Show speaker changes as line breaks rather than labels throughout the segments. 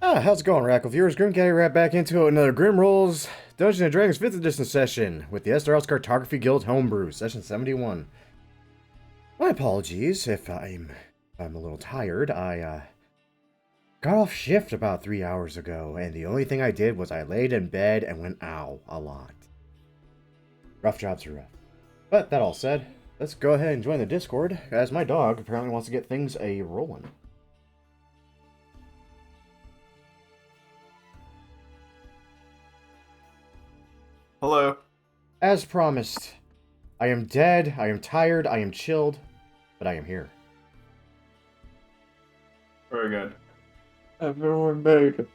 How's it going, Rackle viewers? Grim getting right back into another Grim Rolls Dungeons & Dragons 5th edition session with the Esterisles Cartography Guild Homebrew, session 71. My apologies if I'm a little tired. I got off shift about 3 hours ago, and the only thing I did was I laid in bed and went ow a lot. Rough jobs are rough. But that all said, let's go ahead and join the Discord, as my dog apparently wants to get things a-rolling.
Hello.
As promised, I am dead, I am tired, I am chilled, but I am here.
Very good.
Everyone made it.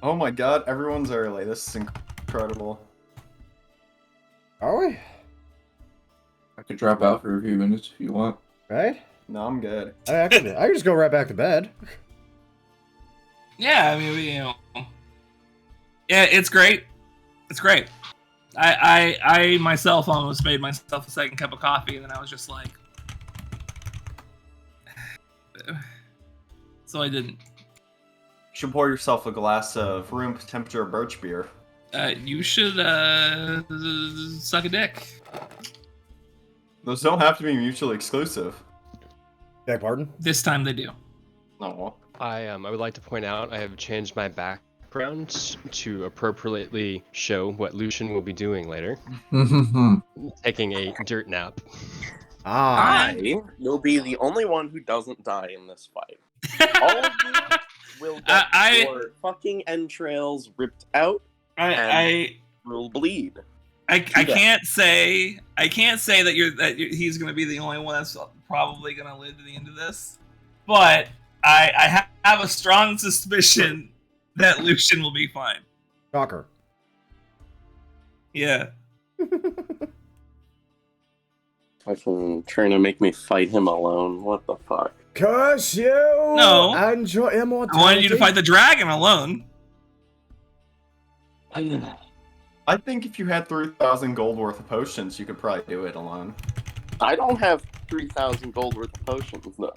Oh my god, everyone's early. This is incredible.
Are we?
I could drop out for a few minutes if you want.
Right?
No, I'm good.
I can just go right back to bed.
Yeah, I mean, yeah, it's great. It's great. I myself almost made myself a second cup of coffee, and then I was just like, so I didn't.
You should pour yourself a glass of room temperature birch beer.
You should suck a dick.
Those don't have to be mutually exclusive.
Beg pardon?
This time they do.
No.
I would like to point out I have changed my background to appropriately show what Lucian will be doing later. Taking a dirt nap.
I will be the only one who doesn't die in this fight. All of you will get your fucking entrails ripped out and will bleed.
I can't say that he's going to be the only one that's probably going to live to the end of this, but I have a strong suspicion that Lucian will be fine.
Shocker.
Yeah.
Fucking trying to make me fight him alone. What the fuck?
Curse you!
No.
And your immortality.
I wanted you to fight the dragon alone.
I think if you had 3,000 gold worth of potions, you could probably do it alone.
I don't have 3,000 gold worth of potions, though.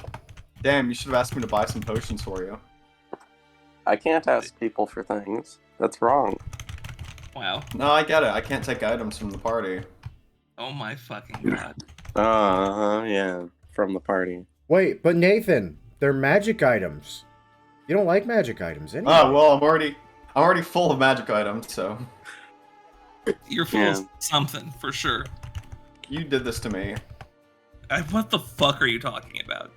Damn, you should have asked me to buy some potions for you.
I can't ask people for things. That's wrong.
Wow.
No, I get it. I can't take items from the party.
Oh my fucking god.
Yeah. From the party.
Wait, but Nathan, they're magic items. You don't like magic items anyway.
Oh, well, I'm already full of magic items, so.
You're full of something, for sure.
You did this to me.
What the fuck are you talking about?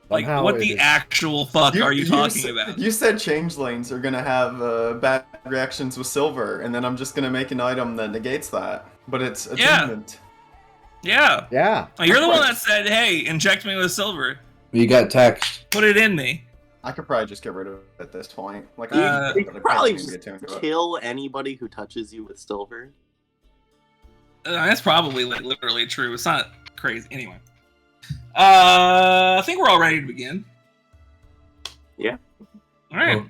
Like,
Somehow
what the actual fuck are you talking about?
You said changelings are gonna have bad reactions with silver, and then I'm just gonna make an item that negates that. But it's attunement.
Yeah.
Yeah.
Oh, you're the one that said, hey, inject me with silver.
You got text.
Put it in me.
I could probably just get rid of it at this point. Like,
You could probably just kill anybody who touches you with silver.
That's probably like literally true. It's not crazy. Anyway. I think we're all ready to begin.
Yeah.
All right.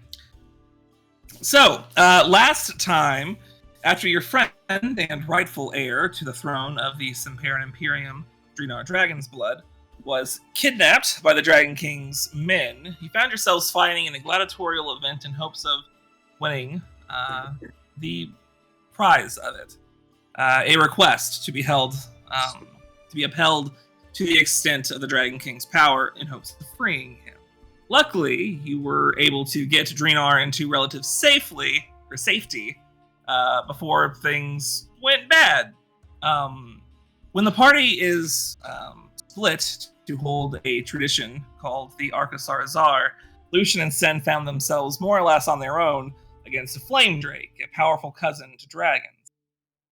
So, last time, after your friend and rightful heir to the throne of the Simperan Imperium, Drenar Dragon's Blood, was kidnapped by the Dragon King's men, you found yourselves fighting in a gladiatorial event in hopes of winning the prize of it. A request to be upheld to the extent of the Dragon King's power in hopes of freeing him. Luckily, you were able to get Drenar into relative safety before things went bad. When the party is split to hold a tradition called the Arcasarazar, Lucian and Sen found themselves more or less on their own against a flame drake, a powerful cousin to dragons.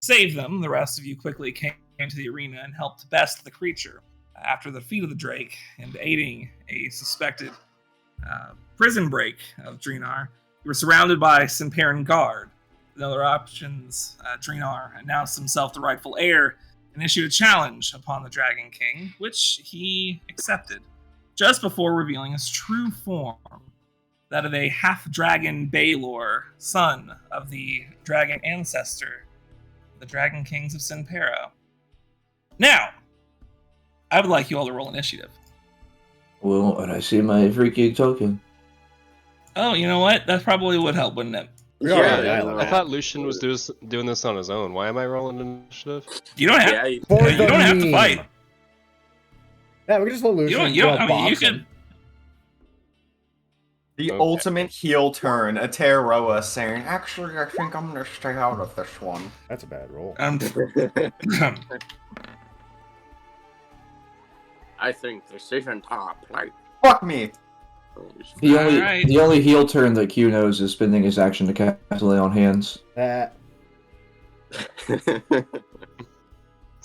To save them, the rest of you quickly came to the arena and helped best the creature. After the defeat of the drake and aiding a suspected prison break of Drinar, you were surrounded by Simperan Guard. With other options, Drinar announced himself the rightful heir and issued a challenge upon the Dragon King, which he accepted, just before revealing his true form, that of a half-dragon Baelor, son of the dragon ancestor, the Dragon Kings of Sinpero. Now, I would like you all to roll initiative.
Well, and I see my free geek token.
Oh, you know what? That probably would help, wouldn't it?
I thought Lucian was doing this on his own. Why am I rolling initiative?
You don't have. You don't have to fight.
Yeah, we can just let Lucian.
You could.
The ultimate heel turn, a Terroa saying, "Actually, I think I'm gonna stay out of this one."
That's a bad roll.
I think decision top. Like,
fuck me.
The only heel turn that Q knows is spending his action to cast Lay on Hands.
That's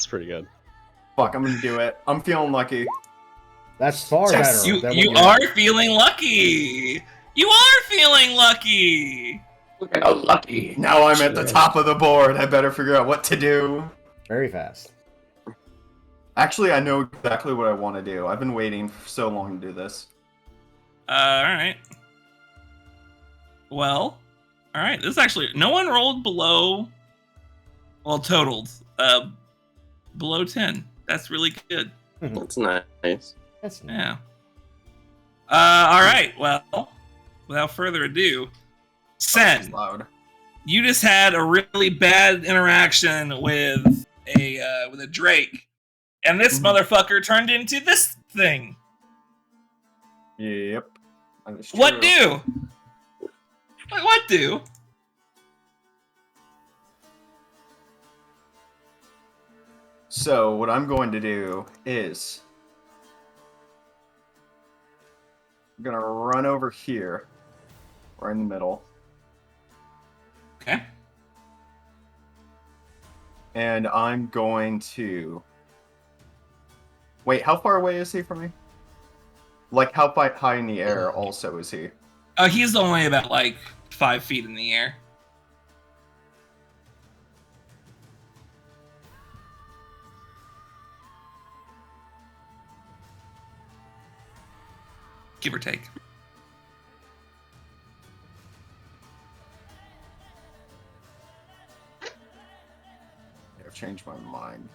pretty good.
Fuck, I'm gonna do it. I'm feeling lucky.
That's far better.
You are feeling lucky. You are feeling lucky.
Look how lucky.
Now I'm at the top of the board. I better figure out what to do.
Very fast.
Actually, I know exactly what I want to do. I've been waiting for so long to do this.
Alright. Well, alright. This is actually... No one rolled below... Well, totaled. Below 10. That's really good.
That's nice.
That's nice.
Yeah. Alright, well... Without further ado... Sen, you just had a really bad interaction with a drake. And this motherfucker turned into this thing.
Yep.
What do? What do?
So, what I'm going to do is... I'm gonna run over here. Or in the middle.
Okay.
And I'm going to... Wait, how far away is he from me? Like, how high in the air also is he?
He's only about, 5 feet in the air. Give or take.
I've changed my mind.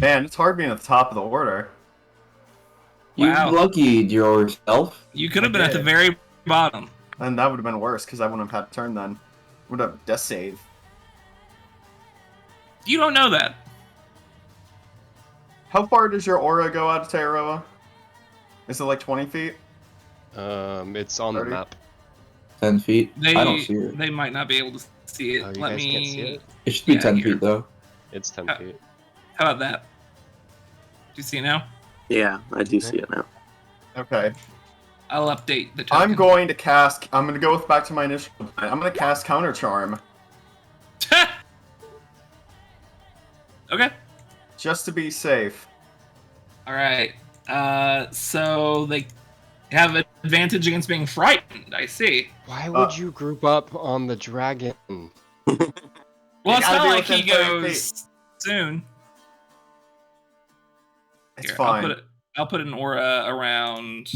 Man, it's hard being at the top of the order.
Wow.
You luckied yourself.
You could have been at the very bottom.
And that would have been worse, because I wouldn't have had to turn then. Would have death save.
You don't know that.
How far does your aura go out of Terroa? Is it like 20 feet?
It's on
30?
the map.
10 feet. I don't see it.
They might not be able to see it.
Oh, you
Let
guys
me.
can't see it?
It should be
Yeah,
10
here.
feet, though.
It's 10 feet.
How about that? Do you see it now?
Yeah, I do see it now.
Okay.
I'll update the token.
I'm going to cast... I'm going to go back to my initial plan. I'm going to cast Counter Charm.
Okay.
Just to be safe.
Alright. So they have an advantage against being frightened, I see.
Why would you group up on the dragon?
Well, it's
gotta
not
be
like he
within 30
goes soon.
It's
Here,
fine.
I'll put an aura around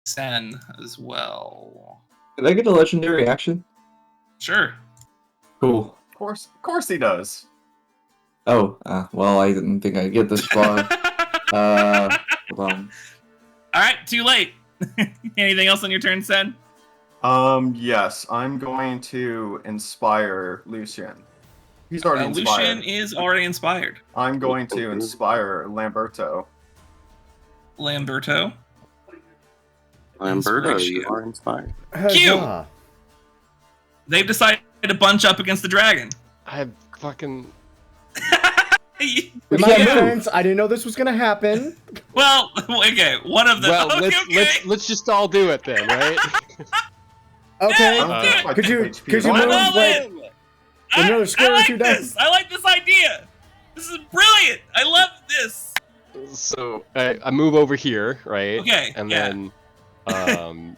Sen as well.
Did I get a legendary action?
Sure.
Cool.
Of course he does.
Oh, well, I didn't think I'd get this far. Hold on.
Alright, too late. Anything else on your turn, Sen?
Yes. I'm going to inspire Lucian. He's already inspired.
Lucian is already inspired.
I'm going to inspire Lamberto.
Lamberto.
Lamberto, you are inspired.
Q!
Huzzah.
They've decided to bunch up against the dragon.
I fucking.
In my defense, I didn't know this was gonna happen.
Well, okay, one of them.
Well,
okay.
let's just all do it then, right?
Okay.
Yeah,
Could you
I'm
move
all
like
in.
another square
I
or
like
two
this.
down?
I like this idea. This is brilliant. I love this.
So I move over here, right?
Okay.
And
yeah.
then,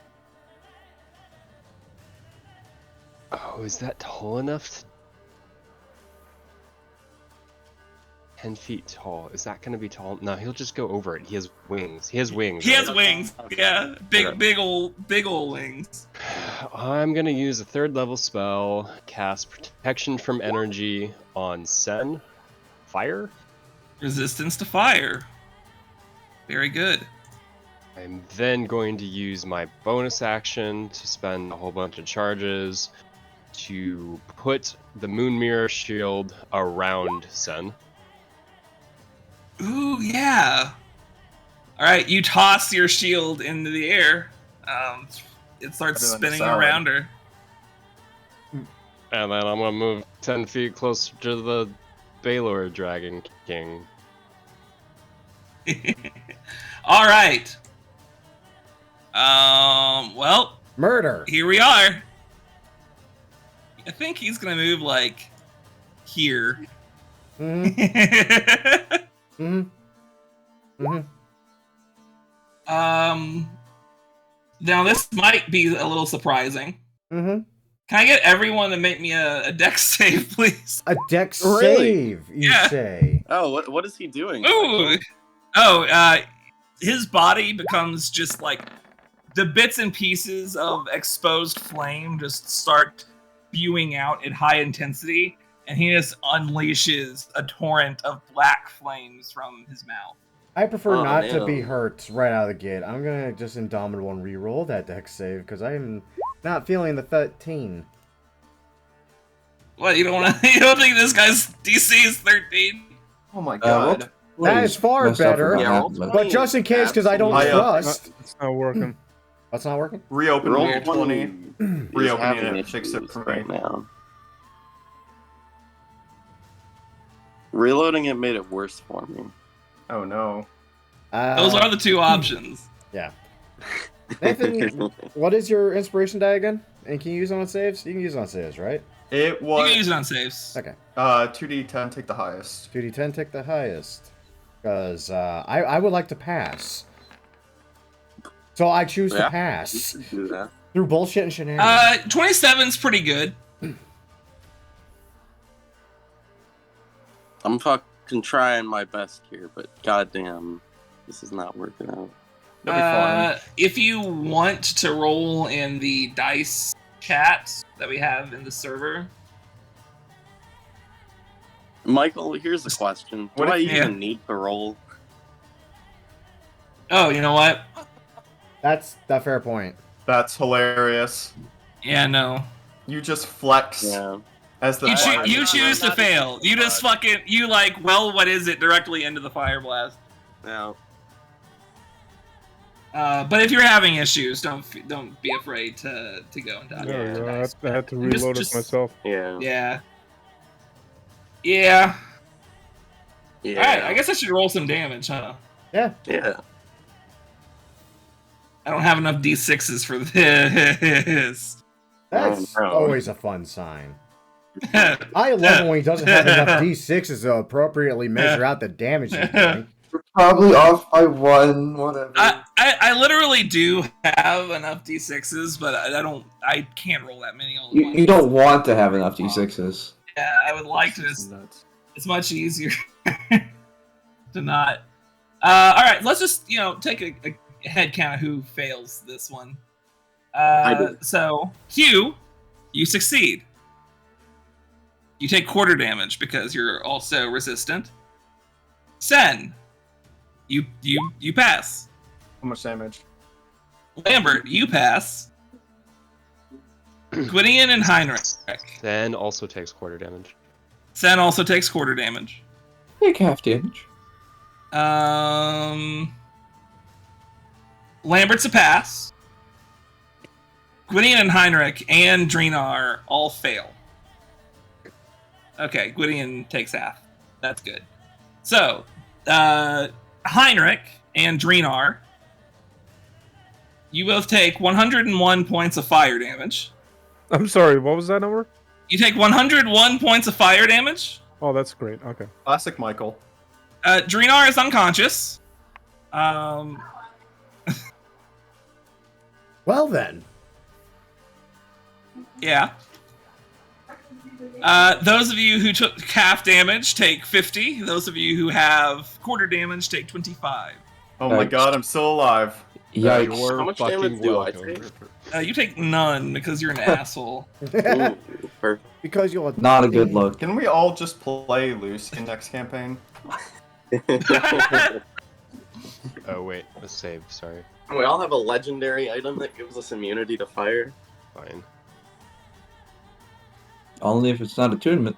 oh, is that tall enough? 10 feet tall. Is that gonna be tall? No, he'll just go over it. He has wings. He has wings.
He
right?
has wings. Yeah, big old wings.
I'm gonna use a 3rd level spell, cast Protection from Energy on Sen. Fire?
Resistance to fire. Very good.
I'm then going to use my bonus action to spend a whole bunch of charges to put the Moon Mirror shield around Sen.
Ooh, yeah. All right, you toss your shield into the air. It starts spinning around her.
And then I'm gonna move 10 feet closer to the Baylor Dragon King.
All right. Well,
Murder.
here we are. I think he's gonna move like here.
Mm-hmm. Mm-hmm.
Now this might be a little surprising.
Mm-hmm.
Can I get everyone to make me a dex save, please?
A dex
Really?
save, you
Yeah.
say?
Oh, what is he doing?
Ooh. Oh, his body becomes just like the bits and pieces of exposed flame just start spewing out at high intensity, and he just unleashes a torrent of black flames from his mouth.
I prefer
Oh,
not to
no.
be hurt right out of the gate. I'm gonna just Indomitable and re-roll that dex save because I'm not feeling the 13.
What, you don't want to? You don't think this guy's DC is 13?
Oh my god.
That is far
Messed up
better.
about
Yeah,
that, but-
But just in case, because I don't trust.
It's not working.
What's not working?
Reopen
Roll
the 20.
20.
Reopen
He's having
it, fix it
issues
for
right
me.
now. Reloading it made it worse for me.
Oh no.
Those are the two options.
Yeah. Nathan, what is your inspiration die again? And can you use it on saves? You can use it on saves, right?
It
You
was
can use it on saves.
Okay.
2d10, take the highest.
2d10, take the highest. Because I would like to pass. So I choose to
Yeah.
pass.
You should do that.
Through bullshit and shenanigans.
27's pretty good.
I'm fucking trying my best here, but goddamn, this is not working out.
That'll be fun.
If you want to roll in the dice chat that we have in the server,
Michael, here's a question. Do
What
I
if-
even need to roll?
oh, you know what?
That's the fair point.
That's hilarious.
Yeah, no.
You just flex
Yeah.
as the
You,
fire-
you choose to fail. You just fucking what is it directly into the fire blast.
Yeah.
But if you're having issues, don't be afraid to go and dodge.
There we go.
dice.
I had to reload
Just-
it myself.
Yeah.
Yeah. Yeah.
Yeah.
Alright, I guess I should roll some damage, huh?
Yeah.
Yeah.
I don't have enough d6s for this.
That's
Oh, no.
always a fun sign. I love when he doesn't have enough d6s to appropriately measure out the damage he's doing.
We're probably off by 1, whatever.
I literally do have enough d6s, but I can't roll that many all at once.
You don't want to have enough d6s.
Yeah, I would like to.
Nuts.
It's much easier to not. Alright, let's just, take a head count of who fails this one.
I do.
So, Hugh, you succeed. You take quarter damage because you're also resistant. Sen, you pass.
How much damage?
Lambert, you pass. Gwydion and Heinrich.
Then also takes quarter damage.
Sen also takes quarter damage.
Take half damage.
Lambert's a pass. Gwydion and Heinrich and Dreenar all fail. Okay, Gwydion takes half. That's good. So, Heinrich and Dreenar, you both take 101 points of fire damage.
I'm sorry, what was that number?
You take 101 points of fire damage.
Oh, that's great. Okay.
Classic Michael.
Dreenar is unconscious.
Well then.
Yeah. Those of you who took half damage take 50. Those of you who have quarter damage take 25.
Oh my god, I'm still alive.
Yikes.
How much damage do I take?
You take none because you're an asshole.
Ooh, perfect.
Because you're
Not a good look.
Can we all just play loose in next campaign?
Oh wait, a save. Sorry.
We all have a legendary item that gives us immunity to fire.
Fine.
Only if it's not attunement.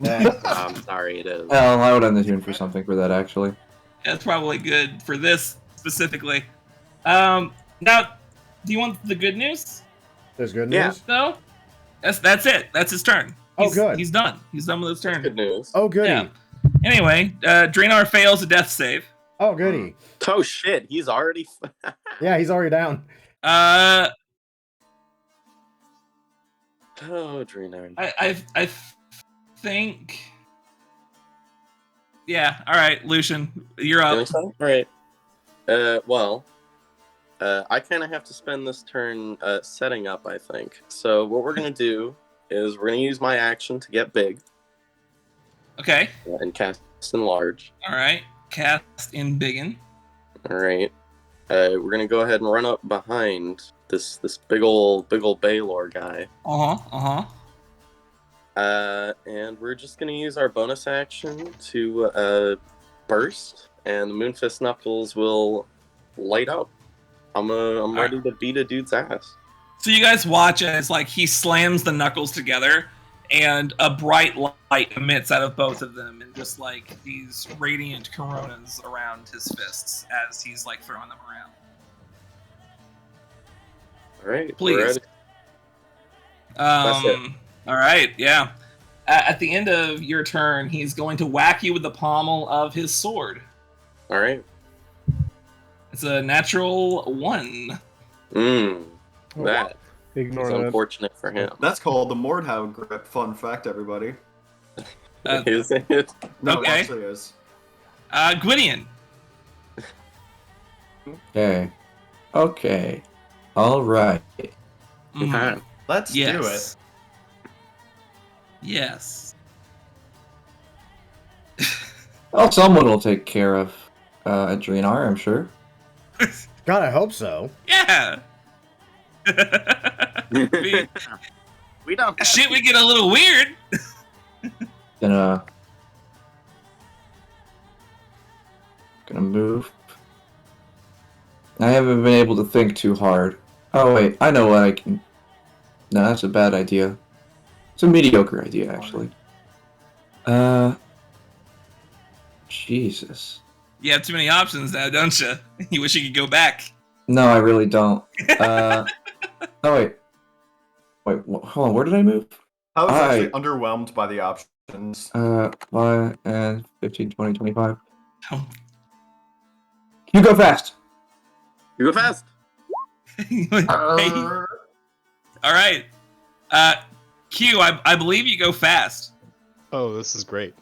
I'm sorry, it is.
Well, I would unattune for something for that, actually.
That's probably good for this specifically. Now, do you want the good news?
There's good
Yeah.
news?
No? That's it. That's his turn.
Oh, good.
He's done. He's done with his turn.
Good news.
Oh, goody.
Yeah. Anyway, Dreenar fails a death save.
Oh, goody.
Oh shit, he's already.
Yeah, he's already down.
Uh,
Oh, Dreenar.
I think. Yeah. All right, Lucian, you're
You
up.
think so? Alright. Well, I kind of have to spend this turn setting up, I think. So what we're going to do is we're going to use my action to get big
Okay.
and cast enlarge.
All right. Cast in biggin.
Alright. We're going to go ahead and run up behind this big ol' Baylor guy. And we're just going to use our bonus action to burst, and the Moonfist Knuckles will light up. I'm ready to beat a dude's ass.
So you guys watch as like he slams the knuckles together, and a bright light emits out of both of them, and just like these radiant coronas around his fists as he's like throwing them around.
Alright,
Please.
we're ready. That's it.
All right, yeah. At the end of your turn, he's going to whack you with the pommel of his sword.
Alright.
It's a natural 1.
That
Ignore
is
that.
unfortunate for him.
That's called the Mordhau grip. Fun fact, everybody.
Is it?
No,
Okay.
it actually is.
Gwydion.
Okay. Okay. Alright.
Mhm.
Let's do it.
Yes.
Well, someone will take care of Dreenar, I'm sure.
God, I hope so.
Yeah.
We don't have
Shit, we get a little weird.
Gonna move. I haven't been able to think too hard. Oh wait, I know what I can. No, that's a bad idea. It's a mediocre idea, actually. Jesus.
You have too many options now, don't you? You wish you could go back.
No, I really don't. Oh wait. Wait, hold on. Where did I move?
I was actually underwhelmed by the options.
5 and 15, 20, 25.
Oh.
You go fast.
You go fast.
Hey. All right. Q, I believe you go fast.
Oh, this is great.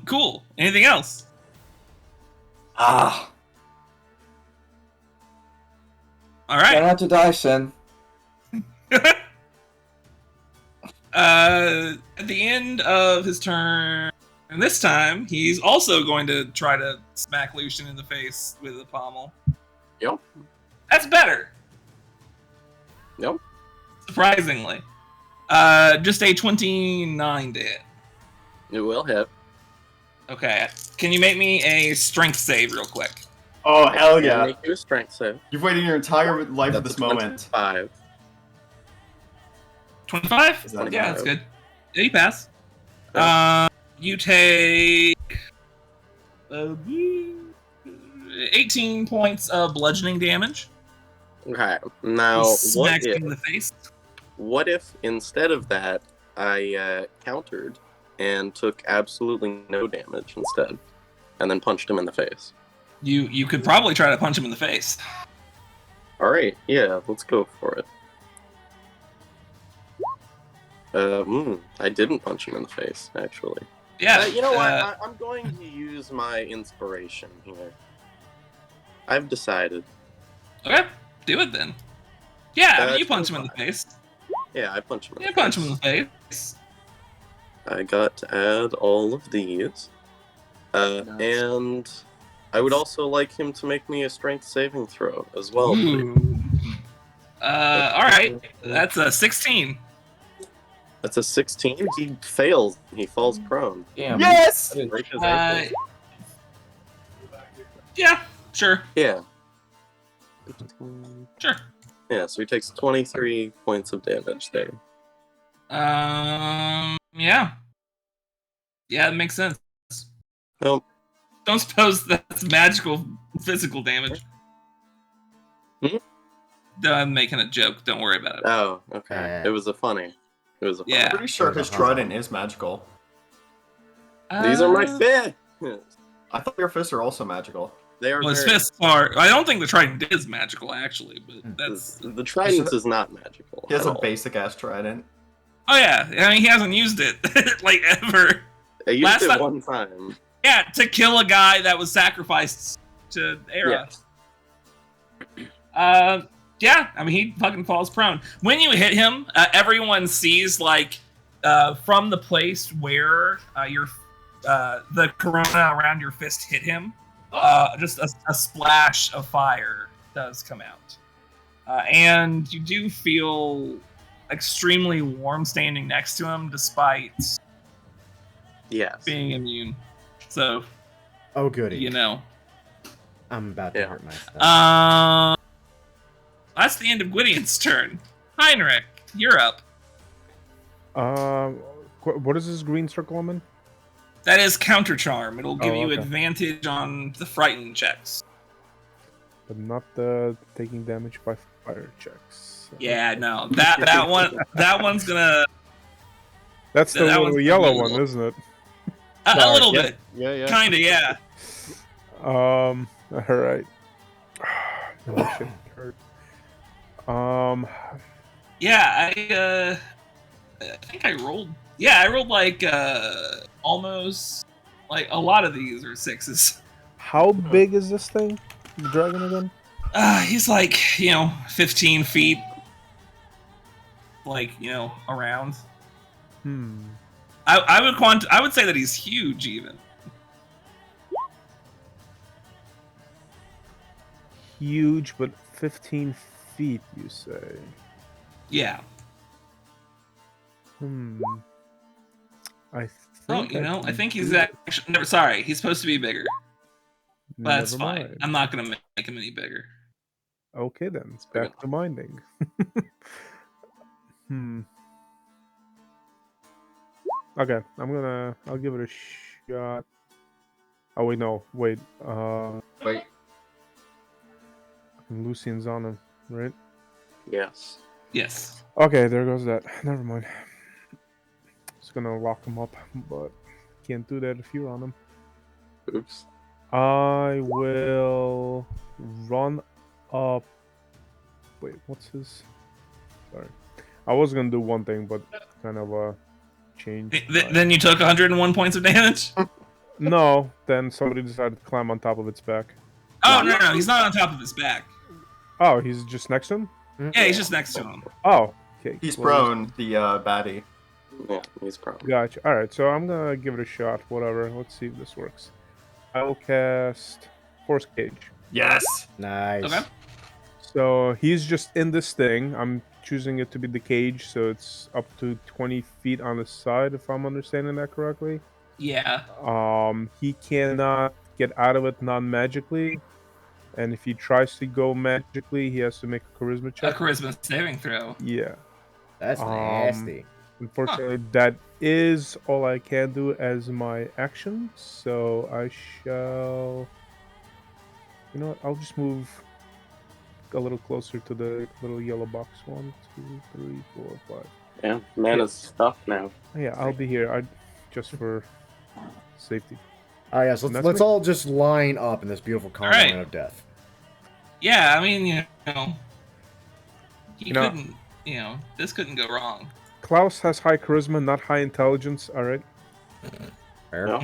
Cool. Anything else?
Ah.
All right.
Try not to die, Sin.
At the end of his turn, and this time, he's also going to try to smack Lucian in the face with the pommel.
Yep.
That's better.
Yep.
Surprisingly. Just a 29 to hit.
It will hit.
Okay. Can you make me a strength save real quick?
Oh, hell yeah.
Make you a strength save.
You've waited your entire life for this moment.
5.
25?
Is that
Yeah,
a
that's
no?
good. Yeah, you pass.
Yeah.
You take 18 points of bludgeoning damage.
Okay, now
Smacks him in the face.
What if instead of that, I countered and took absolutely no damage instead, and then punched him in the face?
You could probably try to punch him in the face.
All right, yeah, let's go for it. I didn't punch him in the face, actually.
Yeah.
You know what? I'm going to use my inspiration here. I've decided.
Okay, do it then. Yeah, you punch him in the face.
Yeah, I punch him in the face.
Punch him in the face.
I got to add all of these.
Nice.
And I would also like him to make me a strength saving throw as well.
Alright. That's a 16.
That's a 16. He fails. He falls prone.
Damn.
Yes!
Break his ankle.
Yeah, sure.
Yeah.
Sure.
Yeah, so he takes 23 points of damage there.
Yeah. Yeah, it makes sense.
Nope.
Don't suppose that's magical physical damage. No, I'm making a joke. Don't worry about it.
Oh, okay. It was a funny.
Yeah.
I'm pretty sure his trident is magical.
These are my fists!
I thought your fists are also magical.
They are.
Well, his fists are. I don't think the trident is magical, actually, but that's.
The trident is not magical.
He has a basic ass trident.
Oh yeah, I mean he hasn't used it like ever.
I used it one time.
Yeah, to kill a guy that was sacrificed to Era.
Yeah.
Yeah, I mean he fucking falls prone. When you hit him, everyone sees like from the place where the corona around your fist hit him, just a splash of fire does come out, and you do feel extremely warm standing next to him, despite being immune. So,
oh goody,
you know,
I'm about to hurt myself.
That's the end of Gwydion's turn. Heinrich, you're up.
What is this green circle I'm in?
That is counter charm. It'll give you advantage on the frightened checks.
But not the taking damage by fire checks.
Yeah, no. That one's gonna.
That's the little yellow one, isn't it?
A little bit.
Yeah.
Kinda, yeah.
All right. Oh, shit, hurt.
Yeah, I think I rolled. Yeah, I rolled like almost like a lot of these are 6s.
How big is this thing? The dragon again?
He's like 15 feet. Like around. I would say that he's huge even.
Huge, but 15 feet, you say?
Yeah.
I think
he's actually. Never. Sorry, he's supposed to be bigger. But that's fine.
Mind.
I'm not gonna make him any bigger.
Okay then, it's back to minding. Okay, I'll give it a shot. Oh wait, no, wait.
Wait.
Lucian's on him, right?
Yes.
Yes.
Okay, there goes that. Never mind. Just gonna lock him up, but can't do that if you're on him.
Oops.
I will run up. Wait, what's his? Sorry, I was gonna do one thing, but kind of change.
Then you took 101 points of damage.
No, then somebody decided to climb on top of its back.
Oh no, he's not on top of his back.
Oh, he's just next to him?
Yeah, he's just next to him.
Oh, okay.
He's prone, the baddie.
Yeah, he's prone.
Gotcha. Alright, so I'm gonna give it a shot, whatever. Let's see if this works. I'll cast Force Cage.
Yes!
Nice.
Okay.
So he's just in this thing. I'm choosing it to be the cage, so it's up to 20 feet on the side, if I'm understanding that correctly.
Yeah.
He cannot get out of it non-magically. And if he tries to go magically, he has to make a charisma check.
A charisma saving throw.
Yeah.
That's nasty.
Unfortunately, that is all I can do as my action, so I shall... You know what? I'll just move a little closer to the little yellow box. 1, 2, 3, 4, 5.
Yeah, mana's stuck now.
Yeah, I'll be here. Just for safety.
All right, yes, let's all just line up in this beautiful line of death.
Yeah, I mean, couldn't, this couldn't go wrong.
Klaus has high charisma, not high intelligence. All right.
Fair.
No.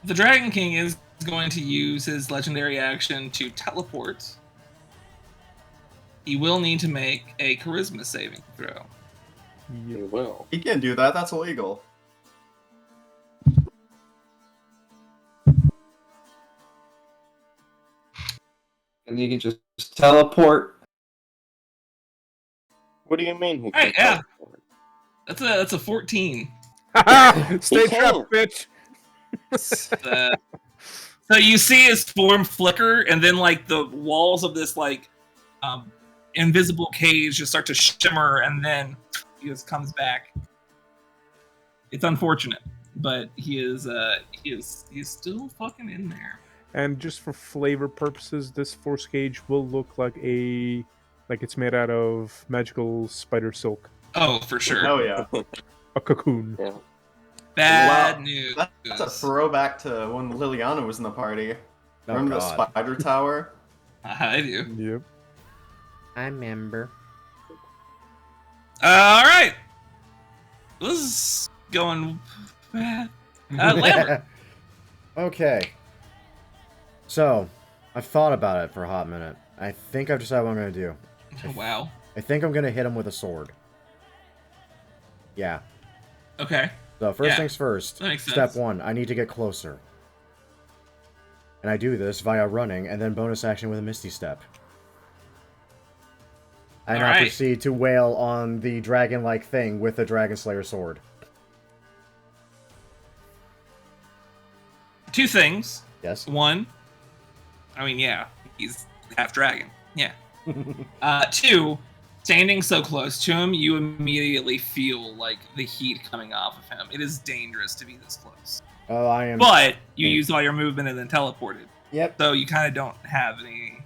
The Dragon King is going to use his legendary action to teleport. He will need to make a charisma saving throw.
He will.
He can't do that. That's illegal.
And you can just teleport.
What do you mean? He
can't teleport? That's a 14.
Stay trapped, bitch.
So you see his form flicker, and then like the walls of this like invisible cage just start to shimmer, and then he just comes back. It's unfortunate, but he is still fucking in there.
And just for flavor purposes, this force cage will look like it's made out of magical spider silk.
Oh, for sure.
Oh yeah.
A cocoon.
Yeah.
Bad news.
That's a throwback to when Liliana was in the party. Remember the spider tower?
I do.
Yep.
I remember.
All right. This is going bad. Lambert.
Okay. So, I've thought about it for a hot minute. I think I've decided what I'm going to do.
Wow.
I think I'm going to hit him with a sword. Yeah.
Okay.
So, first things first.
That makes sense.
Step 1, I need to get closer. And I do this via running, and then bonus action with a Misty Step. I now proceed to wail on the dragon-like thing with the Dragon Slayer sword.
2 things.
Yes.
1, I mean, yeah, he's half dragon. Yeah. 2, standing so close to him, you immediately feel like the heat coming off of him. It is dangerous to be this close.
Oh, I am.
But you used all your movement and then teleported.
Yep.
So you kind of don't have any.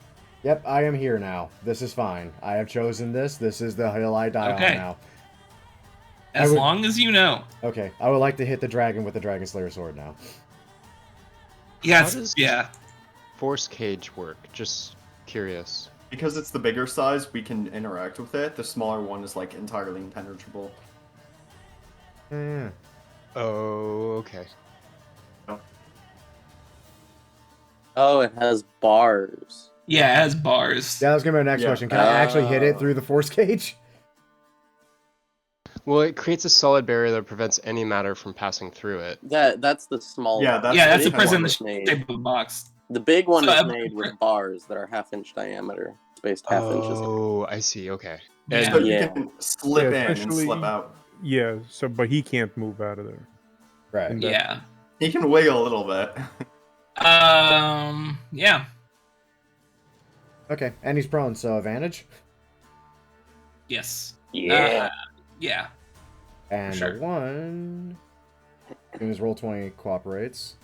Yep, I am here now. This is fine. I have chosen this. This is the hill I die on now.
As long as you know.
Okay, I would like to hit the dragon with the Dragon Slayer sword now.
Yeah,
How does force cage work? Just curious.
Because it's the bigger size, we can interact with it. The smaller one is like entirely impenetrable.
Yeah.
Oh, okay.
Oh, it has bars.
Yeah, it has bars.
Yeah, that was going to be my next question. Can I actually hit it through the force cage?
Well, it creates a solid barrier that prevents any matter from passing through it.
That's the small
one.
That's the prison in the shape of a box.
The big one is made with bars that are half-inch diameter, spaced half inches.
Oh, I see. Okay.
So you can slip in and slip out.
Yeah, but he can't move out of there.
Right.
Yeah.
He can wiggle a little bit.
Yeah.
Okay, and he's prone, so advantage?
Yes.
Yeah.
Yeah.
And
sure.
a 1. As soon as roll 20 cooperates.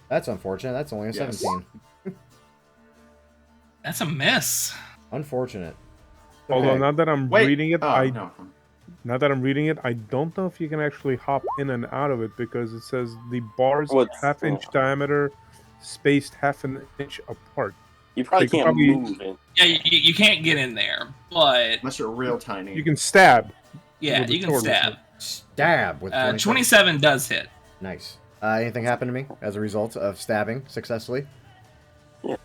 That's unfortunate. That's only a 17.
That's a miss.
Unfortunate. Okay.
Although now that I'm reading it,
Now
that I'm reading it, I don't know if you can actually hop in and out of it because it says the bars half-inch diameter, spaced half an inch apart.
You probably can't move it.
Yeah, you can't get in there, but
unless you're real tiny.
You can stab.
Yeah, you can stab.
Stab with
27 does hit.
Nice. Anything happen to me as a result of stabbing successfully?
Yeah.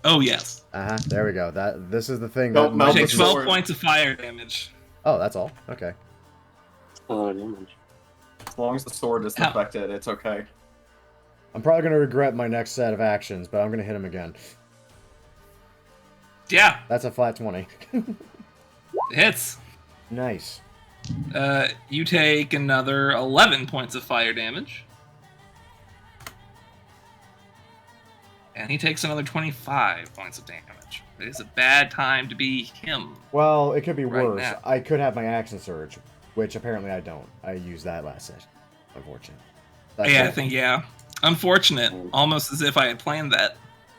Oh yes.
There we go. This is the thing.
Don't
that
take 12 points of fire damage.
Oh, that's all. Okay.
Oh, damage.
As long as the sword isn't affected, it's okay.
I'm probably going to regret my next set of actions, but I'm going to hit him again.
Yeah.
That's a flat 20.
Hits.
Nice.
You take another 11 points of fire damage. And he takes another 25 points of damage. It is a bad time to be him.
Well, it could be
Right
worse.
now.
I could have my action surge, which apparently I don't. I used that last session. Unfortunately.
I think, yeah. Unfortunate. Almost as if I had planned that.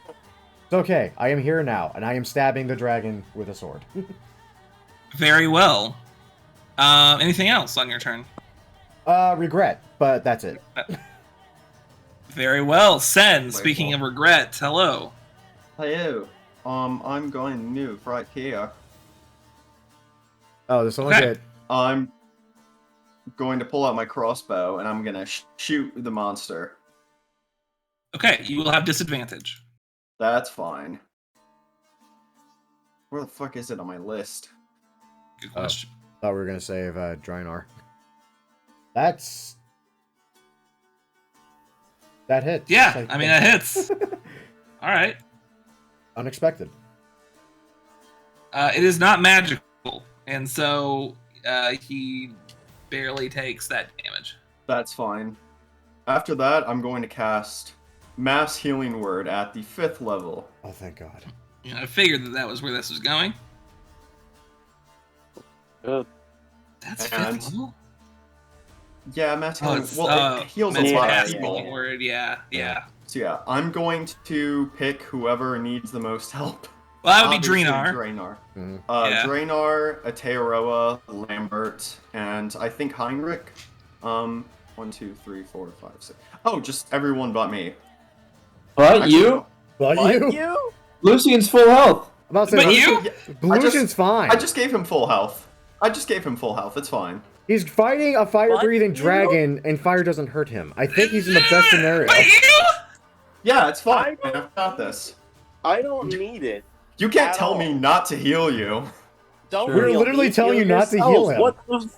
It's okay. I am here now, and I am stabbing the dragon with a sword.
Very well. Anything else on your turn?
Regret, but that's it.
Very well. Sen, speaking of regret, hello.
Hello. I'm going new right here.
Oh, this one
Okay.
good.
I'm going to pull out my crossbow, and I'm gonna shoot the monster.
Okay, you will have disadvantage.
That's fine. Where the fuck is it on my list?
Good question.
Thought we were gonna save Drynar. That hits.
Yeah, I mean, that hits. All right.
Unexpected.
It is not magical, and so he barely takes that damage.
That's fine. After that, I'm going to cast Mass Healing Word at the 5th level.
Oh, thank God.
You know, I figured that was where this was going.
Good.
That's
And-
5th level?
Yeah, Mass
Oh,
Healing.
it's,
Well, it heals a
Mass
lot of
Healing
people.
Word, yeah.
So yeah, I'm going to pick whoever needs the most help.
Well, that would be
Obviously,
Drynar.
Drynar.
Mhm.
Yeah.
Drynar, Atearoa, Lambert, and I think Heinrich. 1, 2, 3, 4, 5, 6. Oh, just everyone but me.
But
Actually,
you?
But
But
you?
Lucian's full health.
I'm about to say,
But you?
Lucian's fine.
I just gave him full health. It's fine.
He's fighting a fire-breathing
But you?
dragon, and fire doesn't hurt him. I think he's in the best scenario.
But you?
Yeah, it's fine.
I
I've got this.
I don't need it.
You can't
At
tell
all.
me not to heal you.
Don't
Sure.
We're
heal
literally
me,
telling
heal
you not to
yourself.
heal him.
What the?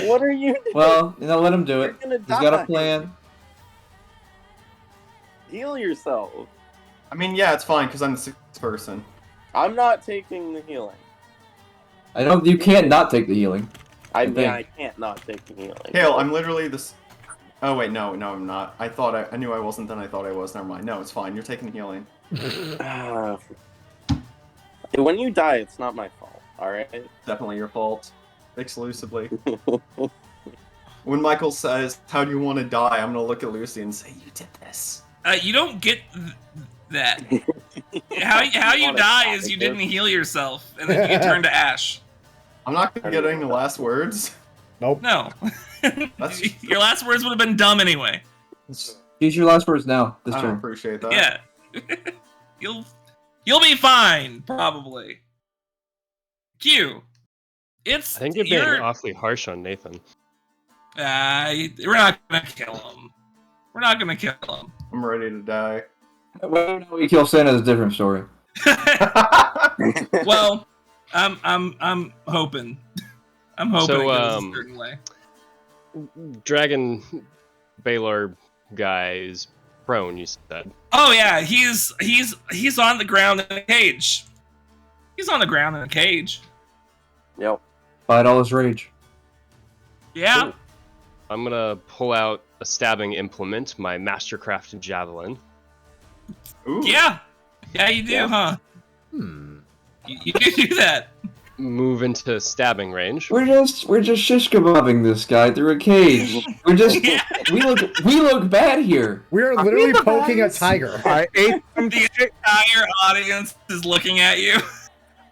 What are you doing?
Well, let him do it.
You're gonna
He's got
die.
a plan.
Heal yourself.
I mean, yeah, it's fine because I'm the 6th person.
I'm not taking the healing.
I don't. You can't not take the healing.
I
think.
mean, I can't not take the healing.
Hale, I'm literally this. Oh wait, no, I'm not. I knew I wasn't. Then I thought I was. Never mind. No, it's fine. You're taking healing.
When you die, it's not my fault. All right.
Definitely your fault. Exclusively. When Michael says, "How do you want to die?" I'm gonna look at Lucy and say, "You did this."
You don't get that. How you
wanna
die
die,
is you
dude.
didn't heal yourself, and then you get turned to ash.
I'm not gonna get any last words.
Nope.
No.
That's-
Your last words would have been dumb anyway.
Use your last words now. This
I don't
turn.
appreciate that.
Yeah. You'll be fine, probably. Q. It's
I think you're being awfully harsh on Nathan.
we're not gonna kill him. We're not gonna kill him.
I'm ready to die.
Whether we kill Santa is a different story.
Well, I'm hoping. I'm hoping
So,
it goes a certain way.
Dragon Baylor guy is prone, you said.
Oh yeah, he's on the ground in a cage. He's on the ground in a cage.
Yep.
Fight all his rage.
Yeah.
Cool. I'm gonna pull out a stabbing implement, my mastercrafted javelin.
Ooh.
Yeah. Yeah, you do,
Yeah.
huh? You do that.
Move into stabbing range.
We're just shish kebabbing this guy through a cage. We're just
Yeah.
we look bad here.
We are literally poking a tiger.
I ate some
The entire audience is looking at you.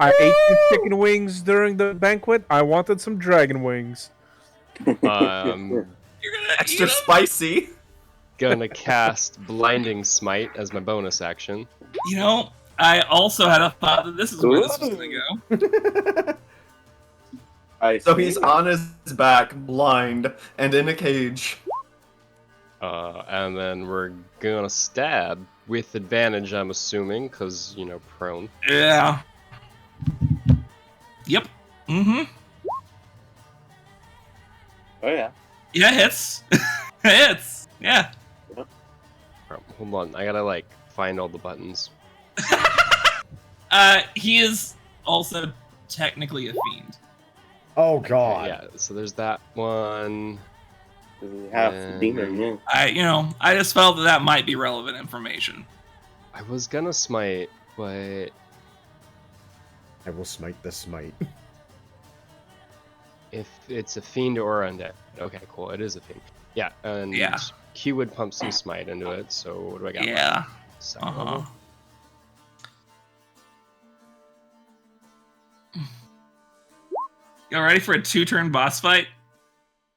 I ate some chicken wings during the banquet. I wanted some dragon wings.
You're gonna
Extra
eat 'em?
spicy.
Gonna cast Blinding Smite as my bonus action.
You know, I also had a thought that this is where this was gonna go.
So he's on his back, blind, and in a cage.
And then we're gonna stab with advantage, I'm assuming, because, prone.
Yeah. Yep. Mm-hmm.
Oh yeah.
Yeah, hits. Hits. Yeah.
Hold on, I gotta, find all the buttons.
He is also technically a fiend.
Oh God.
Yeah, so there's that one.
Half
And-
demon. Yeah.
I just felt that might be relevant information.
I was gonna smite, but
I will smite the smite.
if it's a fiend or undead. Okay, cool. It is a fiend. Yeah, and Q would pump some smite into it. So what do I got?
Yeah.
Second level?
Y'all ready for a 2-turn boss fight?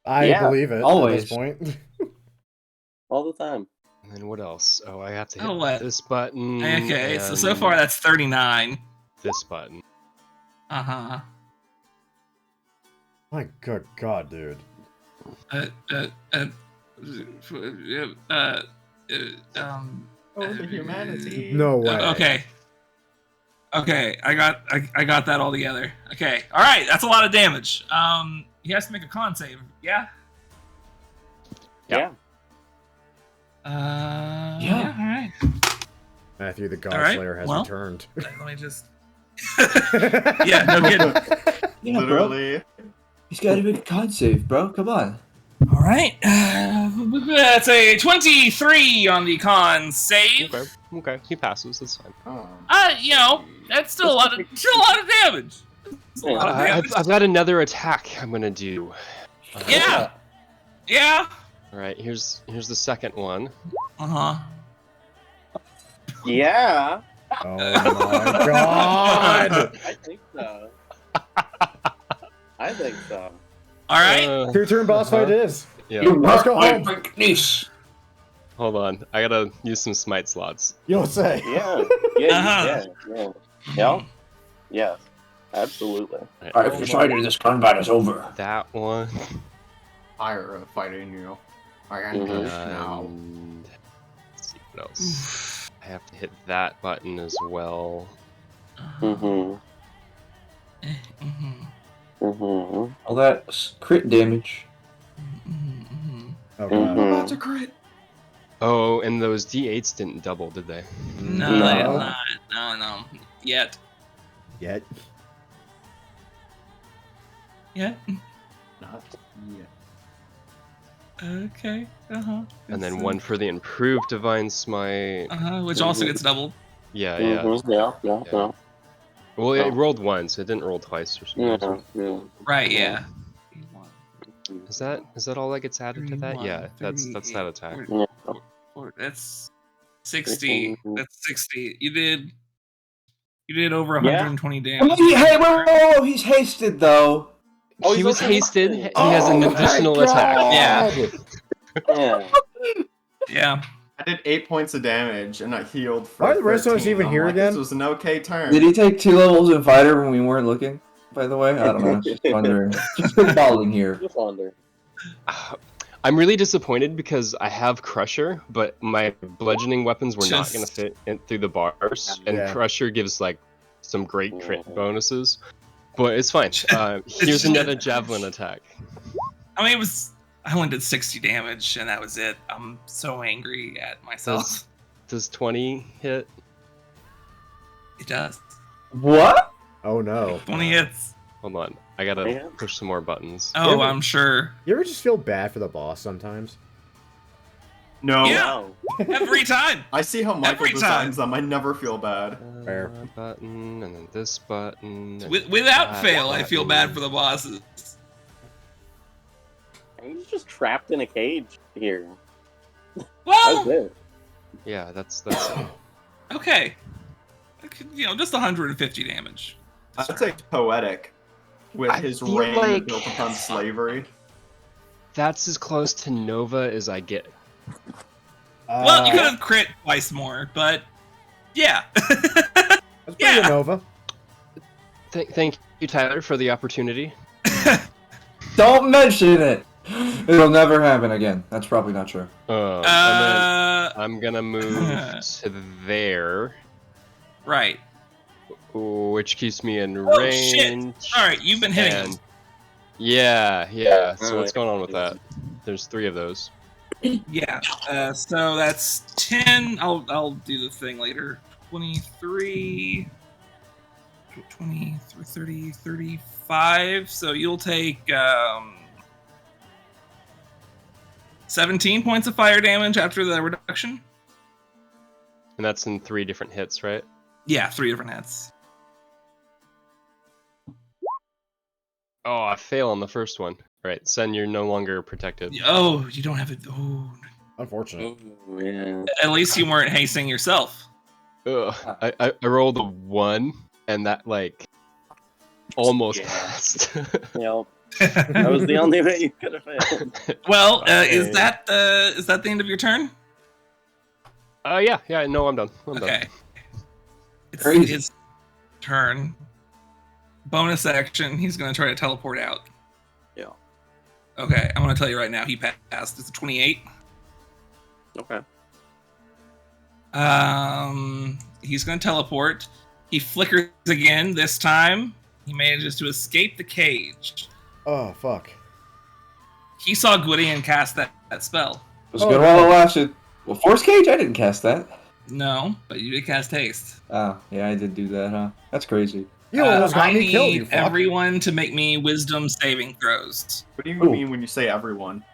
I believe it.
Always.
At this point.
All the time.
And then what else? Oh, I have to hit
what?
this button.
Okay,
and
so far that's 39.
this button.
Uh-huh.
My good God, dude.
Oh, the humanity.
No way.
Okay, I got that all together. Okay, all right, that's a lot of damage. He has to make a con save. Yeah.
Yeah.
Yeah. All right.
Matthew the God
All right,
Slayer has
well,
returned.
Let me just. Yeah, no kidding.
Yeah,
Literally.
bro. He's got to make a con save, bro. Come on.
All right. That's a 23 on the con save.
Okay, he passes. That's fine.
You know, that's still a lot of damage. That's a lot of damage.
I've got another attack I'm gonna do.
Yeah.
All right, here's the second one.
Uh-huh.
Yeah.
Oh my God!
I think so. I think so.
All right.
2-turn boss fight it is.
Yeah.
Let's go home.
Hold on, I gotta use some smite slots.
You'll say.
Yeah. Yeah. Yes. Absolutely.
All right, if you're sorry, this combat is over.
That one.
Fire fighting you. I can
Mhm.
now.
And let's see what else. I have to hit that button as well.
Mm-hmm. Mm-hmm.
All that crit damage.
Oh God.
Mhm.
That's a crit.
Oh, and those D8s didn't double, did they?
No,
No.
they have not. No. Yet.
Yet.
Not yet.
Okay. Uh-huh.
And then one for the improved divine smite.
Which also gets doubled.
Yeah.
Mm-hmm. Yeah.
Well, it rolled once. It didn't roll twice or something.
Yeah.
Right, yeah.
Is that all that gets added to that? Yeah, that's that attack.
That's 60. That's 60. You did over 120 damage.
Hey, whoa, he's hasted though.
Oh,
He
he's
was
okay.
hasted. He has an additional attack.
Yeah.
Yeah.
I did 8 points of damage and I healed for.
Why are the rest of us
13.
even
I'm
here
like,
again?
This was an okay turn.
Did he take 2 levels in fighter when we weren't looking? By the way, I don't know. Just wondering. Just spitballing here.
Just wonder.
I'm really disappointed because I have Crusher, but my bludgeoning weapons were not going to fit through the bars, and
Yeah.
Crusher gives like some great crit bonuses. But it's fine. Here's another javelin attack.
I mean, I only did 60 damage, and that was it. I'm so angry at myself.
Does 20 hit?
It does.
What?
Oh no.
20 hits.
Hold on, I gotta push some more buttons.
Oh,
Yeah.
I'm sure.
You ever just feel bad for the boss sometimes?
No.
Yeah. Every time.
I see how Michael
Every
designs them. I never feel bad.
Fair.
Button, and then this button. and
Without
that
fail, I feel bad
button.
for the bosses.
He's just trapped in a cage here. That's
Well,
it.
Yeah, that's
okay. Just 150 damage.
I'd say poetic with
I
his
feel
reign
like-
built upon slavery.
that's as close to Nova as I get.
Well, you could have crit twice more, but yeah.
That's pretty
Yeah.
Nova.
Thank you, Tyler, for the opportunity.
Don't mention it. It'll never happen again. That's probably not true.
And then I'm gonna move to there,
Right.
which keeps me in
Oh,
range.
shit. All right, you've been hitting
and
him.
yeah. So what's
Alright.
going on with that? There's 3 of those.
Yeah. So that's 10. I'll do the thing later. 23, 30, 35. So you'll take 17 points of fire damage after the reduction.
And that's in 3 different hits, right?
Yeah, 3 different hits.
Oh, I fail on the first one. Right, Sen, you're no longer protected.
Oh, you don't have it. Oh.
Unfortunate.
Oh, yeah.
At least you weren't hasting yourself.
Ugh. I rolled a 1, and that, like, almost passed.
Yep. That was the only way you could have failed.
Well, is that the end of your turn?
Yeah, no, I'm done.
Okay. It's
Crazy.
his turn. Bonus action, he's going to try to teleport out.
Yeah.
Okay, I'm going to tell you right now, he passed. It's a 28.
Okay.
He's going to teleport. He flickers again. This time, he manages to escape the cage.
Oh, fuck.
He saw Gwydion cast that spell.
It was good while it lasted. Well, Force Cage? I didn't cast that.
No, but you did cast haste.
Oh, yeah, I did do that, huh? That's crazy.
You almost got
I
me killed, you
need
fuck.
everyone to make me wisdom saving throws.
What do you mean when you say everyone?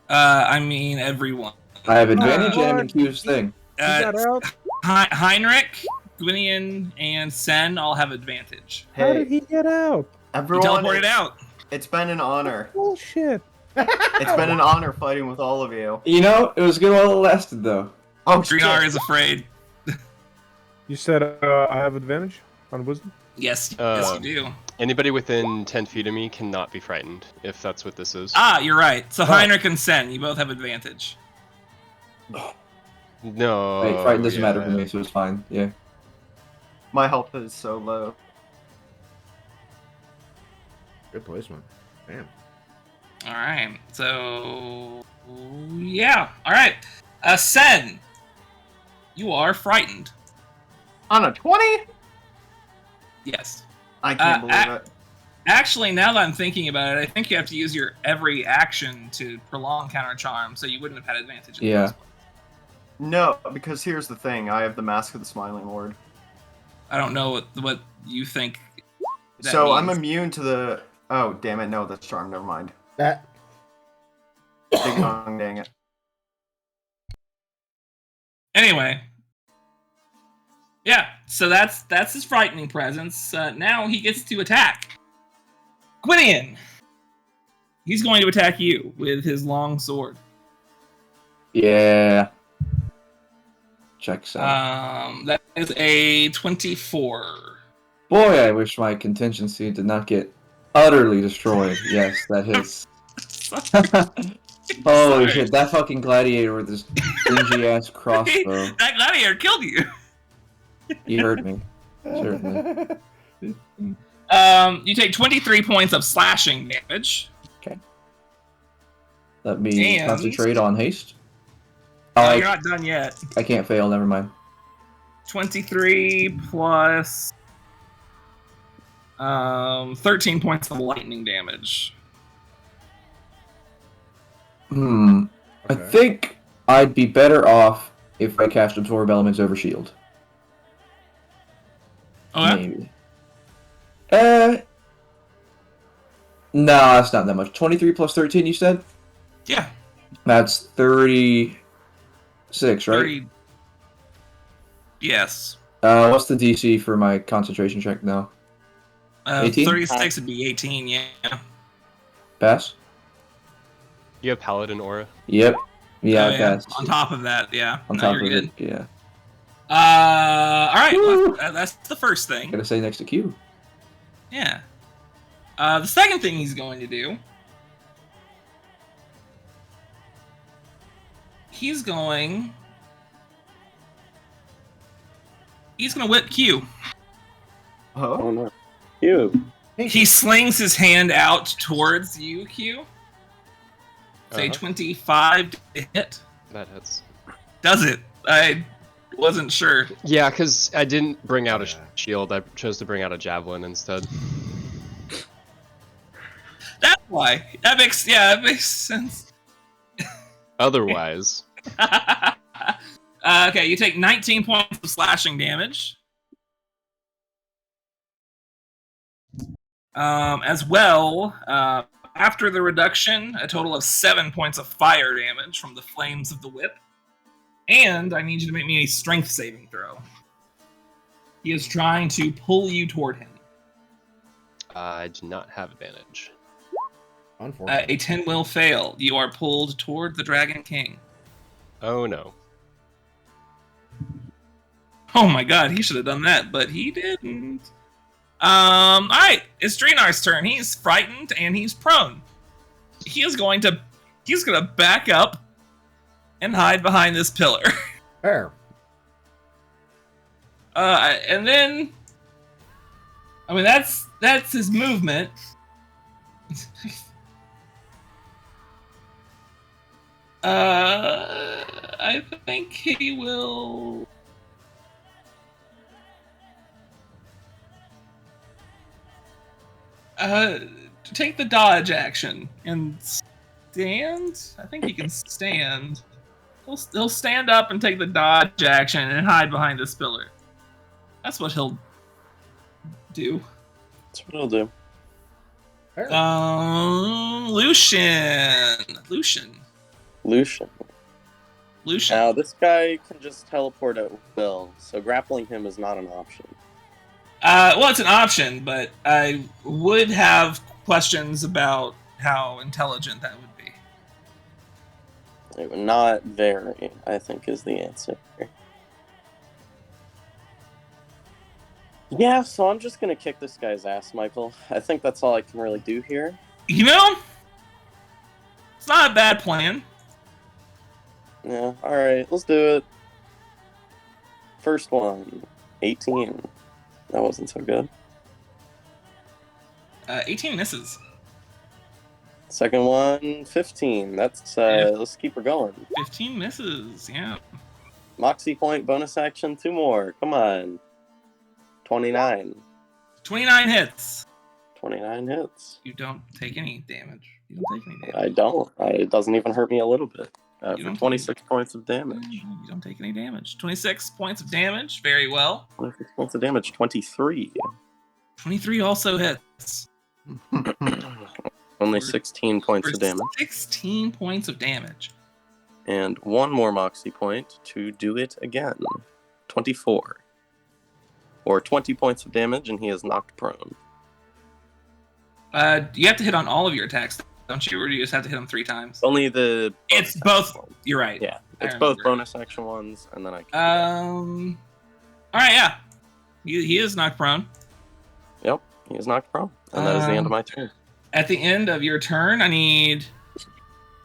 I mean everyone.
I have advantage and I'm in Q's thing.
He got out.
Heinrich, Gwydion, and Sen all have advantage.
How did he get out?
You
Everyone,
teleported out.
it's been an honor.
Bullshit.
It's been an honor fighting with all of you.
You know, it was good while it lasted, though.
Oh, shit.
Drinar is afraid.
You said I have advantage on wisdom?
Yes, yes, you do.
Anybody within 10 feet of me cannot be frightened, if that's what this is.
Ah, you're right. So Heinrich and Sen, you both have advantage.
No.
Hey, frightened doesn't matter for me, so it's fine. Yeah.
My health is so low.
Good placement. Damn.
All right. So, yeah. All right. Sen, you are frightened.
On a 20?
Yes.
I can't believe it.
Actually, now that I'm thinking about it, I think you have to use your every action to prolong counter charm, so you wouldn't have had advantage. In the
Yeah.
first place.
No, because here's the thing. I have the Mask of the Smiling Lord.
I don't know what you think. That
So I'm
means.
immune to the... Oh, damn it. No, that's charm. Never mind.
That.
Ding dong, dang it.
Anyway. Yeah, so that's his frightening presence. Now he gets to attack. Gwydion! He's going to attack you with his long sword.
Yeah. Checks out.
That is a 24.
Boy, I wish my contingency did not get utterly destroyed. Yes, that hits. Holy shit, that fucking gladiator with his dingy ass crossbow.
That gladiator killed you!
You heard me. Certainly.
You take 23 points of slashing damage.
Okay. Let me
And-
concentrate on haste.
Oh, you're not done yet.
I can't fail, never mind.
23 plus 13 points of lightning damage.
I
Okay.
think I'd be better off if I cast Absorb Elements over Shield.
Oh, yeah?
Maybe. No, that's not that much. 23 plus 13, you said?
Yeah.
That's 36, right?
30. Yes.
What's the DC for my concentration check now? 18?
36 would be 18, yeah.
Pass?
You have Paladin Aura?
Yep. Yeah,
Oh,
I passed.
On top of that, yeah.
On
No,
top
you're
of
good.
it, yeah.
Alright,
Woo!
well, that's the first thing.
Gotta say next to Q.
Yeah. The second thing he's going to do... He's going to whip Q.
Oh?
Oh no. You.
He slings his hand out towards you, Q. Say 25 to hit.
That hits.
Does it? I wasn't sure.
Yeah, because I didn't bring out a
Yeah.
shield. I chose to bring out a javelin instead.
That's why. That makes sense.
Otherwise,
Okay, you take 19 points of slashing damage. As well, after the reduction, a total of 7 points of fire damage from the flames of the whip. And I need you to make me a strength saving throw. He is trying to pull you toward him.
I do not have advantage.
A 10 will fail. You are pulled toward the Dragon King.
Oh no.
Oh my god, he should have done that, but he didn't. Alright, it's Drenar's turn. He's frightened and he's prone. He's gonna back up and hide behind this pillar.
Fair.
And then, I mean, that's his movement. I think he will. Take the dodge action and stand. I think he can stand. He'll stand up and take the dodge action and hide behind this pillar. That's what he'll do.
That's what he'll do.
Lucian.
Now, this guy can just teleport at will, so grappling him is not an option.
Well, it's an option, but I would have questions about how intelligent that would be.
Not very, I think, is the answer. Yeah, so I'm just gonna kick this guy's ass, Michael. I think that's all I can really do here.
You know, it's not a bad plan.
Yeah, alright, let's do it. First one, 18. That wasn't so good.
18 misses.
Second one, 15. That's, let's keep her going.
15 misses, yeah.
Moxie point, bonus action, 2 more. Come on. 29.
29 hits.
29 hits.
You don't take any damage.
I don't. It doesn't even hurt me a little bit. For 26 points of damage.
You don't take any damage. 26 points of damage. Very well.
26 points of damage. 23.
23 also hits.
Only 16 points of damage.
16 points of damage.
And 1 more Moxie point to do it again. 24. Or 20 points of damage, and he is knocked prone.
You have to hit on all of your attacks, don't you? Or do you just have to hit them 3 times?
Only the...
It's both. You're right.
Yeah, it's both bonus action ones, and then I can...
Alright, yeah. He is knocked prone.
Yep, he is knocked prone. And that is the end of my turn.
At the end of your turn, I need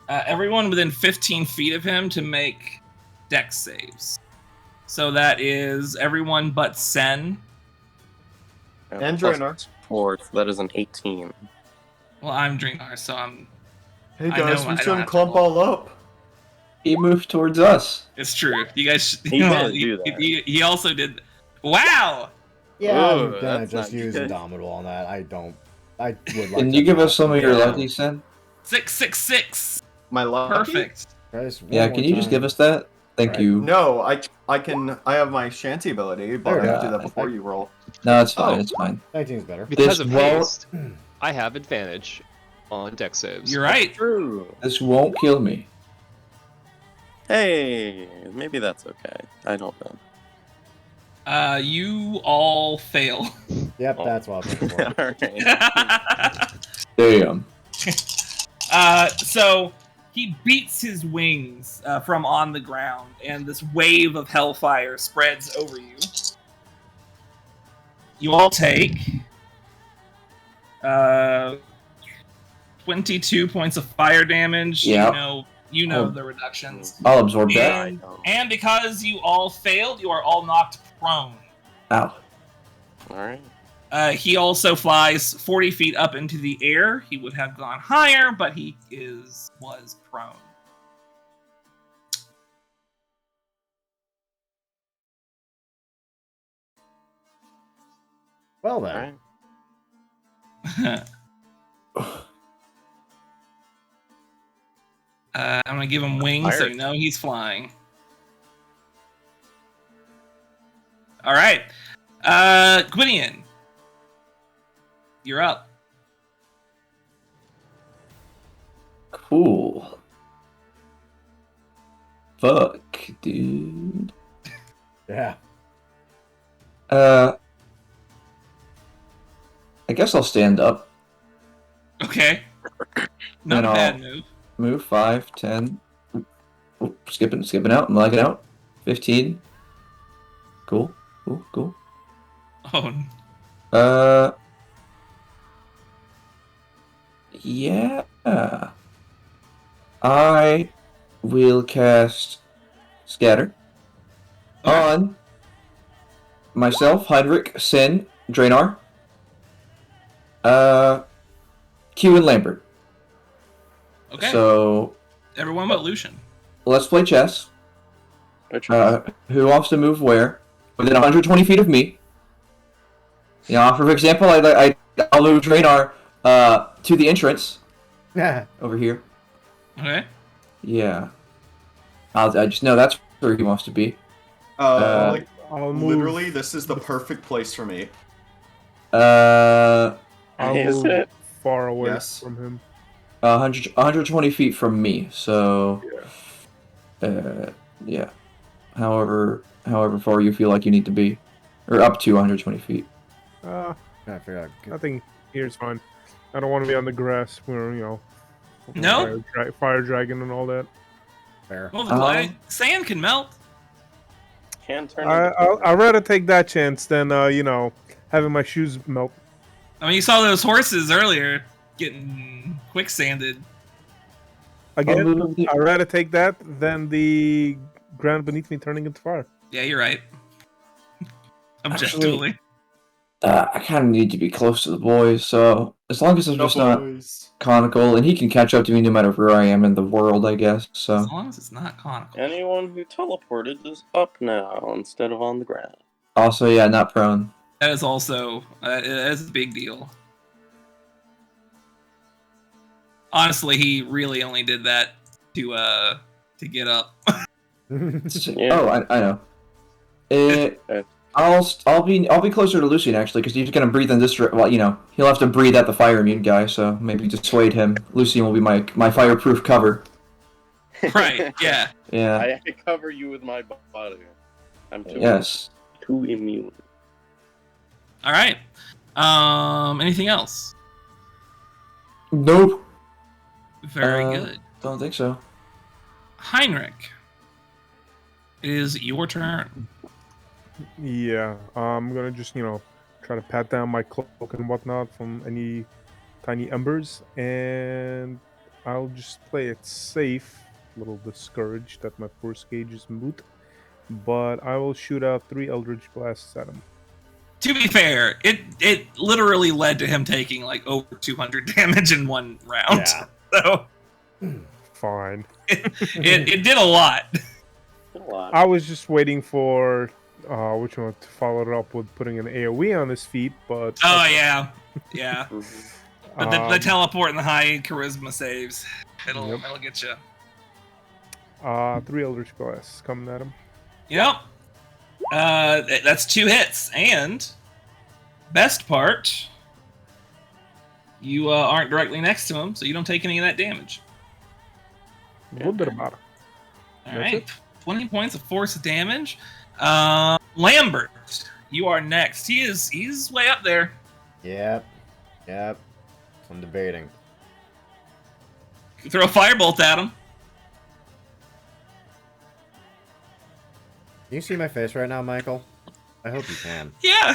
everyone within 15 feet of him to make dex saves. So that is everyone but Sen.
And Drenar.
That is an 18.
Well, I'm Drenar, so I'm...
Hey guys, we shouldn't clump all up.
He moved towards us.
It's true. You guys...
He did do that.
He also did... Wow!
Yeah, I'm gonna just use Indomitable on that. I would like
Can you give us some of your lucky, Sen?
666.
My lucky?
Perfect.
Yeah, can you just give us that? Thank you.
No, I can. I have my shanty ability, but I have to do that before you roll.
No, it's fine. It's fine.
19's better.
Because of haste, I have advantage on dex saves.
You're right.
True.
This won't kill me.
Hey, maybe that's okay. I don't know.
You all fail.
Yep, that's what I was looking for.
Damn.
So he beats his wings from on the ground, and this wave of hellfire spreads over you. You all take 22 points of fire damage.
Yeah.
You know the reductions.
I'll absorb that.
And because you all failed, you are all knocked prone.
Ow.
Alright.
He also flies 40 feet up into the air. He would have gone higher, but he was prone.
Well then.
I'm gonna give him wings so you know he's flying. All right, Gwydion, you're up.
Cool. fuck, dude.
Yeah.
I guess I'll stand up.
Okay. Not a bad move.
Move 5, 10. Oop, skipping out. I'm lagging out. 15. Cool. Cool.
Oh.
Yeah. I will cast Scatter on myself, Heinrich, Sin, Draenor, Q, and Lambert.
Okay.
So
everyone but Lucian.
Let's play chess. Who wants to move where? Within 120 feet of me. You know, for example, I'll move Draenor to the entrance.
Yeah.
Over here.
Okay.
Yeah. I just know that's where he wants to be.
Literally, this is the perfect place for me.
I'll move far away from him.
120 feet from me, so... Yeah. However far you feel like you need to be. Or up to 120 feet.
I forgot.
I think here's fine. I don't want to be on the grass where, you know...
No?
Fire dragon and all that.
Fair.
Well, sand can melt.
Can turn.
I'd rather take that chance than, you know, having my shoes melt.
I mean, you saw those horses earlier getting quicksanded.
Again, I'd rather take that than the ground beneath me turning into fire.
Yeah, you're right. Objectively.
I kind of need to be close to the boys, so as long as I'm just not conical, and he can catch up to me no matter where I am in the world, I guess. So
as long as it's not conical.
Anyone who teleported is up now instead of on the ground.
Also, yeah, not prone.
That is also that is a big deal. Honestly, he really only did that to get up.
Oh, I know. I'll be closer to Lucian actually, because he's gonna breathe in this. Well, you know, he'll have to breathe at the fire immune guy, so maybe dissuade him. Lucian will be my fireproof cover.
Right? Yeah.
Yeah.
I cover you with my body. I'm too immune.
All right. Anything else?
Nope.
Very good.
Don't think so.
Heinrich, it is your turn.
Yeah, I'm gonna just, you know, try to pat down my cloak and whatnot from any tiny embers, and I'll just play it safe, a little discouraged that my force gauge is moot, but I will shoot out 3 Eldritch Blasts at him.
To be fair, it literally led to him taking like over 200 damage in one round.
Yeah.
So
fine.
It did a lot.
I was just waiting for which one to follow it up with putting an AoE on his feet, but
yeah. But the teleport and the high charisma saves, it'll get you.
3 Eldritch Blasts coming at him.
Yep. That's 2 hits, and best part, you aren't directly next to him, so you don't take any of that damage.
Good about it.
All right, 20 points of force damage. Lambert, you are next. He's way up there.
Yep. I'm debating.
Throw a firebolt at him.
Can you see my face right now, Michael? I hope you can.
Yeah.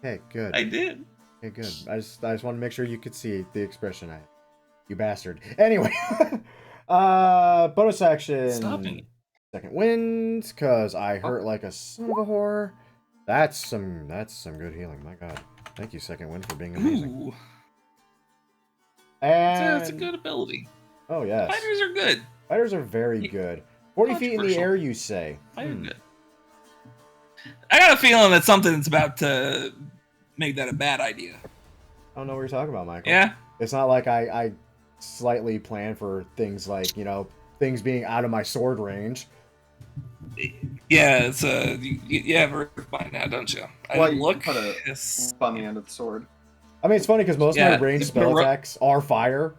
Hey, good.
I did.
Okay, good. I just want to make sure you could see the expression you bastard. Anyway, bonus action.
Stop me.
Second wind, cause I hurt like a son of a whore. That's some good healing. My God, thank you, second wind, for being amazing.
Ooh.
And
That's a good ability.
Oh yes,
Fighters are good.
Fighters are very good. 40 feet in the air, you say?
Fighters are good. I got a feeling that something's about to make that a bad idea.
I don't know what you're talking about, Michael.
Yeah.
It's not like I slightly plan for things like, you know, things being out of my sword range.
Yeah, it's you have Earth by now, don't you?
Well, you look on the end of the sword.
I mean, it's funny because most of my ranged spell attacks are fire.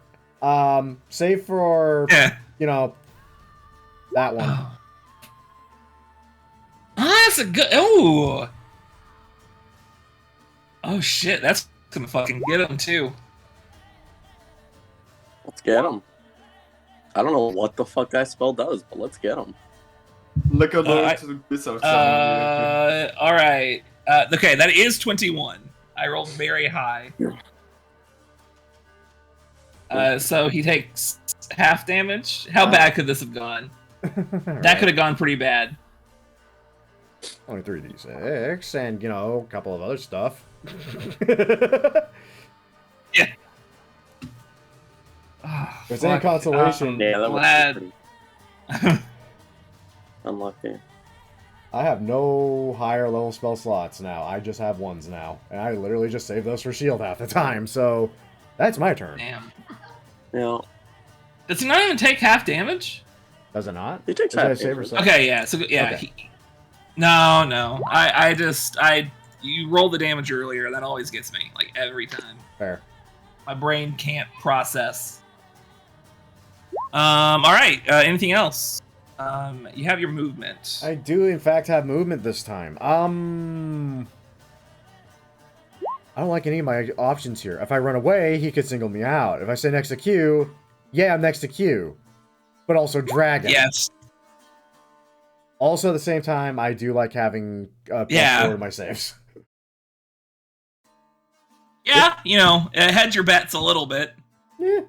Save for you know, that one.
that's a good. Oh. Oh shit, that's gonna fucking get him too.
Let's get him. I don't know what the fuck that spell does, but let's get him.
Look at those.
All right. Okay, that is 21. I rolled very high. So he takes half damage. How bad could this have gone? That could have gone pretty bad.
Only 3d6, and, a couple of other stuff.
Yeah.
If it's any consolation,
Yeah, that was pretty unlucky.
I have no higher level spell slots now. I just have ones now. And I literally just save those for shield half the time, so that's my turn.
Damn.
Yeah.
Does he not even take half damage?
Does it not?
He takes
Does
half
save or
damage.
something?
Okay, yeah. So yeah.
Okay.
No. You rolled the damage earlier. That always gets me, like every time.
Fair.
My brain can't process. All right. Anything else? You have your movement.
I do, in fact, have movement this time. I don't like any of my options here. If I run away, he could single me out. If I stay next to Q, yeah, I'm next to Q. But also Dragon.
Yes.
Also, at the same time, I do like having +4 in my saves.
Yeah, hedge your bets a little bit.
Yeah.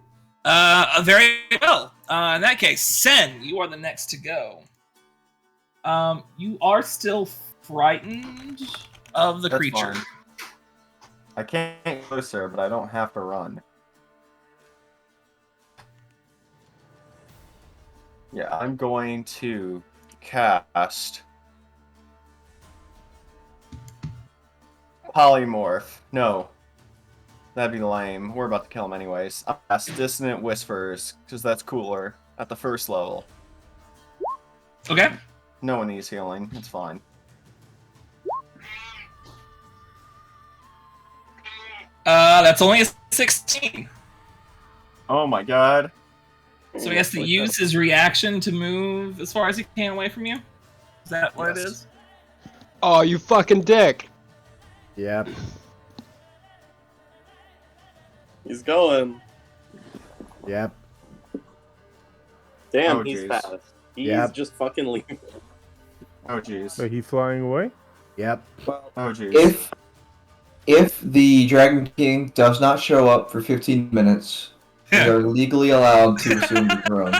Very well. In that case, Sen, you are the next to go. You are still frightened of the
That's
creature.
fine. I can't get closer, but I don't have to run. Yeah, I'm going to cast Polymorph. No. That'd be lame. We're about to kill him anyways. I'll cast Dissonant Whispers, because that's cooler at the first level.
Okay.
No one needs healing. It's fine.
That's only a 16.
Oh my god.
So he has to use his reaction to move as far as he can away from you? Is that what it is?
Oh, you fucking dick!
Yep.
He's going.
Yep.
Damn,
Oh,
he's
jeez.
fast. He's
Yep.
just fucking leaving.
Oh jeez.
So he flying away?
Yep.
Oh jeez.
If the Dragon King does not show up for 15 minutes, they are legally allowed to assume the throne.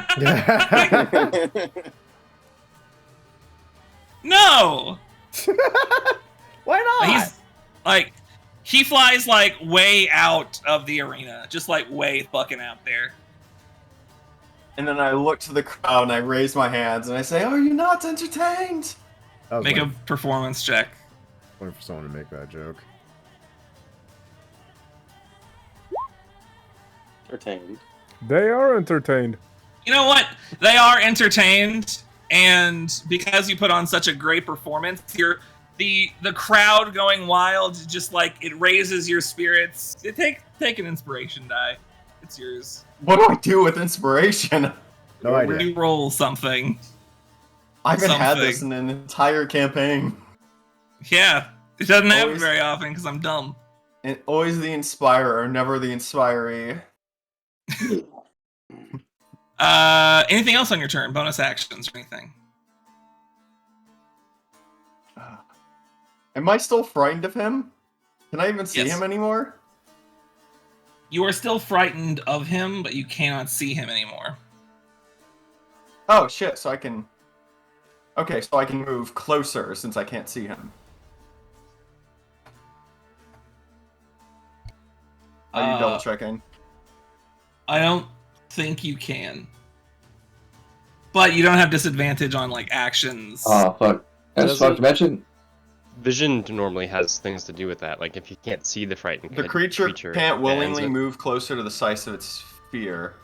No!
Why not?
He flies way out of the arena, just way fucking out there.
And then I look to the crowd and I raise my hands and I say, "Are you not entertained?"
I was
Make a
waiting
performance check.
for someone to make that joke.
Entertained.
They are entertained.
You know what? They are entertained, and because you put on such a great performance, the crowd going wild, just it raises your spirits. Take an inspiration die. It's yours.
What do I do with inspiration?
No idea.
You roll something.
I haven't had
Something.
this in an entire campaign.
Yeah, it doesn't happen
Always-
very often because I'm dumb.
And always the inspirer, never the inspiree.
Anything else on your turn? Bonus actions or anything?
Am I still frightened of him? Can I even see
Yes.
him anymore?
You are still frightened of him, but you cannot see him anymore.
Oh shit, so I can... Okay, so I can move closer since I can't see him. Are you double checking?
I don't think you can. But you don't have disadvantage on actions.
Oh, fuck. That's fucked. Imagine.
Vision normally has things to do with that. If you can't see the frightened
The creature can't
it
willingly
ends up-
move closer to the size of its sphere.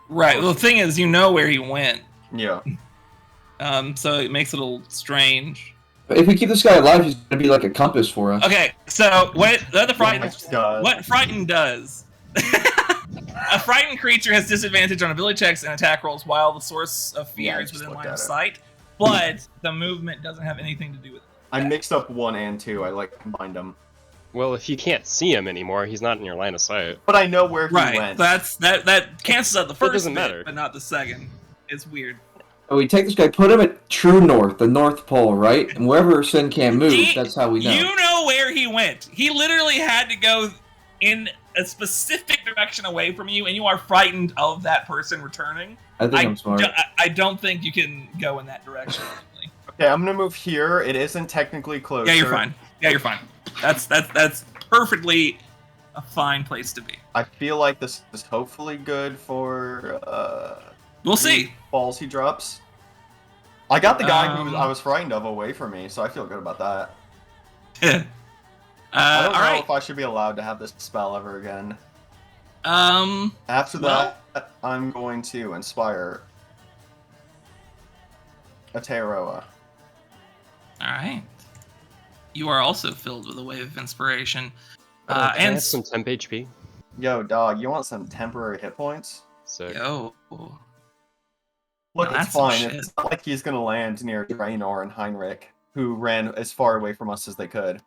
Right. Well, the thing is, you know where he went.
Yeah.
So it makes it a little strange.
If we keep this guy alive, he's gonna be like a compass for us.
Okay, so what the frightened
Oh my God.
what frightened does? A frightened creature has disadvantage on ability checks and attack rolls while the source of fear
Yeah, I
is
just
within
looked
line
at
of
it.
sight. but the movement doesn't have anything to do with it.
I mixed up 1 and 2. I combined them.
Well, if you can't see him anymore, he's not in your line of sight.
But I know where he went.
That cancels out the first
doesn't
bit,
matter.
but not the second. It's weird.
We take this guy, put him at true north, the North Pole, right? And wherever Sin can't move, that's how we know.
You know where he went. He literally had to go in a specific direction away from you, and you are frightened of that person returning.
I think I'm smart.
I don't think you can go in that direction.
Okay, I'm gonna move here. It isn't technically closer.
Yeah, you're fine. Yeah, you're fine. That's perfectly a fine place to be.
I feel like this is hopefully good for
we'll see.
Balls he drops. I got the guy who I was frightened of away from me, so I feel good about that. I don't know if I should be allowed to have this spell ever again. After that, I'm going to inspire Aotearoa.
Alright. You are also filled with a wave of inspiration.
Can I have some temp HP?
Yo, dog, you want some temporary hit points?
Sick.
Yo.
Look, it's fine. It's not like he's gonna land near Draenor and Heinrich, who ran as far away from us as they could.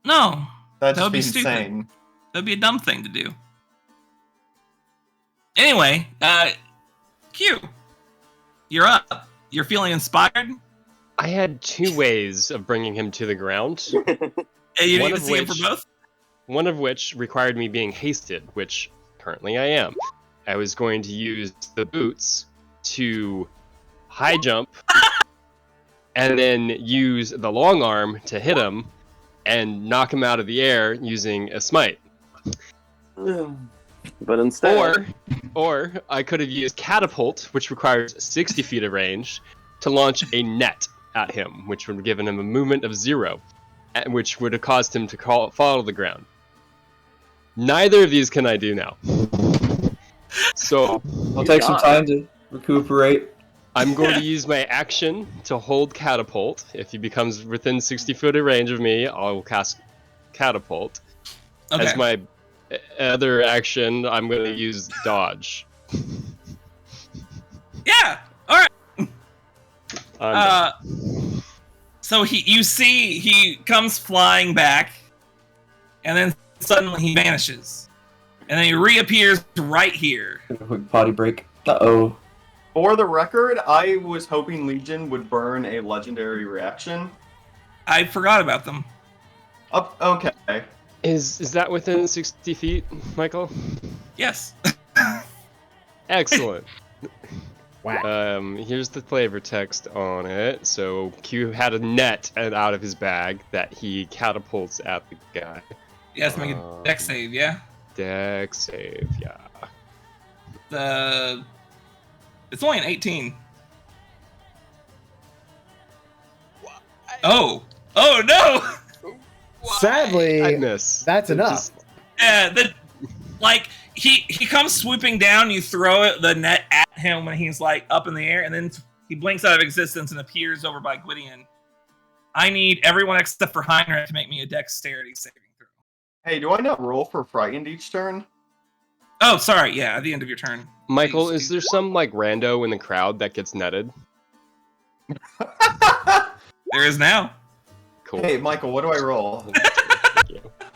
No.
That'd
That would
be
be stupid.
insane.
That'd be a dumb thing to do. Anyway, Q. You're up. You're feeling inspired?
I had 2 ways of bringing him to the ground.
You need to see him for both?
One of which required me being hasted, which currently I am. I was going to use the boots to high jump, and then use the long arm to hit him, and knock him out of the air using a smite.
But instead...
Or I could have used catapult, which requires 60 feet of range, to launch a net at him, which would have given him a movement of 0, which would have caused him to fall to the ground. Neither of these can I do now. So
I'll take some time to recuperate.
I'm going to use my action to hold catapult. If he becomes within 60 foot of range of me, I'll cast catapult.
Okay.
As my other action, I'm going to use dodge.
Yeah. All right. So you see he comes flying back, and then suddenly he vanishes, and then he reappears right here.
A quick potty break. Uh-oh.
For the record, I was hoping Legion would burn a legendary reaction.
I forgot about them.
Okay.
Is that within 60 feet, Michael?
Yes.
Excellent.
Wow.
Here's the flavor text on it. So Q had a net out of his bag that he catapults at the guy.
He has to make a dex save, yeah?
Dex save, yeah.
It's only an 18. Oh no!
Sadly,
I miss.
That's enough.
Yeah, he comes swooping down. You throw the net at him when he's like up in the air, and then he blinks out of existence and appears over by Gwydion. I need everyone except for Heinrich to make me a dexterity saving throw.
Hey, do I not roll for frightened each turn?
Oh, sorry. Yeah, at the end of your turn.
Michael, is there some like rando in the crowd that gets netted?
There is now.
Cool.
Hey, Michael, what do I roll?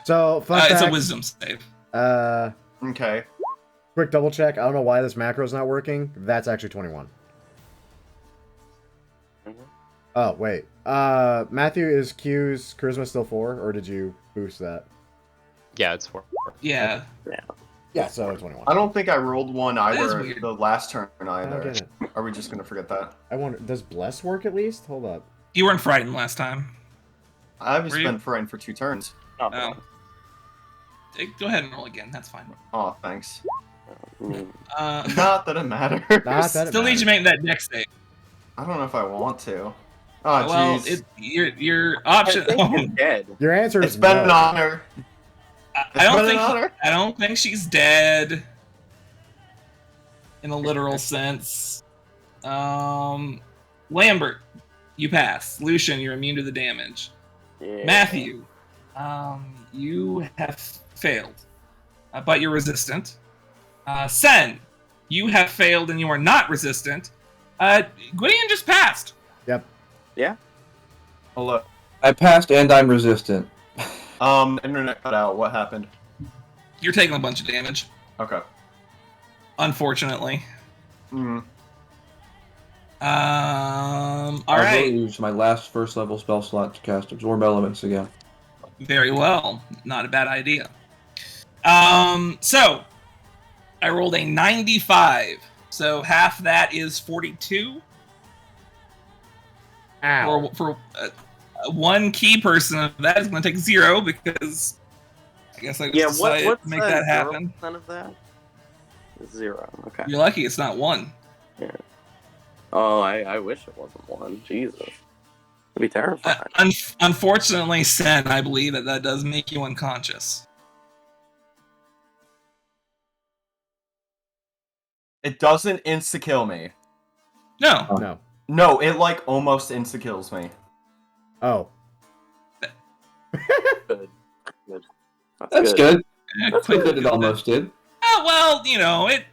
So, fun fact,
it's a wisdom save.
Okay.
Quick double check. I don't know why this macro's not working. That's actually 21. Oh, wait. Matthew, is Q's charisma still 4, or did you boost that?
Yeah, it's 4.
Yeah.
Yeah, so 21.
I don't think I rolled one
That is
either
weird.
the last turn
I
either.
don't get it.
Are we just gonna forget that?
I wonder, does Bless work at least? Hold up.
You weren't frightened last time.
I've
Were you?
been frightened for 2 turns.
Oh,
Go ahead and roll again. That's fine.
Oh, thanks.
mm.
Not that it matters.
Not that it
Still need you to make that dex save.
I don't know if I want to. Oh,
Well,
jeez.
your
I
option.
think he's dead.
Your answer is
It's been an
no.
honor.
I don't
been an
think
honor.
I don't think she's dead in a literal sense. Lambert, you pass. Lucian, you're immune to the damage.
Yeah.
Matthew, you have failed, but you're resistant. Sen, you have failed and you are not resistant. Gwydion just passed.
Yep.
Yeah.
Hello.
I passed and I'm resistant.
Internet cut out. What happened?
You're taking a bunch of damage.
Okay.
Unfortunately.
Mm.
All
I
right.
will use my last first level spell slot to cast Absorb Elements again.
Very well. Not a bad idea. So I rolled a 95. So half that is 42.
Ow.
For one key person of that is going to take 0 because I guess I just decided
what's
to make that happen.
0% of that? 0. Okay.
You're lucky it's not 1.
Yeah. Oh, I wish it wasn't 1. Jesus. It'd be terrifying.
Unfortunately, Sen, I believe that does make you unconscious.
It doesn't insta-kill me.
No.
No.
No, it like almost insta-kills me.
Oh.
Good.
That's good.
That's
Quick that it almost did.
Oh, well, you know, it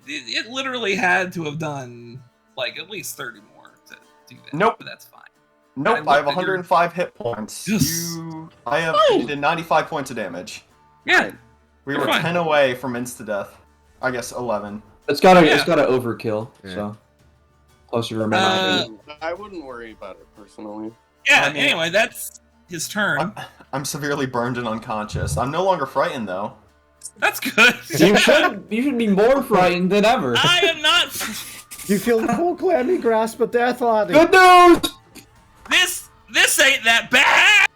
literally had to have done like at least 30 more to do that.
Nope.
But that's fine.
Nope, I have 105 hit points.
Yes.
You did 95 points of damage.
Yeah.
We
You're
were
fine.
10 away from insta-death. I guess 11.
It's gotta
Yeah.
overkill.
Yeah.
So plus you remember.
I wouldn't worry about it personally.
Yeah,
I mean-
anyway, that's his turn.
I'm severely burned and unconscious. I'm no longer frightened though.
That's good.
you should be more frightened than ever.
I am not.
You feel the cold, clammy grasp of death on it.
Good news!
This ain't that bad.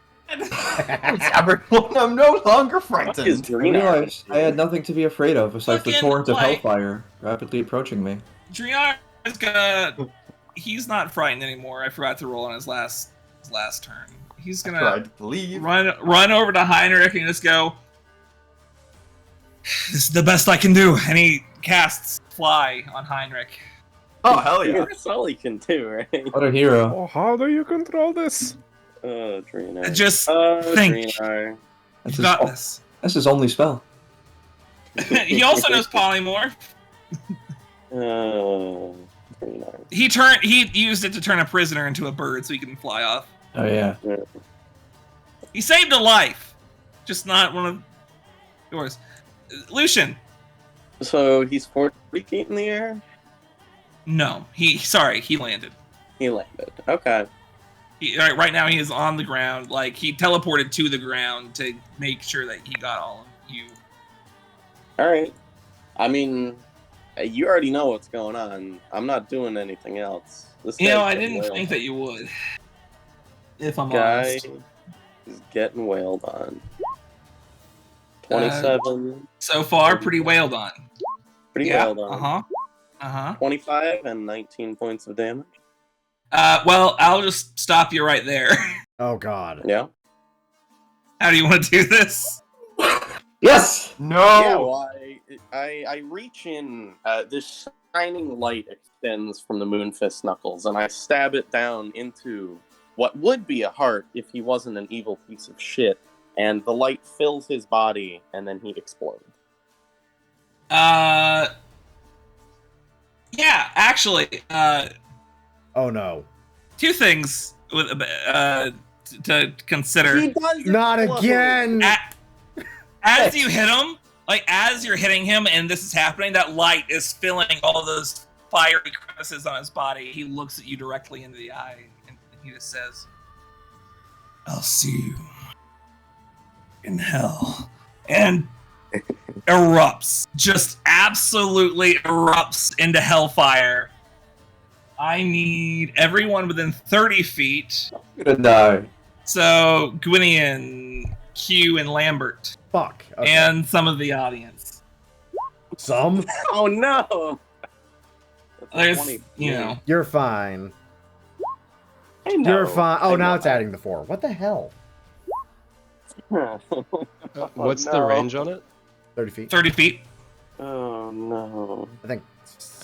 Everyone, I'm no longer
Fuck is
frightened.
I
green
realized I had nothing to be afraid of besides the
Fucking,
torrent of
like-
hellfire rapidly approaching me.
Driar is gonna. He's not frightened anymore. I forgot to roll on his last turn. He's
I
gonna
tried to leave.
run over to Heinrich and just go. This is the best I can do, and he casts Fly on Heinrich.
Oh hell yeah!
That's all he can do, right?
What a hero.
Oh, how do you control this?
Dreenar.
Just think.
Dreenar.
That's
You got this.
That's his only spell.
He also knows polymorph.
Dreenar.
He used it to turn a prisoner into a bird so he can fly off.
Oh yeah.
He saved a life, just not one of yours. Lucian.
So he's 40 feet in the air?
No, he landed.
He landed. Okay.
Right now he is on the ground. Like he teleported to the ground to make sure that he got all of you.
Alright. I mean, you already know what's going on. I'm not doing anything else. This
You know,
guy's
I
getting
didn't
wailed
think
on.
that you would. If I'm
Guy
honest.
is getting wailed on. 27.
So far, pretty wailed on.
Pretty
Yeah.
wailed on. 25 and 19 points of damage.
Well, I'll just stop you right there.
Oh god.
Yeah.
How do you want to do this?
Yes!
No.
Yeah, well, I reach in. This shining light extends from the Moonfist knuckles, and I stab it down into what would be a heart if he wasn't an evil piece of shit. And the light fills his body, and then he explodes.
Yeah, actually,
Oh no.
two things with to consider.
He does
Not
explode!
again!
As you hit him, like as you're hitting him, and this is happening, that light is filling all those fiery crevices on his body. He looks at you directly into the eye, and he just says, "I'll see you in hell," and erupts, just absolutely erupts into hellfire. I need everyone within 30 feet.
I'm gonna die.
So, Gwynnian, Q, and Lambert.
Fuck. Okay.
And some of the audience.
Some?
Oh no! That's a
There's,
20.
you know.
You're fine.
I know.
You're fine. Oh,
I
now
know.
it's adding the 4. What the hell?
What's the
no.
range on it?
30 feet.
30 feet.
Oh no.
I think.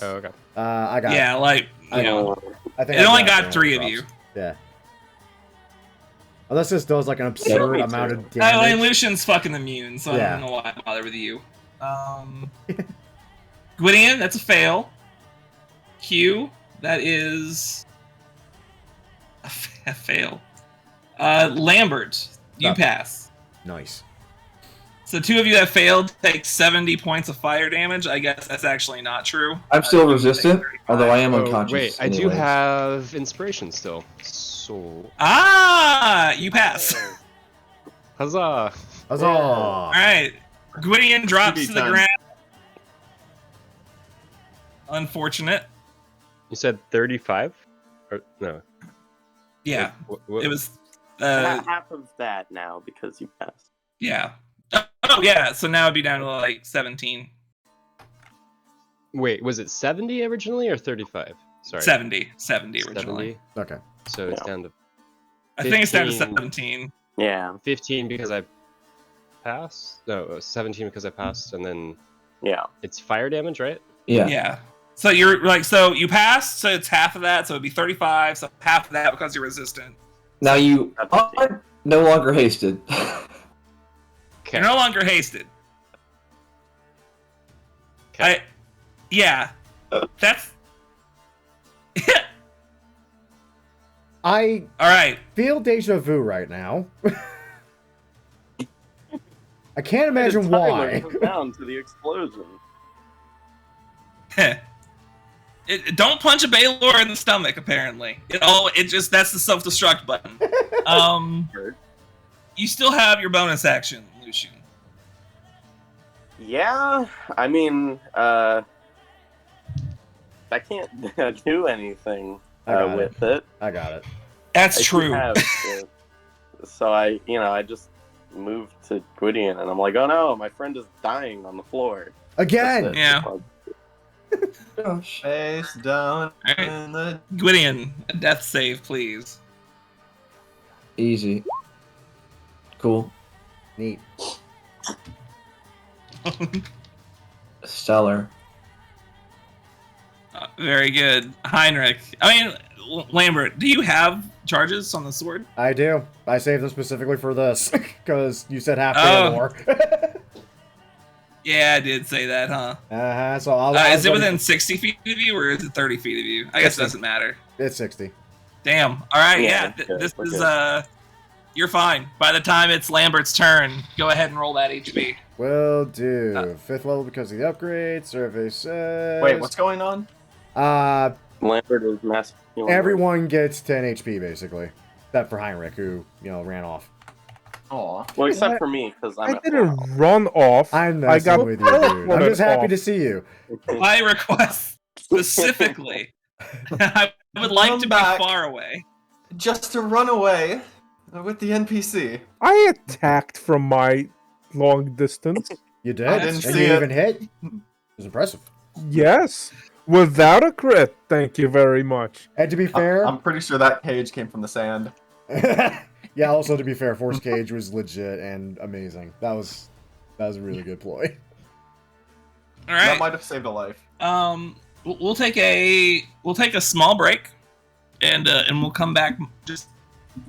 Oh, okay.
I got
Yeah, like,
I
you know.
I think
It
I
only
it.
got
Yeah,
3 of
props.
you.
Yeah. Unless this does like an absurd
me
amount
too.
of
I mean,
damage.
Lucian's fucking immune, so
Yeah.
I don't know why I bother with you. Gwynnian, that's a fail. Q, that is a Yeah, fail. Lambert, you pass.
Nice.
So 2 of you that failed take 70 points of fire damage. I guess that's actually not true.
I'm still resistant, although I am unconscious.
Wait, I do have inspiration still. So.
You pass.
Huzzah!
Huzzah!
All right, Gwydion drops to the ground. Unfortunate.
You said 35? Or no?
Yeah,
what?
It was
half of that now because you passed.
Yeah. Oh yeah. So now it'd be down to like 17.
Wait, was it 70 originally or 35? Sorry.
70 originally.
70?
Okay.
So it's down to. 15,
I think it's down to 17.
Yeah.
15 because I passed. No, 17 because I passed, and then.
Yeah.
It's fire damage, right?
Yeah.
Yeah. So you're like, so you passed, so it's half of that, so it'd be 35. So half of that because you're resistant.
Now you are no longer hasted.
You're no longer hasted.
Okay.
Yeah. That's.
I
All right.
feel deja vu right now. I can't imagine why.
Down to the explosion.
Don't punch a Baylor in the stomach. Apparently, that's the self-destruct button. You still have your bonus action, Lucian.
Yeah, I mean, I can't do anything with it.
I got it.
That's true.
So I just moved to Gwydion, and I'm like, oh no, my friend is dying on the floor.
Again!
Yeah.
Gosh.
Face down
Right.
in the...
Gwydion, a death save, please.
Easy. Cool.
Neat.
Stellar.
Very good. Heinrich. Lambert, do you have charges on the sword?
I do. I saved them specifically for this, because you said half Baylor.
Yeah, I did say that, huh?
Uh-huh, so
is it within 60 feet of you, or is it 30 feet of you? I guess it doesn't matter.
It's 60.
Damn. All right,
Yeah,
this is, you're fine. By the time it's Lambert's turn, go ahead and roll that HP.
Will do. 5th level because of the upgrade. Survey says...
Wait, what's going on?
Lambert is massive.
Everyone gets 10 HP, basically. Except for Heinrich, who, ran off.
Aw.
Well, except for me, because I'm
I didn't run off.
I'm messing with you, dude. I'm just happy to see you.
My request, specifically, I would like to be far away.
Just to run away with the NPC.
I attacked from my long distance.
You did?
I didn't
and
see
you
it.
even hit? It was impressive.
Yes. Without a crit. Thank you very much.
And to be fair...
I'm pretty sure that cage came from the sand.
Yeah, also to be fair, Force Cage was legit and amazing. That was a really good ploy.
All right.
That might have saved a life.
We'll take a small break, and we'll come back just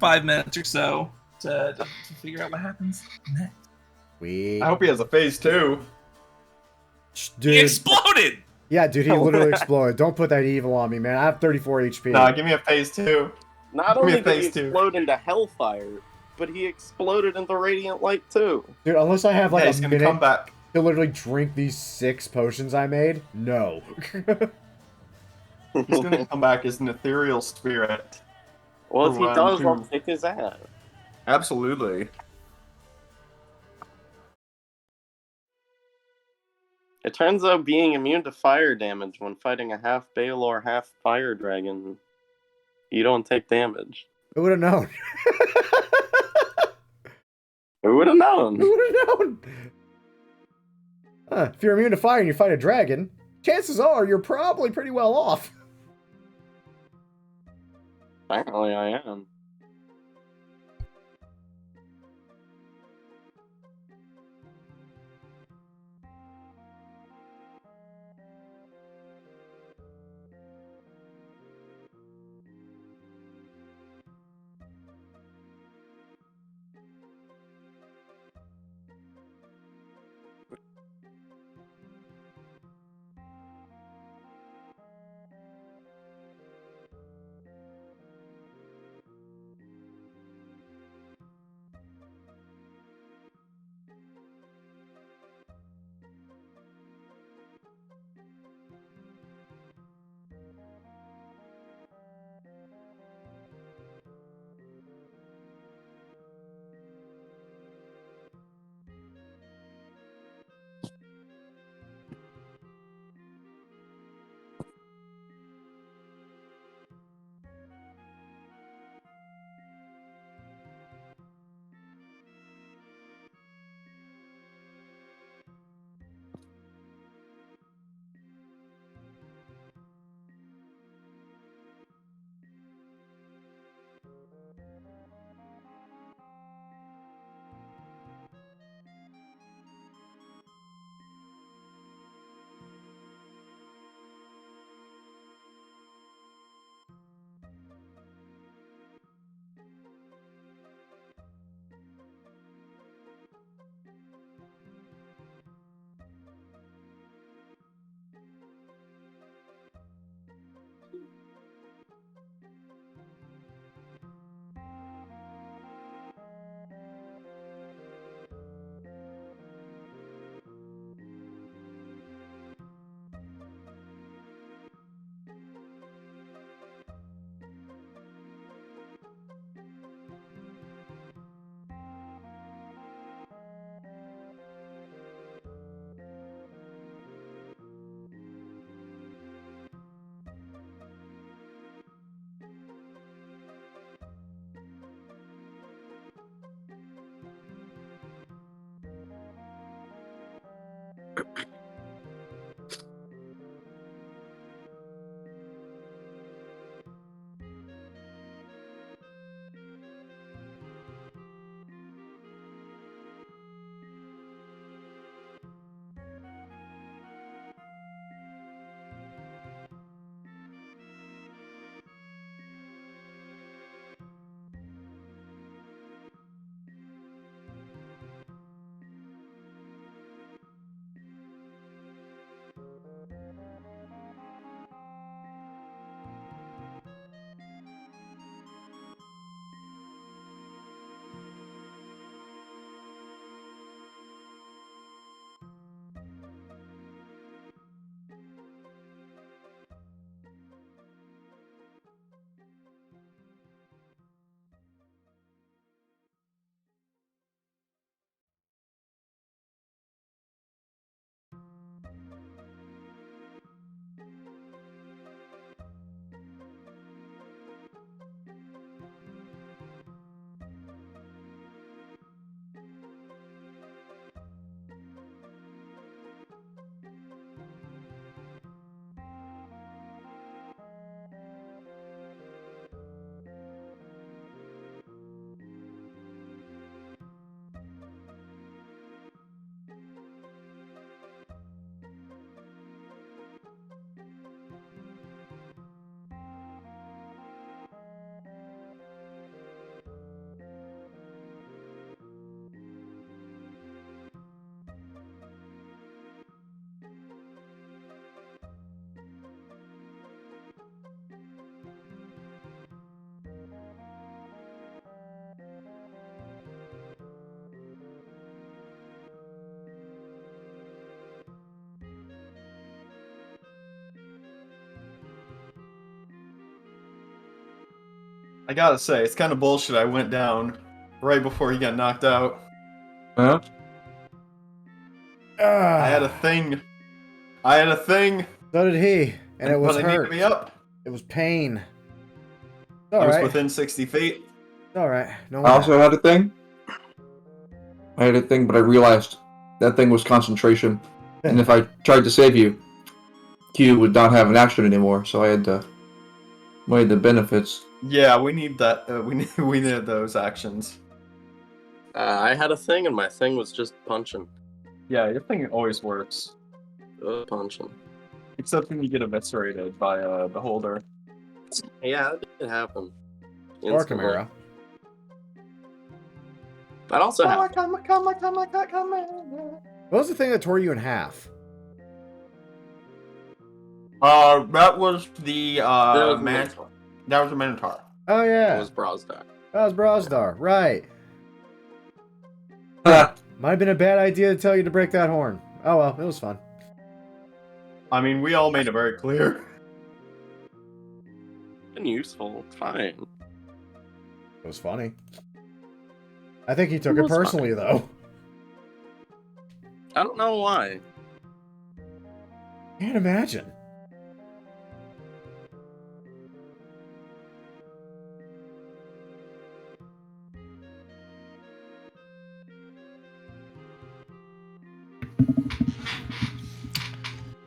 5 minutes or so to figure out what happens next.
I hope he has a phase 2.
Dude.
He exploded!
Yeah, dude, he literally exploded. Don't put that evil on me, man. I have 34 HP.
Nah, give me a phase 2.
Not only did he explode into hellfire, but he exploded into radiant light too.
Dude, unless I have like
he's
a
gonna
minute
come back.
to literally drink these 6 potions I made, no.
He's gonna come back as an ethereal spirit.
Well, if he does, I'll kick his ass.
Absolutely.
It turns out being immune to fire damage when fighting a half Baylor, half fire dragon, you don't take damage.
Who would have known?
Who would have known?
Who would have known? If you're immune to fire and you fight a dragon, chances are you're probably pretty well off.
Apparently I am.
I gotta say, it's kind of bullshit I went down right before he got knocked out.
Huh?
I had a thing.
So did he, and it was
But
hurt.
me up.
It was pain.
I was within 60 feet.
All right. No.
I also had a thing. But I realized that thing was concentration, and if I tried to save you, Q would not have an action anymore. So I had to weigh the benefits.
Yeah, we need that. We needed those actions.
I had a thing, and my thing was just punching.
Yeah, your thing always works.
Punching.
Except when you get eviscerated by a beholder.
Yeah, that did happen.
Or Chimera.
That also happened.
What was the thing that tore you in half?
That was the
That
was a Minotaur.
Oh yeah.
It was Brazdar.
That was Brazdar, right. Might have been a bad idea to tell you to break that horn. Oh well, it was fun.
I mean, we all made it very clear.
Been useful. It's fine.
It was funny. I think he took it personally, though.
I don't know why.
Can't imagine.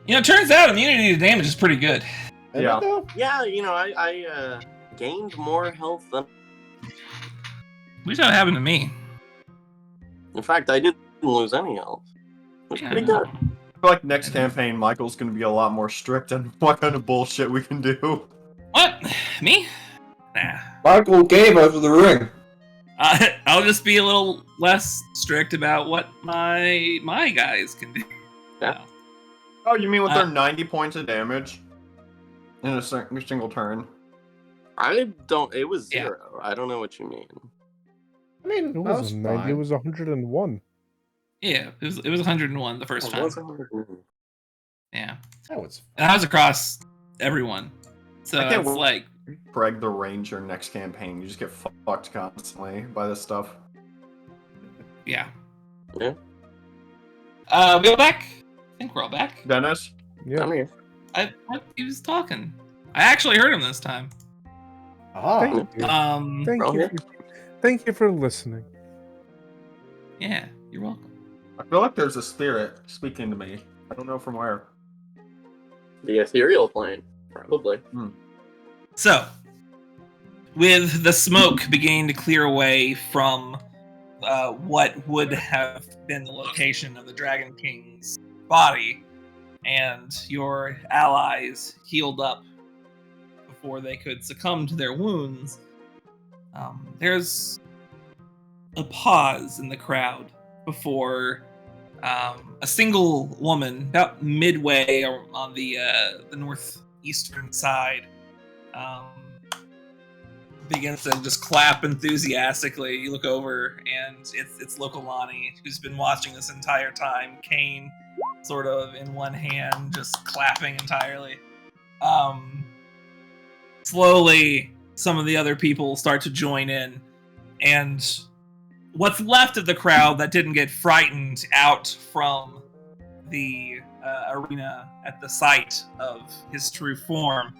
You know, it turns out immunity to damage is pretty good.
Yeah.
Yeah, you know, I gained more health than...
At least that happened to me.
In fact, I didn't lose any health. It was pretty good.
I feel like next campaign, Michael's going to be a lot more strict on what kind of bullshit we can do.
What? Me? Nah.
Michael gave us the ring.
I'll just be a little less strict about what my guys can do.
Yeah.
Oh, you mean with their 90 points of damage in a single turn?
I don't... It was 0.
Yeah.
I don't know what you mean.
I mean,
It wasn't 90, it was 101.
Yeah, it was 101 the first time.
It was 101.
Yeah.
That was...
And I was across everyone. So
I can't
it's like...
Greg the Ranger next campaign. You just get fucked constantly by this stuff.
Yeah.
Yeah.
We all back? I think we're all back.
Dennis?
Yeah.
I'm here.
He was talking. I actually heard him this time.
Ah.
Thank you for listening.
Yeah, you're welcome.
I feel like there's a spirit speaking to me. I don't know from where.
The ethereal plane, probably.
So, with the smoke beginning to clear away from what would have been the location of the Dragon King's body, and your allies healed up before they could succumb to their wounds, there's a pause in the crowd before a single woman, about midway on the northeastern side, begins to just clap enthusiastically. You look over, and it's local Lonnie, who's been watching this entire time. Kane, sort of in one hand, just clapping entirely. Slowly, some of the other people start to join in, and what's left of the crowd that didn't get frightened out from the arena at the sight of his true form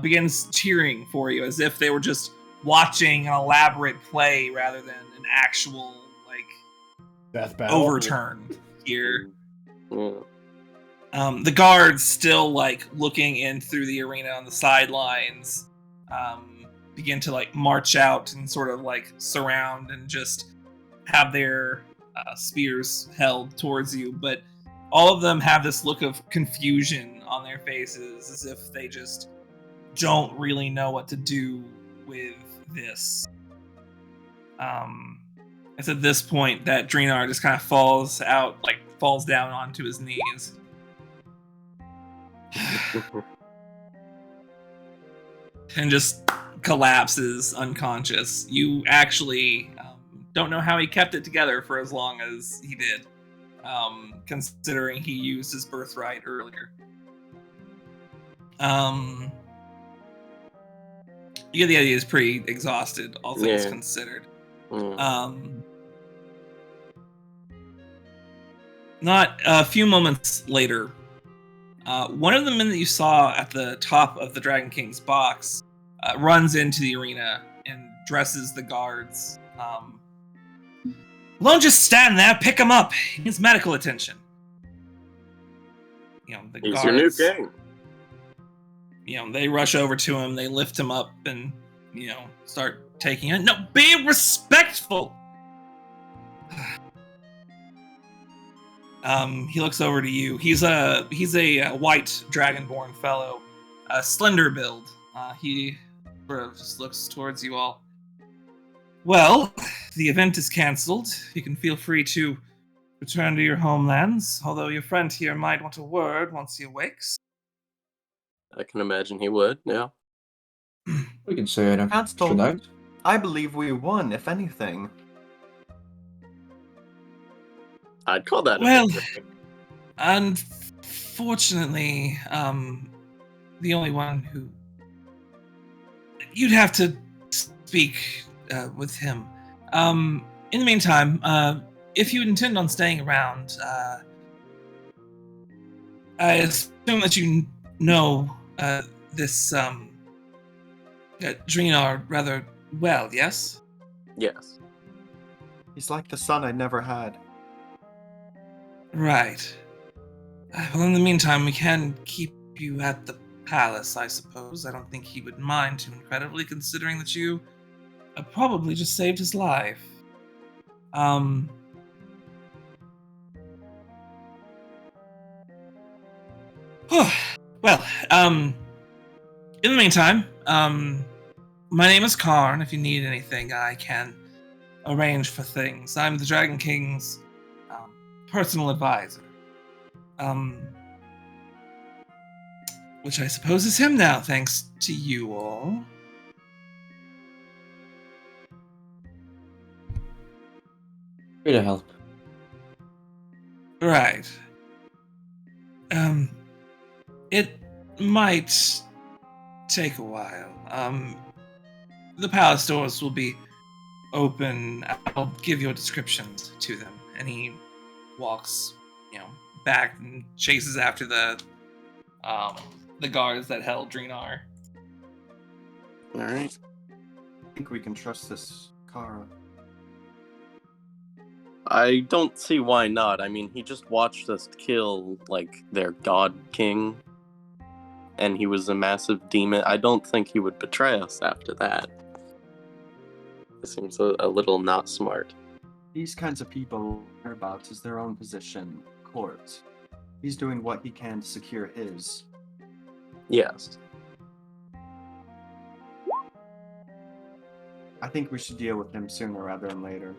begins cheering for you, as if they were just watching an elaborate play rather than an actual
death battle
overturn here.
Yeah.
The guards still looking in through the arena on the sidelines begin to march out and sort of surround and just have their spears held towards you, but all of them have this look of confusion on their faces, as if they just don't really know what to do with this. It's at this point that Drinar just kind of falls down onto his knees. And just collapses unconscious. You actually don't know how he kept it together for as long as he did, considering he used his birthright You get the idea. He's pretty exhausted, all things considered. Not a few moments later, one of the men that you saw at the top of the Dragon King's box runs into the arena and dresses the guards. Don't just stand there. Pick him up. He needs medical attention. The
He's
guards,
your new king.
They rush over to him. They lift him up and start taking it. No, be respectful. He looks over to you. He's a white dragonborn fellow, a slender build. He sort of just looks towards you all. Well, the event is cancelled. You can feel free to return to your homelands, although your friend here might want a word once he awakes.
I can imagine he would, yeah.
We can say it after
Council,
night.
I believe we won, if anything.
I'd call that
well,
a victory.
Unfortunately, the only one who... You'd have to speak with him. In the meantime, if you intend on staying around, I assume that you know this Drinar rather well, yes?
Yes.
He's like the son I never had.
Right. Well, in the meantime, we can keep you at the palace, I suppose. I don't think he would mind too incredibly, considering that you probably just saved his life. Well, in the meantime, my name is Karn. If you need anything, I can arrange for things. I'm the Dragon King's personal advisor. Which I suppose is him now, thanks to you all.
Here to help.
Right. It might take a while. The palace doors will be open. I'll give your descriptions to them. And he walks, back and chases after the guards that held Drinar.
All right.
I think we can trust this Kara.
I don't see why not. I mean, he just watched us kill, their god king, and he was a massive demon. I don't think he would betray us after that. It seems a little not smart.
These kinds of people care about is their own position, court. He's doing what he can to secure his.
Yes.
I think we should deal with him sooner rather than later.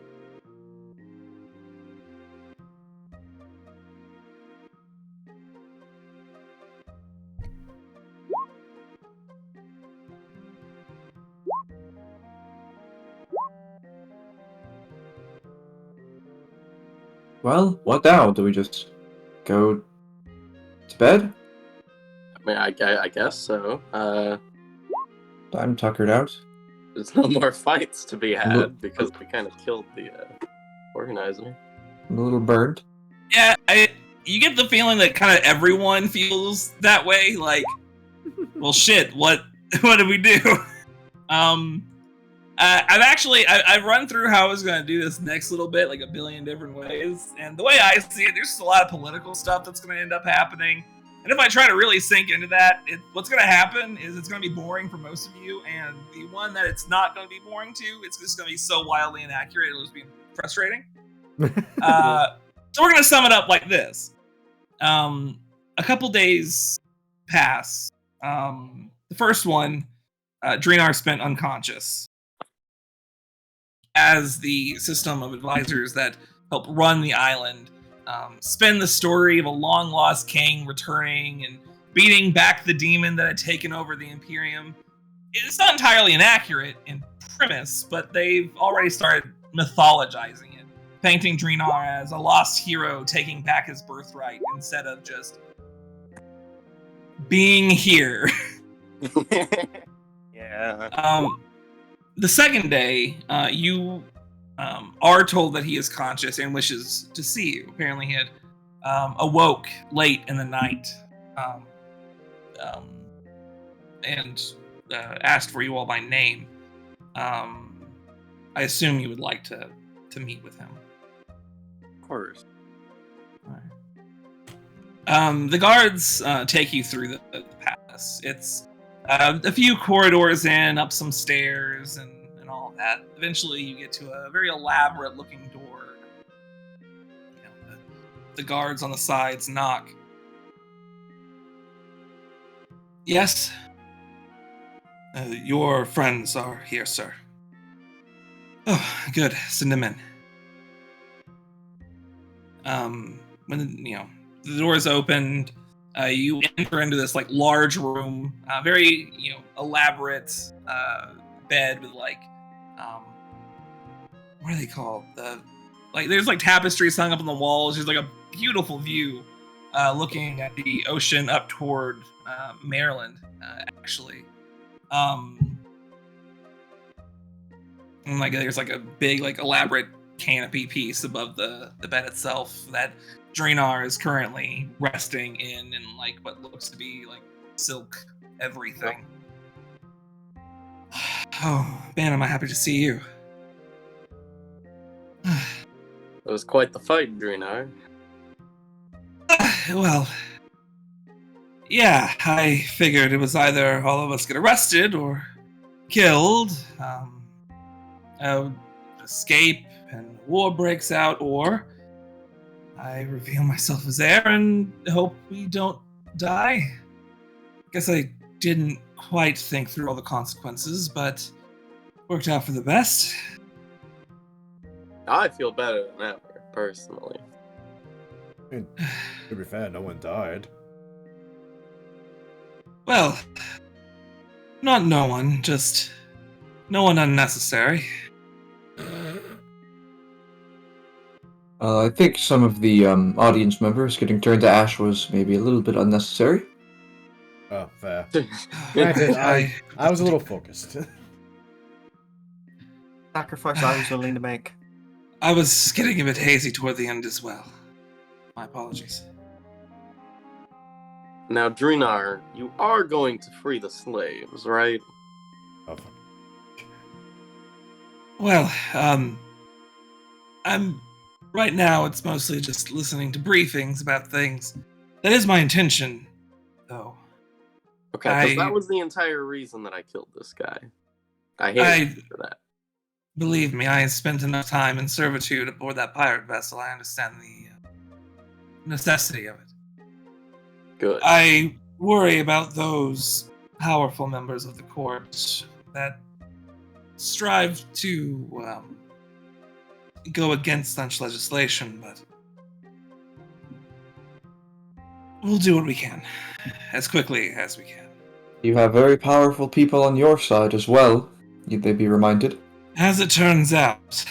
Well, what now? Do we just go to bed?
I mean, I guess so.
I'm tuckered out.
There's no more fights to be had because we kind of killed the organizer.
I'm a little burned.
Yeah, you get the feeling that kind of everyone feels that way. Like, well, shit, what did we do? I've run through how I was going to do this next little bit, like a billion different ways. And the way I see it, there's just a lot of political stuff that's going to end up happening. And if I try to really sink into that, what's going to happen is it's going to be boring for most of you. And the one that it's not going to be boring to, it's just going to be so wildly inaccurate, it'll just be frustrating. So we're going to sum it up like this. A couple days pass. The first one, Drinar spent unconscious. As the system of advisors that help run the island spin the story of a long-lost king returning and beating back the demon that had taken over the Imperium. It's not entirely inaccurate in premise, but they've already started mythologizing it, painting Drinar as a lost hero taking back his birthright instead of just being here.
Yeah.
Yeah.
The second day, you are told that he is conscious and wishes to see you. Apparently, he had awoke late in the night and asked for you all by name. I assume you would like to meet with him.
Of course.
The guards take you through the palace. It's a few corridors in, up some stairs, and all that. Eventually, you get to a very elaborate-looking door. The guards on the sides knock. Yes? Your friends are here, sir. Oh, good. Send them in. When, the doors opened, you enter into this, large room, very, elaborate bed with, what are they called? There's, tapestries hung up on the walls. There's, a beautiful view looking at the ocean up toward Maryland, actually. And, there's, a big, elaborate canopy piece above the bed itself that Draenor is currently resting in what looks to be, silk everything. Oh, man, am I happy to see you.
It was quite the fight, Draenor.
Well, yeah, I figured it was either all of us get arrested or killed, escape and war breaks out, or I reveal myself as heir and hope we don't die. Guess I didn't quite think through all the consequences, but worked out for the best.
I feel better than ever, personally.
I mean, to be fair, no one died.
Well, not no one, just no one unnecessary.
I think some of the audience members getting turned to ash was maybe a little bit unnecessary.
Oh, fair. Granted, I was a little focused.
Sacrifice I was willing to make.
I was getting a bit hazy toward the end as well. My apologies.
Now, Draenor, you are going to free the slaves, right?
Oh,
well, I'm right now. It's mostly just listening to briefings about things. That is my intention, though.
Okay, because that was the entire reason that I killed this guy. I hate you for that.
Believe me, I spent enough time in servitude aboard that pirate vessel. I understand the necessity of it.
Good.
I worry about those powerful members of the court that strive to go against such legislation, but we'll do what we can, as quickly as we can.
You have very powerful people on your side as well, need they be reminded.
As it turns out.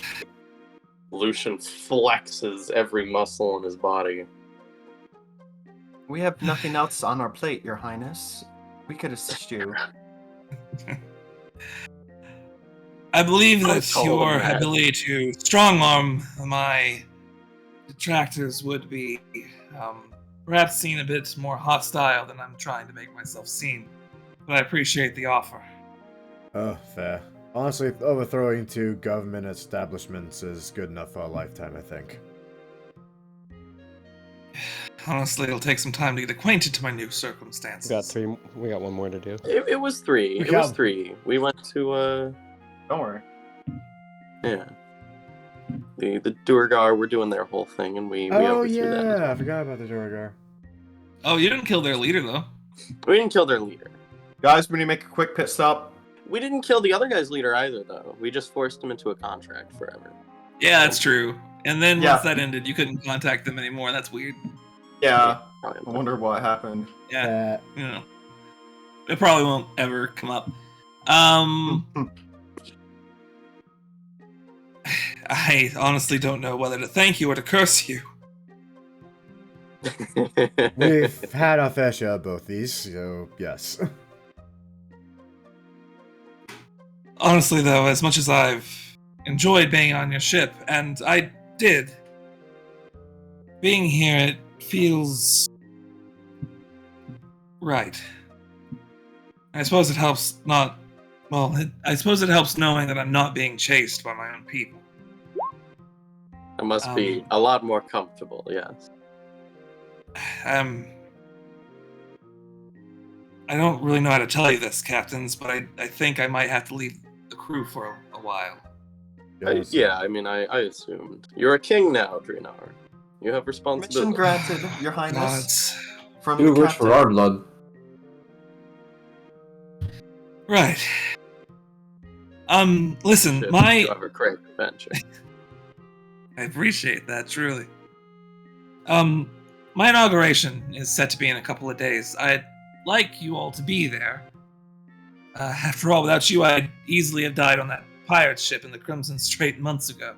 Lucian flexes every muscle in his body.
We have nothing else on our plate, Your Highness. We could assist you.
I believe that your ability to strong-arm my detractors would be perhaps seen a bit more hostile than I'm trying to make myself seem. But I appreciate the offer.
Oh, fair. Honestly, overthrowing two government establishments is good enough for a lifetime, I think.
Honestly, it'll take some time to get acquainted to my new circumstances.
We got one more to do.
It was three. It was three. We went to,
Don't worry.
Yeah. The Duergar were doing their whole thing, and we overthrew that.
Oh, yeah, I forgot about the Duergar.
Oh, you didn't kill their leader, though.
We didn't kill their leader.
Guys, we need to make a quick pit stop.
We didn't kill the other guy's leader either, though. We just forced him into a contract forever.
Yeah, that's true. And then once that ended, you couldn't contact them anymore. That's weird.
Yeah. I wonder what happened.
Yeah. It probably won't ever come up. I honestly don't know whether to thank you or to curse you.
We've had our fair share of both these, so yes.
Honestly, though, as much as I've enjoyed being on your ship, and I did, being here, it feels right. I suppose it helps not... Well, I suppose it helps knowing that I'm not being chased by my own people.
It must be a lot more comfortable, yes.
I don't really know how to tell you this, captains, but I think I might have to leave the crew for a while.
Yes.
I assumed. You're a king now, Drinar. You have responsibility.
Mission granted, Your Highness. From
Too
the
rich for
captain.
our blood.
Right. Listen,
You
my...
have a great adventure.
I appreciate that, truly. My inauguration is set to be in a couple of days. I'd like you all to be there. After all, without you, I'd easily have died on that pirate ship in the Crimson Strait months ago.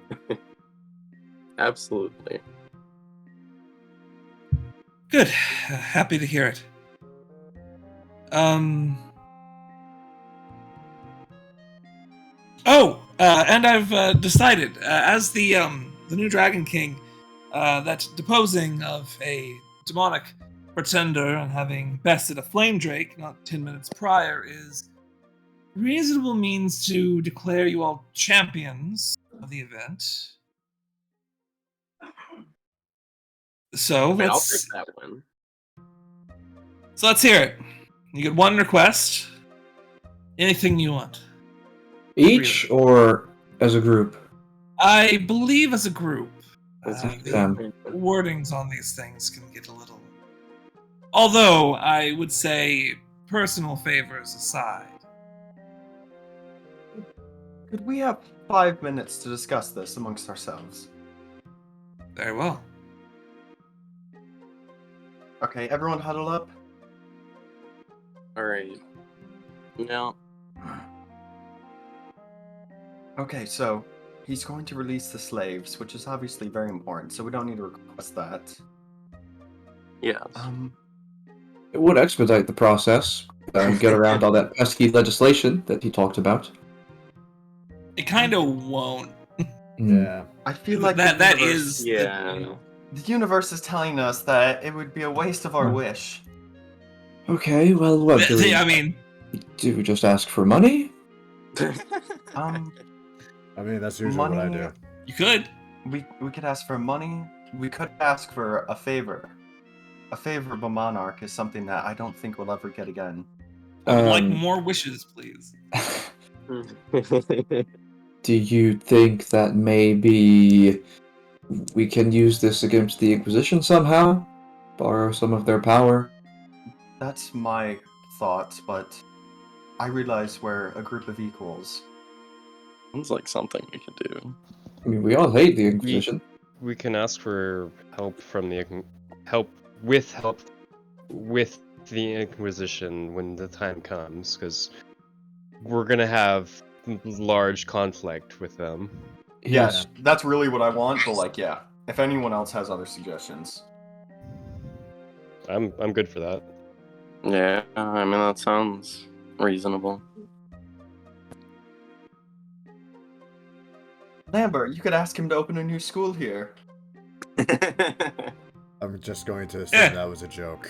Absolutely.
Good. Happy to hear it. And I've decided, as the new Dragon King, that deposing of a demonic pretender and having bested a flame drake not 10 minutes prior is a reasonable means to declare you all champions of the event. So
I'll take that one.
So let's hear it. You get one request. Anything you want.
Each or as a group?
I believe as a group.
The
wordings on these things can get a little... Although, I would say, personal favors aside.
Could we have 5 minutes to discuss this amongst ourselves?
Very well.
Okay, everyone huddle up.
Alright. No.
Okay, so he's going to release the slaves, which is obviously very important, so we don't need to request that.
Yes.
It would expedite the process, get around all that pesky legislation that he talked about.
It kind of won't.
Yeah.
I feel like
that is...
Yeah.
The universe is telling us that it would be a waste of our wish.
Okay, well, what do we...
I mean...
Do we just ask for money?
I mean, that's usually
money,
what I do.
You could.
We could ask for money. We could ask for a favor. A favorable monarch is something that I don't think we'll ever get again.
I would like more wishes, please.
Do you think that maybe we can use this against the Inquisition somehow? Borrow some of their power?
That's my thought, but I realize we're a group of equals.
Sounds like something we could do.
I mean, we all hate the Inquisition.
We can ask for help from the help with the Inquisition when the time comes, because we're gonna have large conflict with them.
Yes, that's really what I want. But like, yeah, if anyone else has other suggestions,
I'm good for that.
Yeah, I mean that sounds reasonable.
Lambert, you could ask him to open a new school here.
I'm just going to assume that was a joke.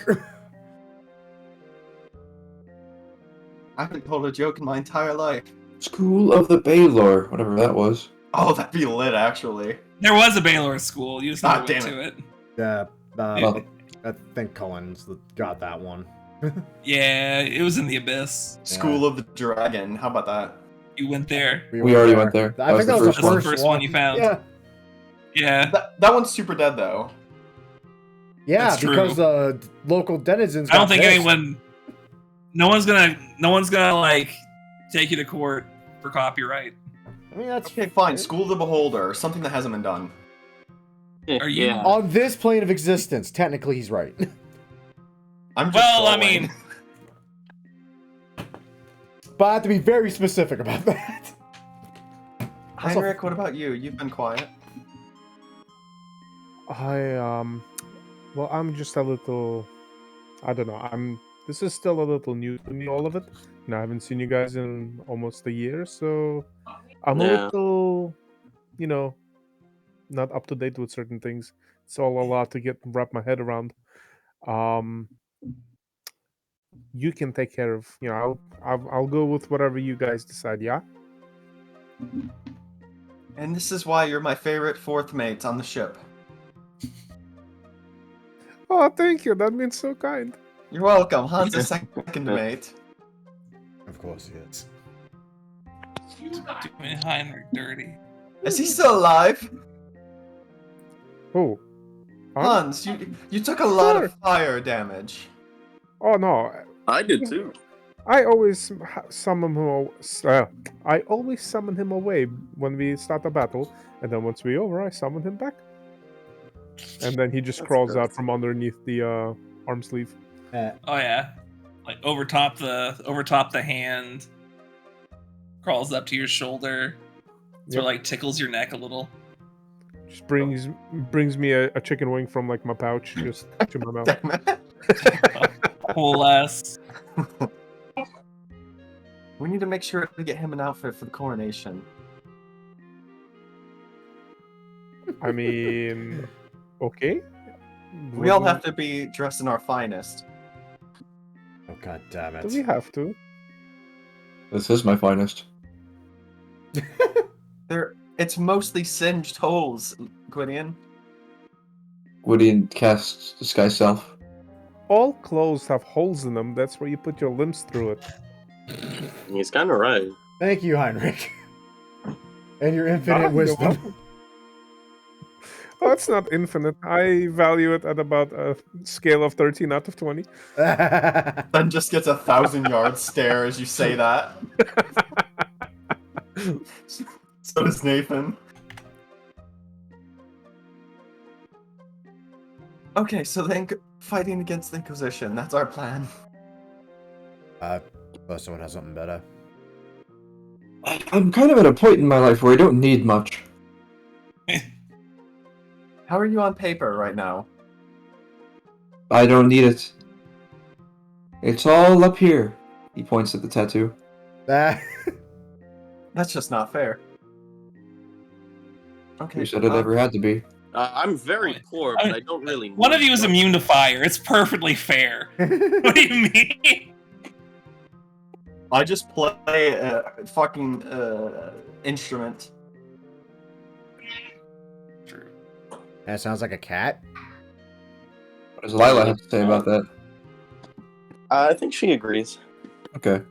I haven't told a joke in my entire life.
School of the Baylor, whatever that was.
Oh, that'd be lit, actually.
There was a Baylor school. You just never went to it.
Yeah,
Well,
I think Cullen's got that one.
Yeah, it was in the Abyss.
School of the Dragon. How about that?
You went there.
we already went there.
I think that was the
That's
first,
one you found.
Yeah,
Yeah.
That one's super dead, though.
yeah,
That's
because
true.
the local denizens.
I don't
got
think
pissed.
anyone. No one's gonna like take you to court for copyright.
I mean, that's
Okay, fine. School of the Beholder. Something that hasn't been done.
Are you-
Yeah.
on this plane of existence. Technically, he's right.
I'm just
Well, I
trolling.
mean,
But I have to be very specific about that.
Heinrich, what about you? You've been quiet.
Well, I'm just a little, I don't know, this is still a little new to me, all of it. I haven't seen you guys in almost a year, so I'm a
Yeah.
little, not up to date with certain things. It's all a lot to wrap my head around. You can take care of, I'll go with whatever you guys decide. Yeah.
And this is why you're my favorite fourth mate on the ship.
Oh, thank you. That means so kind.
You're welcome. Han's a second mate.
Of course he is.
Doing Heinrich dirty.
Is he still alive?
Oh.
Hans, you took a lot of fire damage.
Oh no.
I did too.
I always summon him. I always summon him away when we start a battle, and then once we're over, I summon him back. And then he just crawls out from underneath the arm sleeve.
Oh yeah, like over top the hand, crawls up to your shoulder, sort of like tickles your neck a little.
Just brings me a chicken wing from like my pouch just to my mouth.
Damn it.
Whole ass.
We need to make sure to get him an outfit for the coronation.
I mean, okay.
We all have to be dressed in our finest.
Oh, god damn it.
Do we have to?
This is my finest.
It's mostly singed holes, Gwydion.
Gwydion casts Disguise Self.
All clothes have holes in them. That's where you put your limbs through it.
He's kind of right.
Thank you, Heinrich. And your infinite wisdom.
Oh, it's not infinite. I value it at about a scale of 13 out of 20.
Ben just gets 1,000-yard stare as you say that. So does Nathan. Okay, so then fighting against the Inquisition, that's our plan.
Unless someone has something better.
I'm kind of at a point in my life where I don't need much.
How are you on paper right now?
I don't need it. It's all up here. He points at the tattoo.
That's just not fair. Okay.
You said it ever had to be.
I'm very poor, but I don't really.
One of you is immune to fire. It's perfectly fair. What do you mean?
I just play a fucking instrument.
True.
That sounds like a cat.
What does Lila have to say about that?
I think she agrees.
Okay.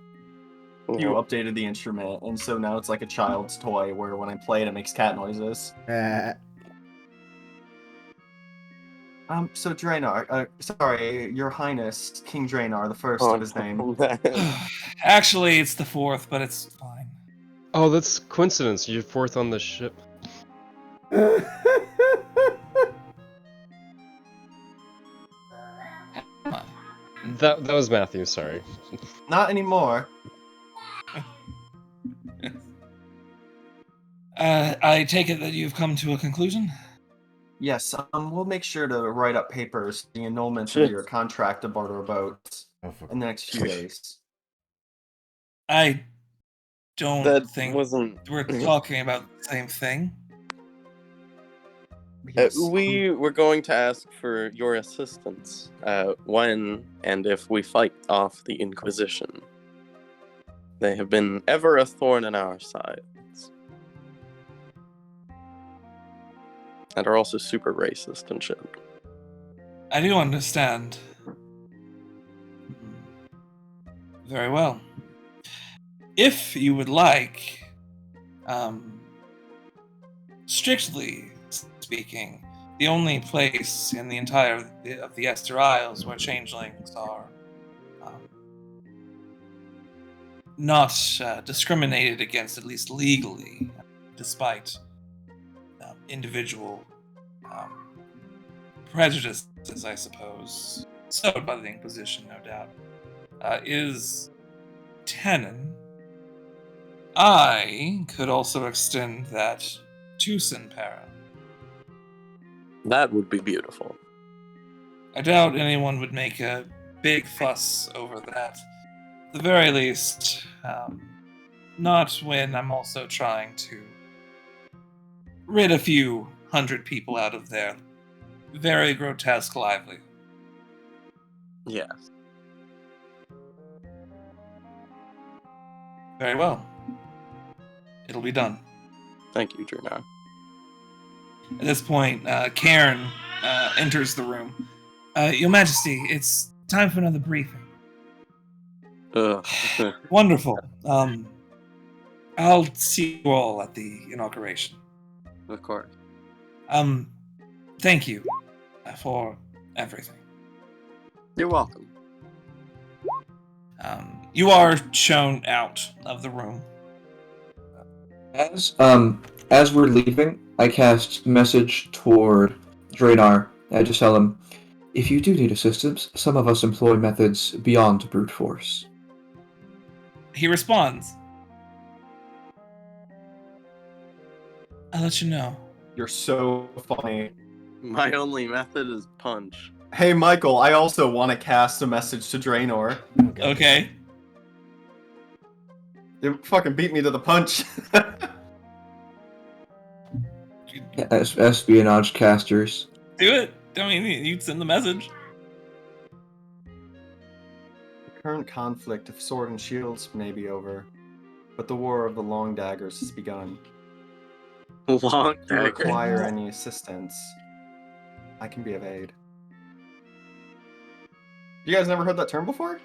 You updated the instrument, and so now it's like a child's toy where when I play it, it makes cat noises. So Draenor, sorry, Your Highness, King Draenor, the first of his name.
Actually, it's the fourth, but it's fine.
Oh, that's coincidence. You're fourth on the ship. That was Matthew, sorry.
Not anymore.
I take it that you've come to a conclusion?
Yes, we'll make sure to write up papers, the annulment of your contract to barter boats in the next few days.
I don't think
wasn't.
we're talking about the same thing.
Yes.
We were going to ask for your assistance when and if we fight off the Inquisition. They have been ever a thorn in our sides. And are also super racist and shit.
I do understand. Very well. If you would like, strictly speaking, the only place in the entire of the Esterisles where changelings are not discriminated against, at least legally, despite individual prejudices, I suppose, sowed by the Inquisition, no doubt, is Tenon. I could also extend that to Sinpera.
That would be beautiful.
I doubt anyone would make a big fuss over that. the very least, not when I'm also trying to rid a few hundred people out of their very grotesque livelihood.
Yes.
Very well. It'll be done.
Thank you, Drina.
At this point, Karen enters the room. Your Majesty, it's time for another briefing. Wonderful. I'll see you all at the inauguration.
Of course.
Thank you for everything.
You're welcome.
You are shown out of the room.
As we're leaving, I cast message toward Draenor. I just tell him, if you do need assistance, some of us employ methods beyond brute force.
He responds, I'll let you know.
You're so funny.
My only method is punch.
Hey, Michael, I also want to cast a message to Draenor.
Okay.
You fucking beat me to the punch.
Espionage casters.
Do it. I mean, you'd send the message.
The current conflict of sword and shields may be over, but the war of the long daggers has begun.
Long
If you
dagger.
require any assistance, I can be of aid. You guys never heard that term before?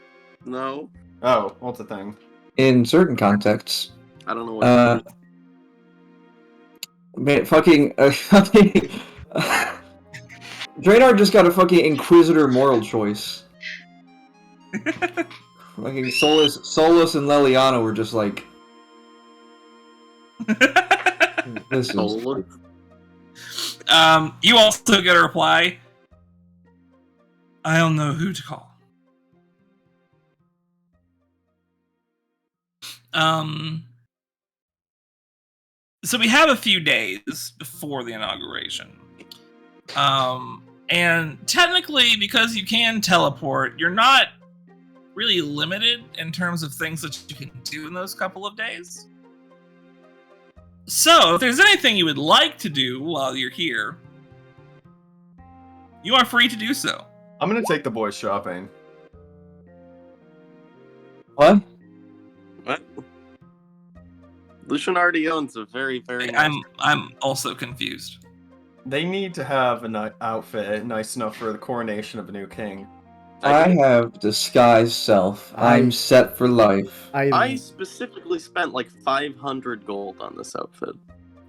No.
Oh, what's the thing?
In certain contexts.
I don't know what
Man, fucking Draenor just got a fucking Inquisitor moral choice. Fucking Solus and Leliana were just like, this is...
You also get a reply. I don't know who to call. So we have a few days before the inauguration. And technically, because you can teleport, you're not really limited in terms of things that you can do in those couple of days. So, if there's anything you would like to do while you're here, you are free to do so.
I'm gonna take the boys shopping.
What?
What? Lucian already owns a very, very nice...
I'm also confused.
They need to have an outfit nice enough for the coronation of a new king.
I have disguised self. I'm set for life.
I specifically spent like 500 gold on this outfit.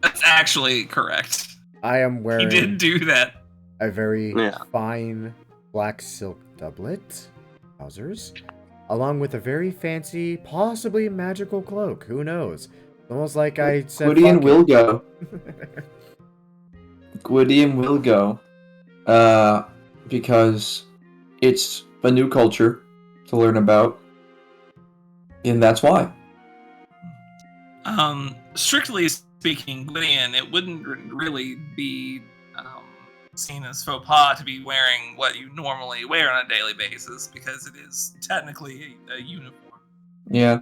That's actually correct.
I am wearing...
He did do that.
A very fine black silk doublet, trousers, along with a very fancy, possibly magical cloak. Who knows? Almost like I said.
Gwydion will go. Gwydion will go. Because it's a new culture to learn about. And that's why.
Strictly speaking, Gwydion, it wouldn't really be seen as faux pas to be wearing what you normally wear on a daily basis, because it is technically a uniform.
Yeah.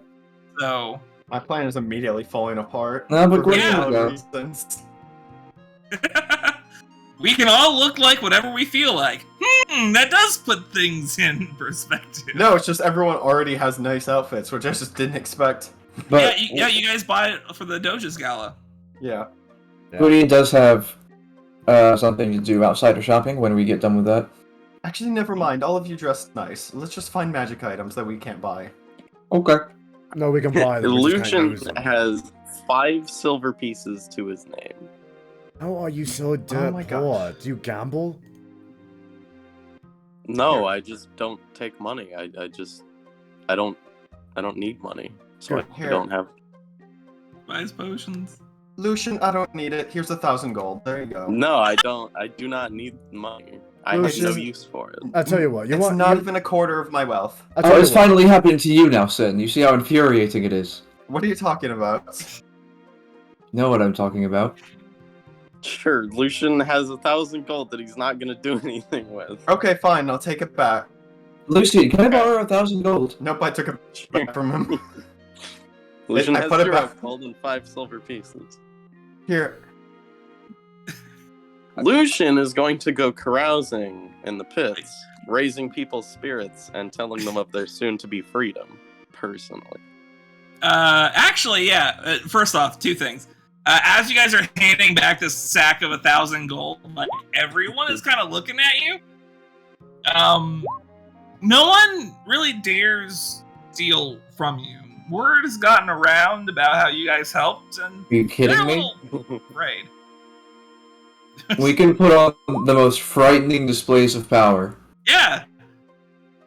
So...
My plan is immediately falling apart.
No, but
reasons.
We can all look like whatever we feel like. That does put things in perspective.
No, it's just everyone already has nice outfits, which I just didn't expect.
But,
you guys buy it for the Doge's Gala.
Yeah.
Gwydion does have something to do outside of shopping when we get done with that.
Actually, never mind. All of you dressed nice. Let's just find magic items that we can't buy.
Okay.
No, we can buy them.
Lucian has 5 silver pieces to his name.
How are you so dirt poor? Do you gamble?
No, I just don't take money. I don't need money, so I don't have.
Buys potions.
Lucian, I don't need it. Here's 1,000 gold. There you go.
No, I don't. I do not need money. I have no use for it.
I'll tell you what.
It's not even a quarter of my wealth.
Oh, it's finally happening to you now, Sin. You see how infuriating it is.
What are you talking about?
You know what I'm talking about.
Sure, Lucian has 1,000 gold that he's not gonna do anything with.
Okay, fine. I'll take it back.
Lucy, can I borrow 1,000 gold?
Nope, I took it back from him.
Lucian
I
has
put it
0
back.
gold and 5 silver pieces.
Here.
Lucian is going to go carousing in the pits, raising people's spirits and telling them of their soon-to-be freedom, personally.
Actually, yeah. First off, 2 things. As you guys are handing back this sack of 1,000 gold, like, everyone is kind of looking at you. No one really dares steal from you. Word has gotten around about how you guys helped, and
Are you kidding
they're a
me?
little afraid.
We can put on the most frightening displays of power.
Yeah.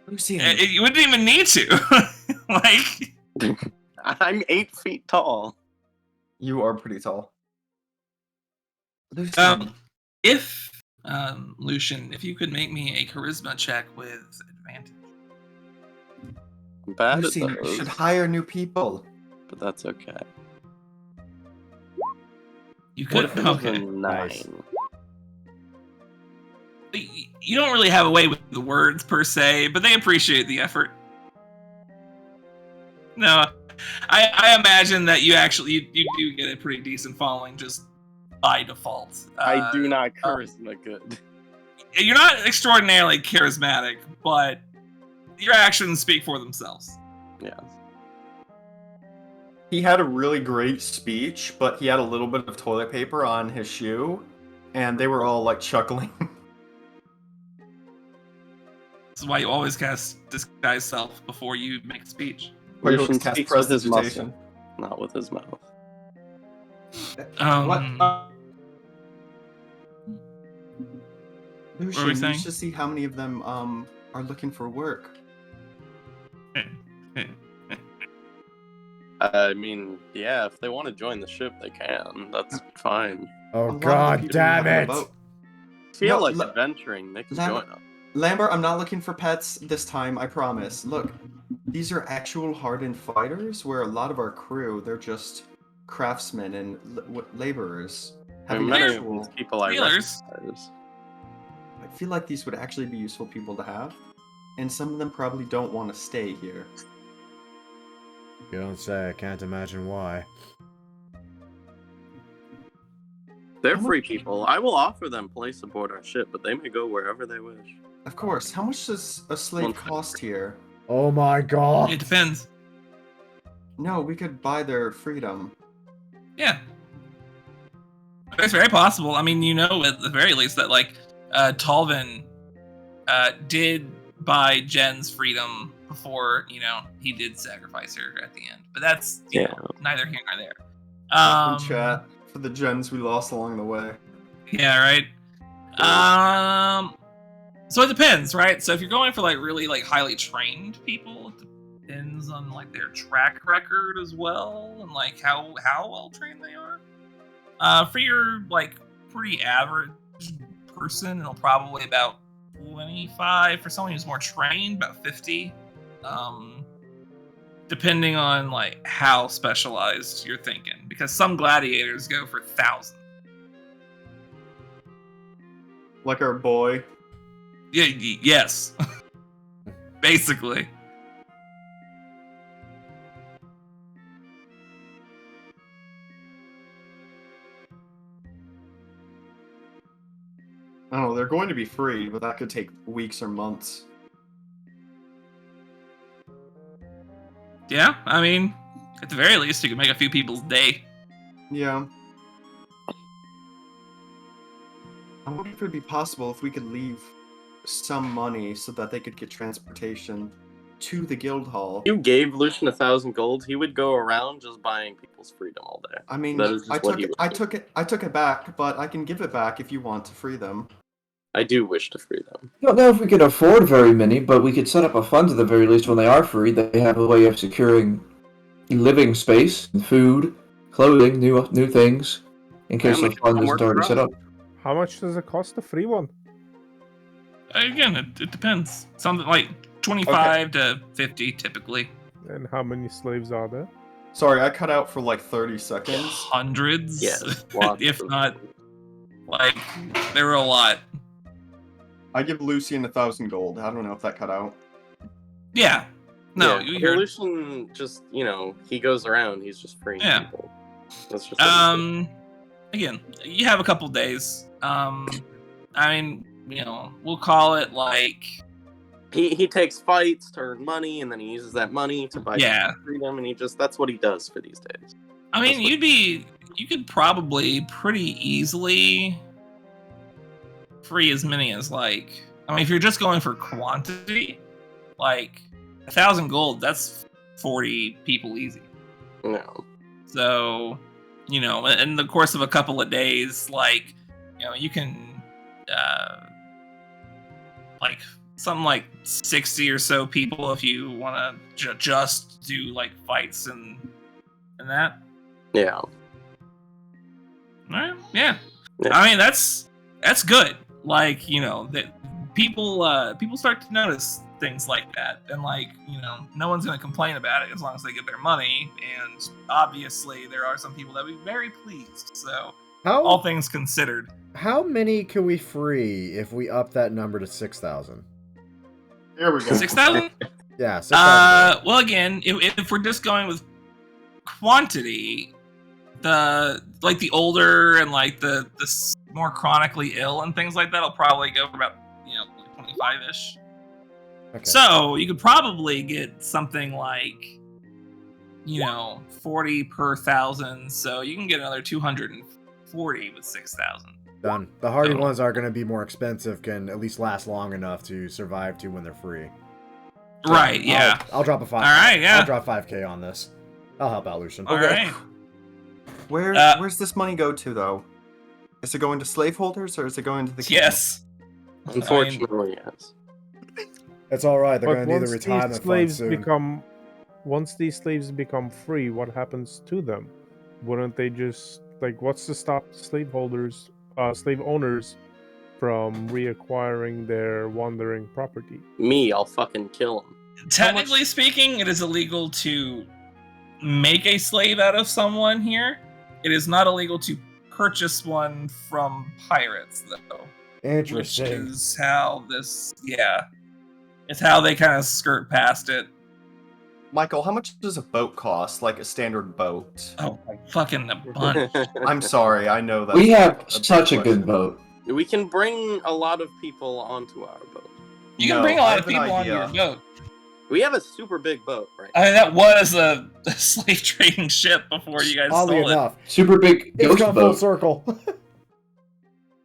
Lucy,
You wouldn't even need to. Like,
I'm 8 feet tall.
You are pretty tall.
if Lucian, if you could make me a charisma check with advantage.
I'm bad
Lucy,
at
you
those,
should hire new people.
but that's okay.
You
What
could.
if it was a
Okay.
9?
Nice.
You don't really have a way with the words per se, but they appreciate the effort. No, I imagine that you do get a pretty decent following just by default.
I do not charisma good.
You're not extraordinarily charismatic, but your actions speak for themselves.
Yeah.
He had a really great speech, but he had a little bit of toilet paper on his shoe, and they were all like chuckling.
This is why you always cast disguise self before you make a speech.
Lucian
cast
speaks with his
prestidigitation.
muscle, not with his mouth.
What?
were we
Lucian, you
saying?
should see how many of them are looking for work.
I mean, yeah, if they want to join the ship, they can. That's fine.
Oh
A lot of
god
people
damn
have a
it!
boat.
Feel
No,
like
look-
adventuring, they can
Lambert-
join us.
Lambert, I'm not looking for pets this time, I promise. Look, these are actual hardened fighters, where a lot of our crew, they're just craftsmen and laborers.
I
Having
mean, many of
actual,
these people I
Healers.
recognize.
I feel like these would actually be useful people to have, and some of them probably don't want to stay here.
You don't say. I can't imagine why.
They're free people. I will offer them place aboard our ship, but they may go wherever they wish.
Of course, how much does a slave
One
cost here?
Oh my god!
It depends.
No, we could buy their freedom.
Yeah. It's very possible. I mean, you know, at the very least, that, like, Talvin did buy Jen's freedom before, you know, he did sacrifice her at the end. But that's, you know, neither here nor there.
In chat for the gens we lost along the way.
Yeah, right? So it depends, right? So if you're going for, like, really, like, highly trained people, it depends on, like, their track record as well, and, like, how well trained they are. For your, like, pretty average person, it'll probably about 25. For someone who's more trained, about 50. Depending on, like, how specialized you're thinking. Because some gladiators go for 1,000.
Like our boy.
Yeah, yes. Basically.
I don't know, they're going to be free, but that could take weeks or months.
Yeah, I mean, at the very least, you can make a few people's day.
Yeah. I wonder if it would be possible if we could leave some money so that they could get transportation to the guild hall.
You gave Lucian 1,000 gold, he would go around just buying people's freedom all day.
I mean,
That is just
I
what
took
he
it,
would
I
do.
took it, I took it back, but I can give it back if you want to free them.
I do wish to free them.
I don't know if we could afford very many, but we could set up a fund at the very least when they are free. They have a way of securing living space, food, clothing, new things, in case
Yeah,
the fund isn't already set up.
How much does it cost, the free one?
Again, it depends. Something like 25 to 50, typically.
And how many slaves are there?
Sorry, I cut out for like 30 seconds.
Hundreds,
Yes, lots
if
of-
not, like, there were a lot.
I give Lucian 1,000 gold. I don't know if that cut out.
Yeah. No,
yeah. Evolution just, he goes around, he's just freeing people. That's just
again, you have a couple days. I mean, we'll call it like
he takes fights to earn money, and then he uses that money to buy freedom, and that's what he does for these days.
I mean, you could probably pretty easily free as many as if you're just going for quantity, 1,000 gold, that's 40 people easy.
No.
So, in the course of a couple of days, you can, something like 60 or so people if you want to just do fights and that.
Yeah.
All right. Yeah. I mean, that's good. That people start to notice things like that, and no one's gonna complain about it as long as they get their money. And obviously, there are some people that would be very pleased. So, all things considered,
how many can we free if we up that number to 6,000?
Here we go.
6,000?
Yeah. 6,000.
Well, again, if we're just going with quantity, the older and the more chronically ill and things like that will probably go for about 25-ish.
Okay.
So you could probably get something 40 per 1,000. So you can get another 240 with 6,000.
Done. The hardy ones are going to be more expensive, can at least last long enough to survive when they're free. So
right. Yeah.
I'll drop a 5.
All right. Yeah.
I'll drop 5K on this. I'll help out, Lucian.
All right.
Where's this money go to, though? Is it going to slaveholders, or is it going to the king?
Yes.
Unfortunately, yes.
It's all right. They're going to need the retirement fund soon.
Once these slaves become free, what happens to them? Wouldn't they just what's to stop slave owners from reacquiring their wandering property?
Me, I'll fucking kill them.
Technically speaking, it is illegal to make a slave out of someone here. It is not illegal to purchase one from pirates, though.
Interesting.
Which is how it's how they kind of skirt past it.
Michael, how much does a boat cost? A standard boat?
Oh, fucking a bunch.
I'm sorry, I know that.
We have such a good boat.
We can bring a lot of people onto our boat.
You can bring a lot of people onto your boat.
We have a super big boat, right?
I mean, that was a slave trading ship before you guys
Oddly
sold
enough.
it.
Super big ghost boat.
Full circle.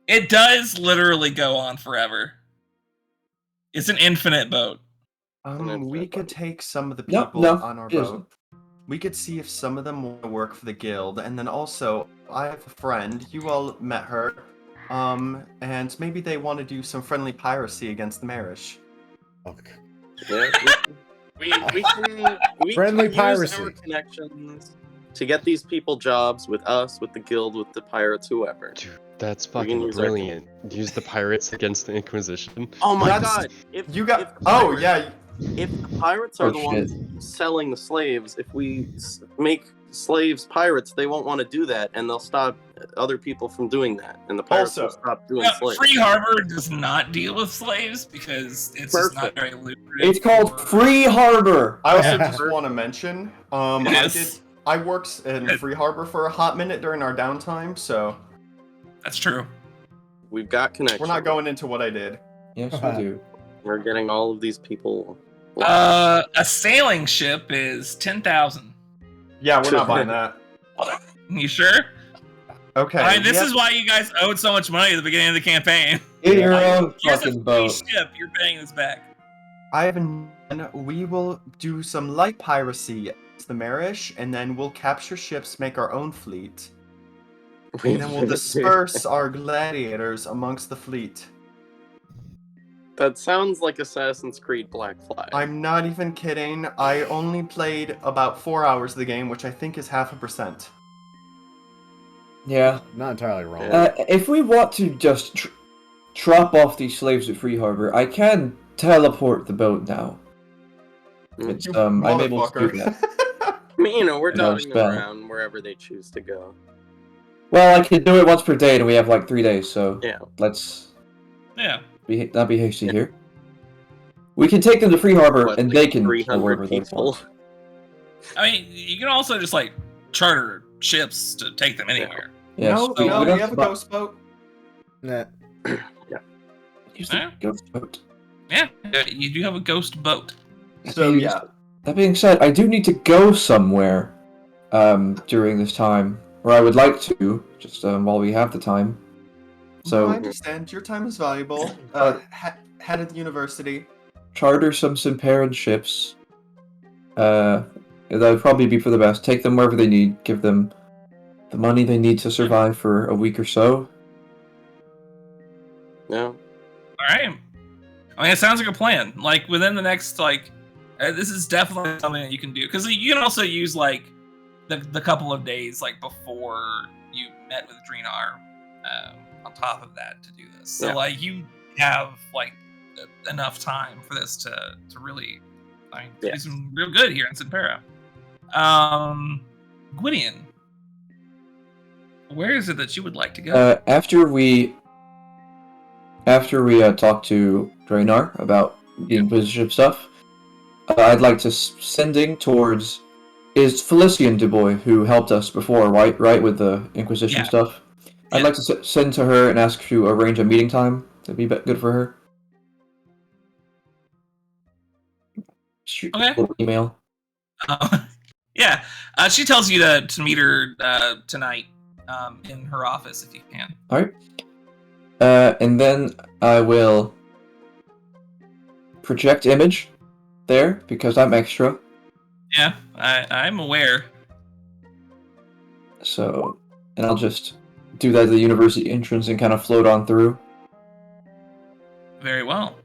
It does literally go on forever. It's an infinite boat.
We could take some of the people on our boat. We could see if some of them want to work for the guild, and then also, I have a friend. You all met her. And maybe they want to do some friendly piracy against the Marish.
Okay.
Yeah, we can
friendly piracy.
Use our connections to get these people jobs with us, with the guild, with the pirates, whoever.
Dude, that's fucking brilliant. Use the pirates against the Inquisition.
Oh my god! If the pirates are the ones selling the slaves, if we make slaves pirates, they won't want to do that, and they'll stop other people from doing that, and the pirates will stop doing slaves.
Free Harbor does not deal with slaves because it's just not very lucrative.
It's called Free Harbor.
I also just want to mention, I worked in Free Harbor for a hot minute during our downtime, so
that's true.
We've got connections.
We're not going into what I did.
Yes, we do.
We're getting all of these people.
A sailing ship is 10,000.
Yeah, we're not buying that.
You sure?
Okay.
I mean, this is why you guys owed so much money at the beginning of the campaign.
Get your own fucking boat.
Ship, you're paying this back.
We will do some light piracy against the Marish, and then we'll capture ships, make our own fleet. And then we'll disperse our gladiators amongst the fleet.
That sounds like Assassin's Creed Black Flag.
I'm not even kidding. I only played about 4 hours of the game, which I think is 0.5%.
Yeah.
Not entirely wrong.
If we want to just drop off these slaves at Free Harbor, I can teleport the boat now. It's, I'm able to do that.
I mean, we're dotting around wherever they choose to go.
Well, I can do it once per day, and we have 3 days, so
yeah.
Let's
not
be hasty here. We can take them to Free Harbor,
What,
and
like
they can
300 people.
I mean, you can also just like charter ships to take them anywhere.
Yeah.
No,
we
you
don't
have a ghost boat.
Nah.
use the ghost boat.
Yeah, you do have a ghost boat.
So yeah.
That being said, I do need to go somewhere during this time, or I would like to, just while we have the time. So
I understand. Your time is valuable. Head of the university.
Charter some Simperan ships. That would probably be for the best. Take them wherever they need. Give them the money they need to survive for a week or so.
Yeah.
All right. I mean, it sounds like a plan. Like within the next this is definitely something that you can do because you can also use like the couple of days like before you met with Drinar on top of that to do this. So like you have like enough time for this to really do some real good here in Sinpera. Gwydion, where is it that you would like to go?
After we talk to Draynar about the Inquisition stuff, I'd like to sending towards is Felician Dubois, who helped us before, right, with the Inquisition stuff. I'd like to send to her and ask to arrange a meeting time. That'd be good for her. Shoot,
Okay.
a little email.
She tells you to meet her tonight in her office if you can.
All right. And then I will project image there because I'm extra.
Yeah, I'm aware.
So, and I'll just do that at the university entrance and kind of float on through.
Very well.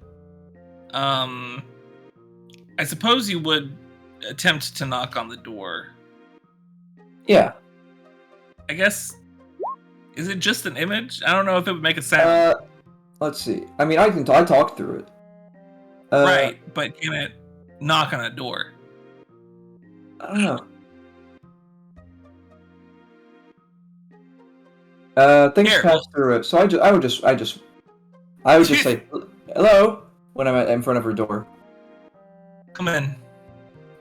I suppose you would attempt to knock on the door.
Yeah.
I guess. Is it just an image? I don't know if it would make a sound.
Let's see. I mean, I talk through it.
Right, but can it knock on a door?
I don't know. Things pass through it. So I would just say hello when I'm in front of her door.
Come in.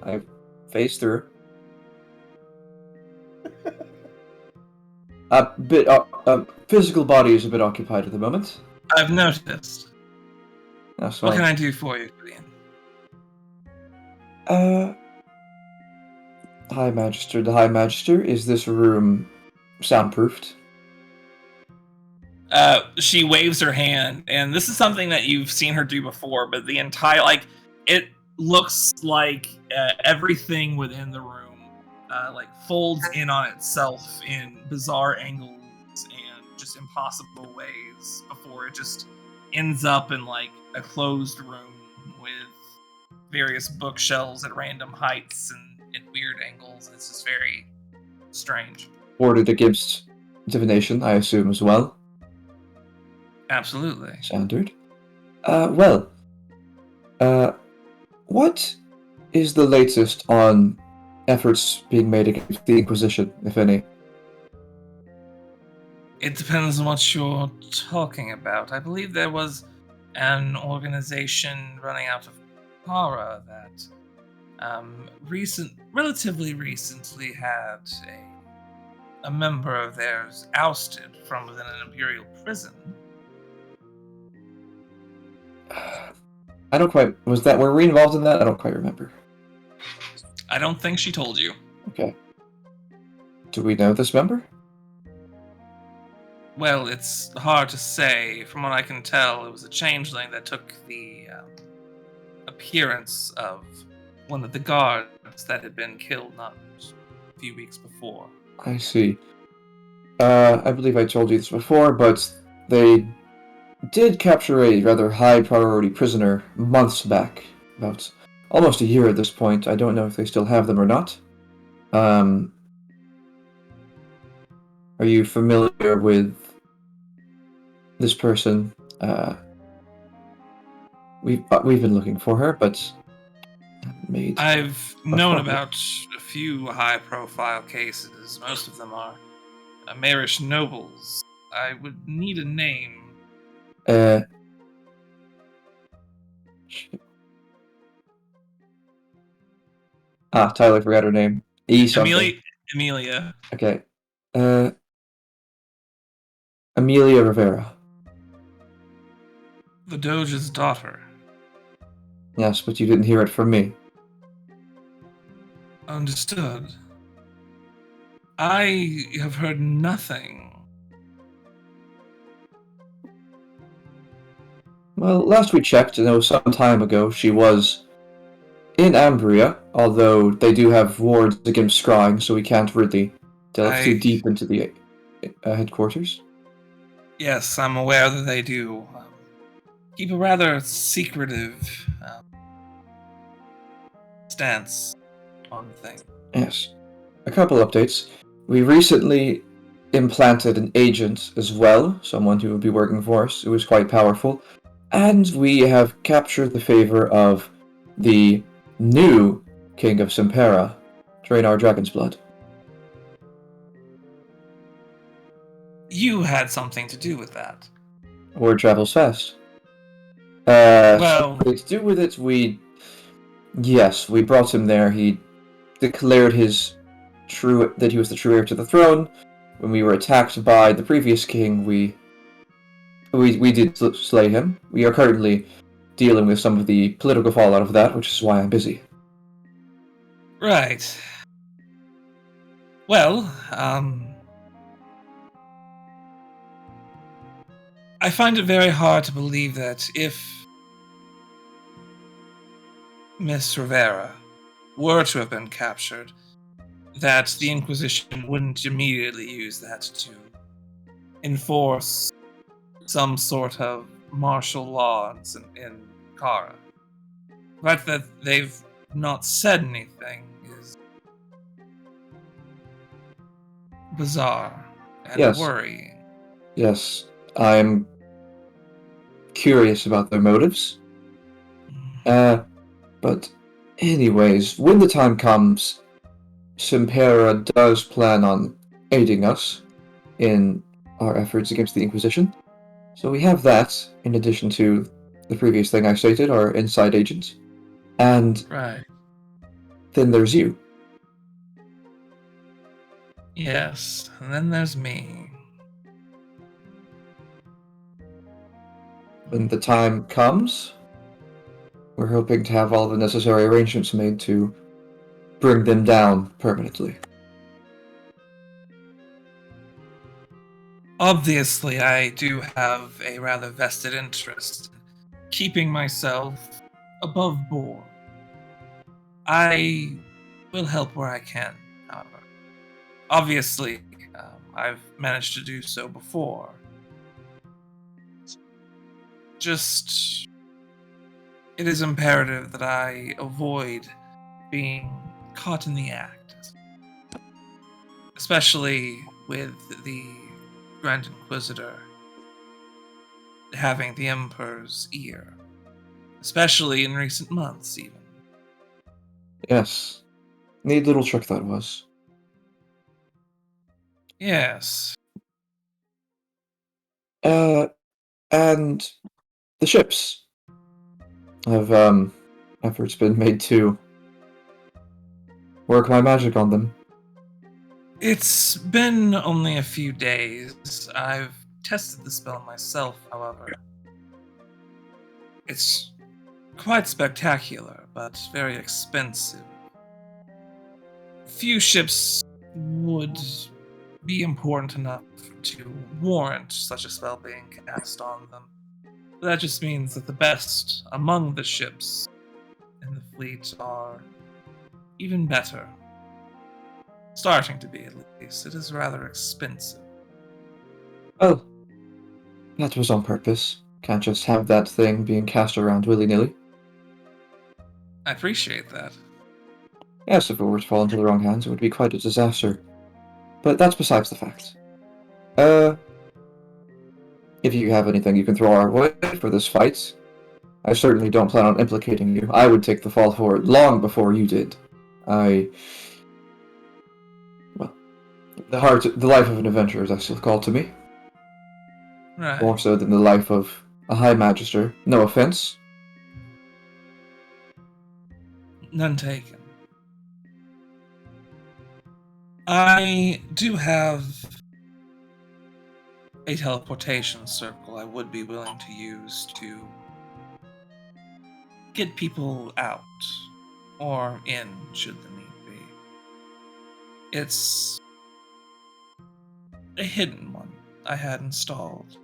I face through. Physical body is a bit occupied at the moment.
I've noticed.
That's
what can I do for you, Gwydion?
High Magister, the High Magister, is this room soundproofed?
She waves her hand, and this is something that you've seen her do before, but the entire, it looks like everything within the room, folds in on itself in bizarre angles and just impossible ways before it just ends up in, a closed room with various bookshelves at random heights and at weird angles. It's just very strange.
Warded against divination, I assume, as well?
Absolutely.
Standard. What is the latest on efforts being made against the Inquisition, if any?
It depends on what you're talking about. I believe there was an organization running out of Para that relatively recently had a member of theirs ousted from within an Imperial prison.
I don't quite... Were we involved in that? I don't quite remember.
I don't think she told you.
Okay. Do we know this member?
Well, it's hard to say. From what I can tell, it was a changeling that took the appearance of one of the guards that had been killed not a few weeks before.
I see. I believe I told you this before, but they did capture a rather high-priority prisoner months back. About almost a year at this point. I don't know if they still have them or not. Are you familiar with this person? We've been looking for her, but haven't made...
I've known about a few high-profile cases. Most of them are Marish nobles. I would need a name.
Tyler forgot her name. E something.
Amelia.
Okay. Amelia Rivera.
The Doge's daughter.
Yes, but you didn't hear it from me.
Understood. I have heard nothing.
Well, last we checked, some time ago, she was in Ambria, although they do have wards against scrying, so we can't really delve too deep into the headquarters.
Yes, I'm aware that they do keep a rather secretive stance on things.
Yes. A couple updates. We recently implanted an agent as well, someone who will be working for us, who is quite powerful. And we have captured the favor of the new King of Sempera, Draenor Dragon's Blood.
You had something to do with that.
Word travels fast.
Well,
to do with it, Yes, we brought him there. He declared that he was the true heir to the throne. When we were attacked by the previous king, we did slay him. We are currently dealing with some of the political fallout of that, which is why I'm busy.
Right. Well, I find it very hard to believe that if Miss Rivera were to have been captured, that the Inquisition wouldn't immediately use that to enforce some sort of martial law in Kara. The fact that they've not said anything is bizarre and worrying.
Yes, I'm curious about their motives. But anyways, when the time comes, Sempera does plan on aiding us in our efforts against the Inquisition. So we have that, in addition to the previous thing I stated, our inside agent. And then there's you.
Yes, and then there's me.
When the time comes, we're hoping to have all the necessary arrangements made to bring them down permanently.
Obviously, I do have a rather vested interest in keeping myself above board. I will help where I can, however. Obviously, I've managed to do so before. Just, it is imperative that I avoid being caught in the act. Especially with the Grand Inquisitor having the Emperor's ear. Especially in recent months, even.
Yes. Neat little trick that was.
Yes.
And the ships. Have, efforts been made to work my magic on them?
It's been only a few days. I've tested the spell myself, however. It's quite spectacular, but very expensive. Few ships would be important enough to warrant such a spell being cast on them. But that just means that the best among the ships in the fleet are even better. Starting to be, at least. It is rather expensive.
Oh, that was on purpose. Can't just have that thing being cast around willy-nilly.
I appreciate that.
Yes, if it were to fall into the wrong hands, it would be quite a disaster. But that's besides the fact. If you have anything you can throw our way for this fight, I certainly don't plan on implicating you. I would take the fall for it long before you did. The life of an adventurer is actually called to me.
Right.
More so than the life of a High Magister. No offense.
None taken. I do have a teleportation circle I would be willing to use to get people out or in, should the need be. It's a hidden one I had installed.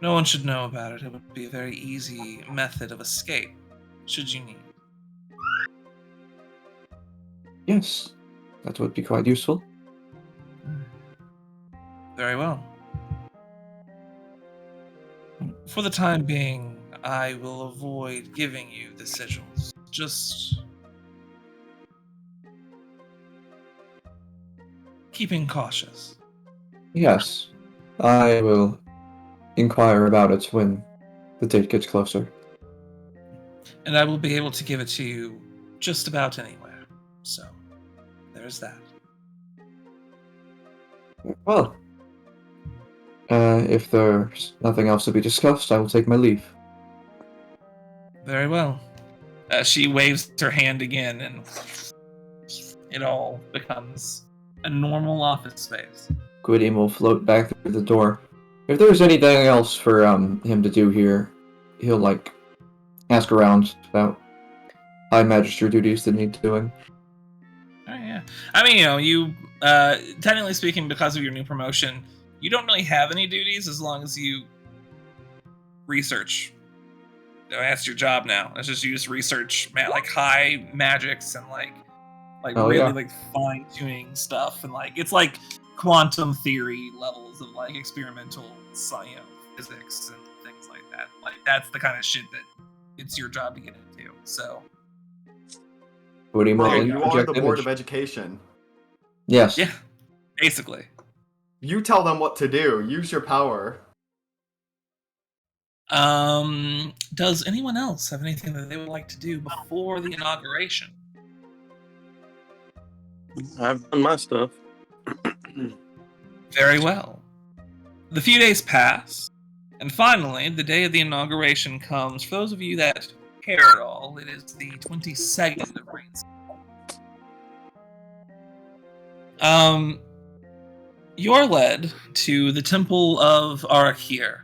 No one should know about it. It would be a very easy method of escape, should you need.
Yes, that would be quite useful.
Very well. For the time being, I will avoid giving you the sigils. Just keeping cautious.
Yes, I will inquire about it when the date gets closer.
And I will be able to give it to you just about anywhere. So, there's that.
Well, if there's nothing else to be discussed, I will take my leave.
Very well. She waves her hand again, and it all becomes a normal office space.
Gwydion will float back through the door. If there's anything else for him to do here, he'll ask around about High Magister duties that need doing.
Oh yeah. I mean, you technically speaking, because of your new promotion, you don't really have any duties as long as you research. That's your job now. It's just you just research high magics and fine tuning stuff, and it's like quantum theory levels of experimental physics and things like that. That's the kind of shit that it's your job to get into. So
what do you mean?
You are the board of education.
Yes.
Yeah. Basically.
You tell them what to do. Use your power.
Does anyone else have anything that they would like to do before the inauguration?
I've done my stuff.
Very well. The few days pass, and finally, the day of the inauguration comes. For those of you that care at all, it is the 22nd of Rains. You're led to the Temple of Arakir,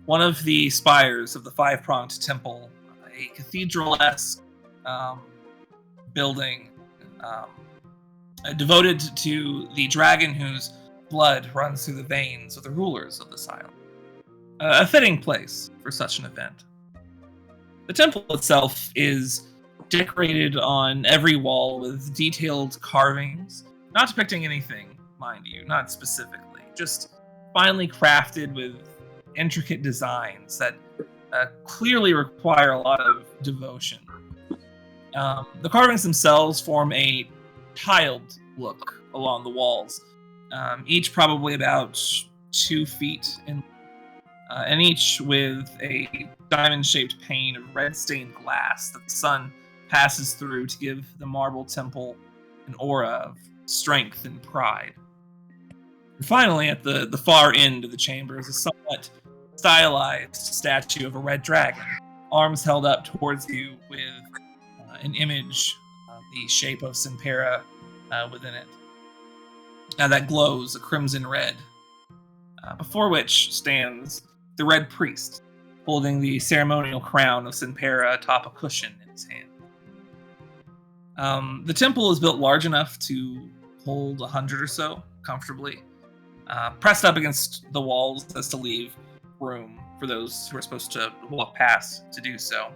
one of the spires of the five-pronged temple, a cathedral-esque building devoted to the dragon whose blood runs through the veins of the rulers of this island. A fitting place for such an event. The temple itself is decorated on every wall with detailed carvings, not depicting anything, mind you, not specifically, just finely crafted with intricate designs that clearly require a lot of devotion. The carvings themselves form a tiled look along the walls, each probably about 2 feet in, and each with a diamond-shaped pane of red-stained glass that the sun passes through to give the marble temple an aura of strength and pride. And finally, at the far end of the chamber is a somewhat stylized statue of a red dragon, arms held up towards you with an image of the shape of Sempera within it. That glows a crimson red, before which stands the Red Priest, holding the ceremonial crown of Sempera atop a cushion in his hand. The temple is built large enough to hold 100 or so, comfortably, pressed up against the walls as to leave room for those who are supposed to walk past to do so.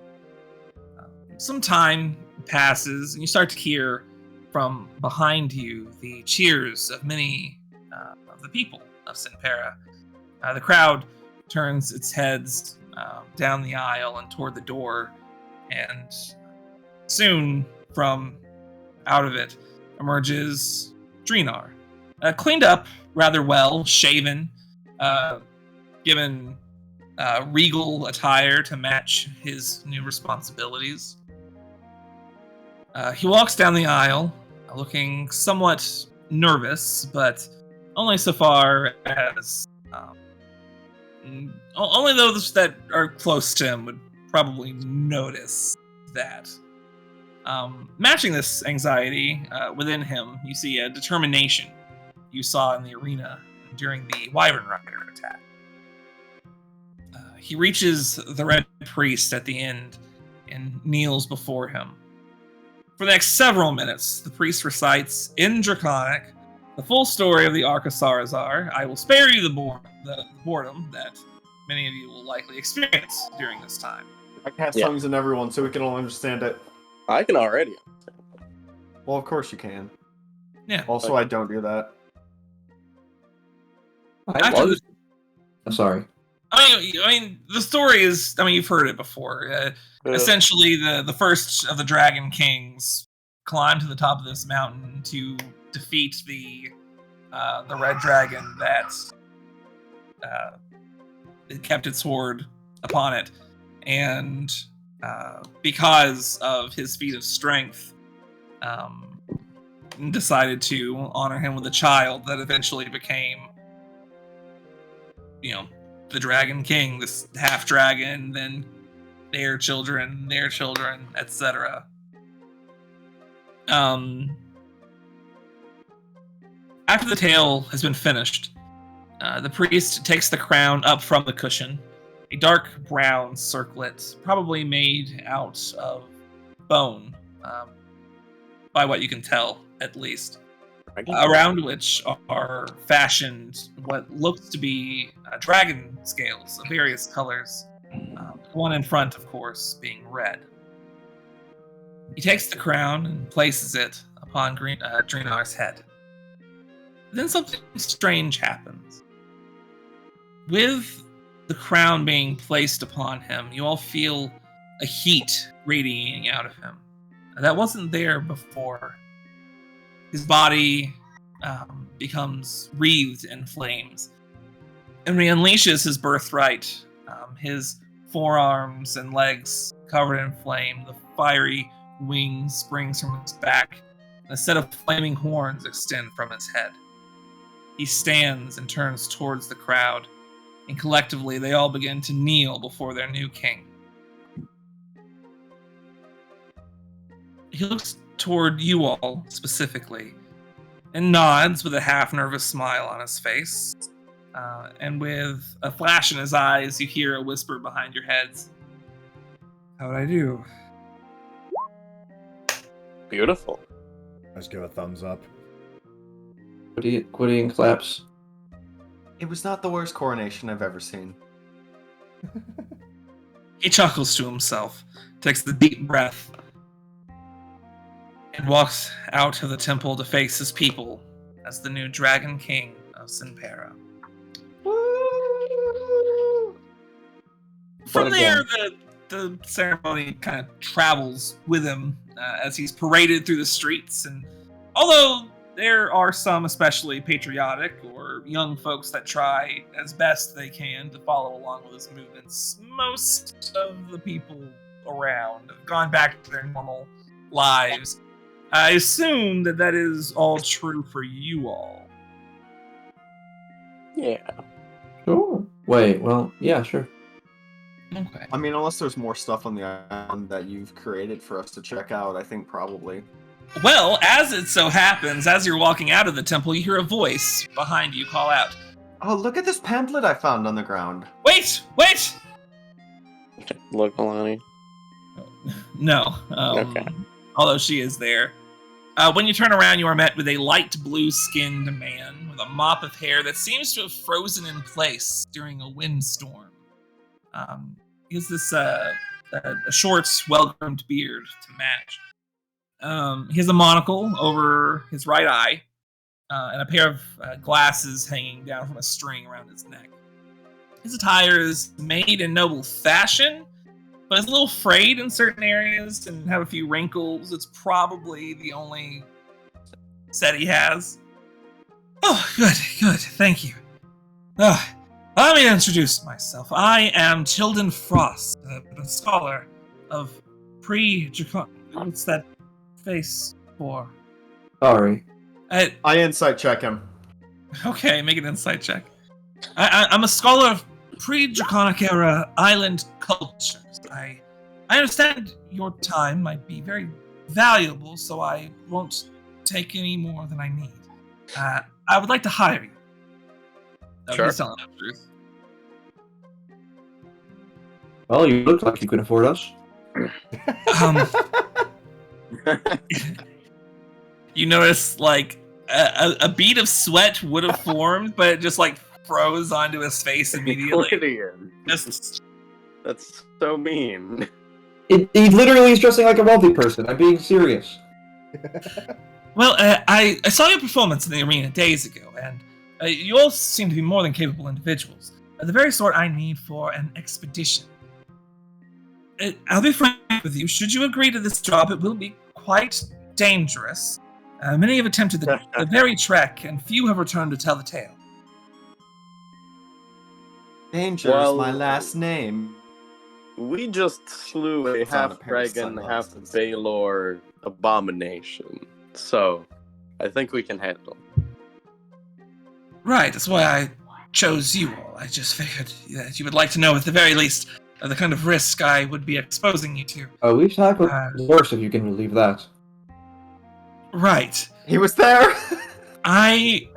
Some time passes, and you start to hear from behind you the cheers of many of the people of Sempera. The crowd turns its heads down the aisle and toward the door, and soon from out of it emerges Drinar, cleaned up rather well, shaven, given regal attire to match his new responsibilities. He walks down the aisle, looking somewhat nervous, but only so far as only those that are close to him would probably notice that. Matching this anxiety within him, you see a determination you saw in the arena during the Wyvern Rider attack. He reaches the Red Priest at the end and kneels before him. For the next several minutes, the priest recites in Draconic the full story of the Ark of Sarazar. I will spare you the boredom that many of you will likely experience during this time.
I cast tongues in everyone so we can all understand it.
I can already understand it.
Well, of course you can.
Yeah.
Also, I don't do that.
I'm sorry.
I mean, the story is. I mean, you've heard it before. Essentially, the first of the Dragon Kings climbed to the top of this mountain to defeat the red dragon that it kept its hoard upon it, and because of his feat of strength, decided to honor him with a child that eventually became, the Dragon King, this half dragon, then their children, etc. After the tale has been finished, the priest takes the crown up from the cushion, a dark brown circlet, probably made out of bone, by what you can tell, at least, around which are fashioned what looks to be dragon scales of various colors, the one in front, of course, being red. He takes the crown and places it upon Draenar's head. Then something strange happens. With the crown being placed upon him, you all feel a heat radiating out of him that wasn't there before. His body becomes wreathed in flames, and he unleashes his birthright. His forearms and legs covered in flame, the fiery wings springs from his back, and a set of flaming horns extend from his head. He stands and turns towards the crowd, and collectively they all begin to kneel before their new king. He looks toward you all specifically, and nods with a half-nervous smile on his face. And with a flash in his eyes, you hear a whisper behind your heads. How'd I do?
Beautiful.
Let's give a thumbs up.
Quitting claps.
It was not the worst coronation I've ever seen.
He chuckles to himself, takes a deep breath, and walks out of the temple to face his people as the new Dragon King of Sinpera. From there, the ceremony kind of travels with him as he's paraded through the streets, and although there are some especially patriotic or young folks that try as best they can to follow along with his movements, most of the people around have gone back to their normal lives. I assume that is all true for you all.
Yeah.
Sure. Wait, well, yeah, sure.
Okay.
I mean, unless there's more stuff on the island that you've created for us to check out, I think probably.
Well, as it so happens, as you're walking out of the temple, you hear a voice behind you call out.
Oh, look at this pamphlet I found on the ground.
Wait!
Look, Alani.
No.
Okay.
Although she is there. When you turn around, you are met with a light blue-skinned man with a mop of hair that seems to have frozen in place during a windstorm. He has this a short, well-groomed beard to match. He has a monocle over his right eye, and a pair of glasses hanging down from a string around his neck. His attire is made in noble fashion, but it's a little frayed in certain areas and have a few wrinkles. It's probably the only set he has. Oh, good, thank you. Let me introduce myself. I am Tilden Frost, a scholar of pre-Dracon... What's that face for?
Sorry.
I insight check him.
Okay, make an insight check. I'm a scholar of pre-Draconic era island cultures. I understand your time might be very valuable, so I won't take any more than I need. I would like to hire you.
Sure.
He's telling the truth.
Well, you look like you can afford us.
You notice, like, a bead of sweat would have formed, but it just, like, froze onto his face immediately.
That's so mean.
He literally is dressing like a wealthy person. I'm being serious.
Well, I saw your performance in the arena days ago, and you all seem to be more than capable individuals. The very sort I need for an expedition. I'll be frank with you. Should you agree to this job, it will be quite dangerous. Many have attempted the very trek, and few have returned to tell the tale.
Danger is my last name.
We just slew a half-dragon, half-Valor abomination, so I think we can handle it.
Right, that's why I chose you all. I just figured that you would like to know, at the very least, the kind of risk I would be exposing you to.
Oh, we've tackled worse, if you can believe that.
Right.
He was there!
I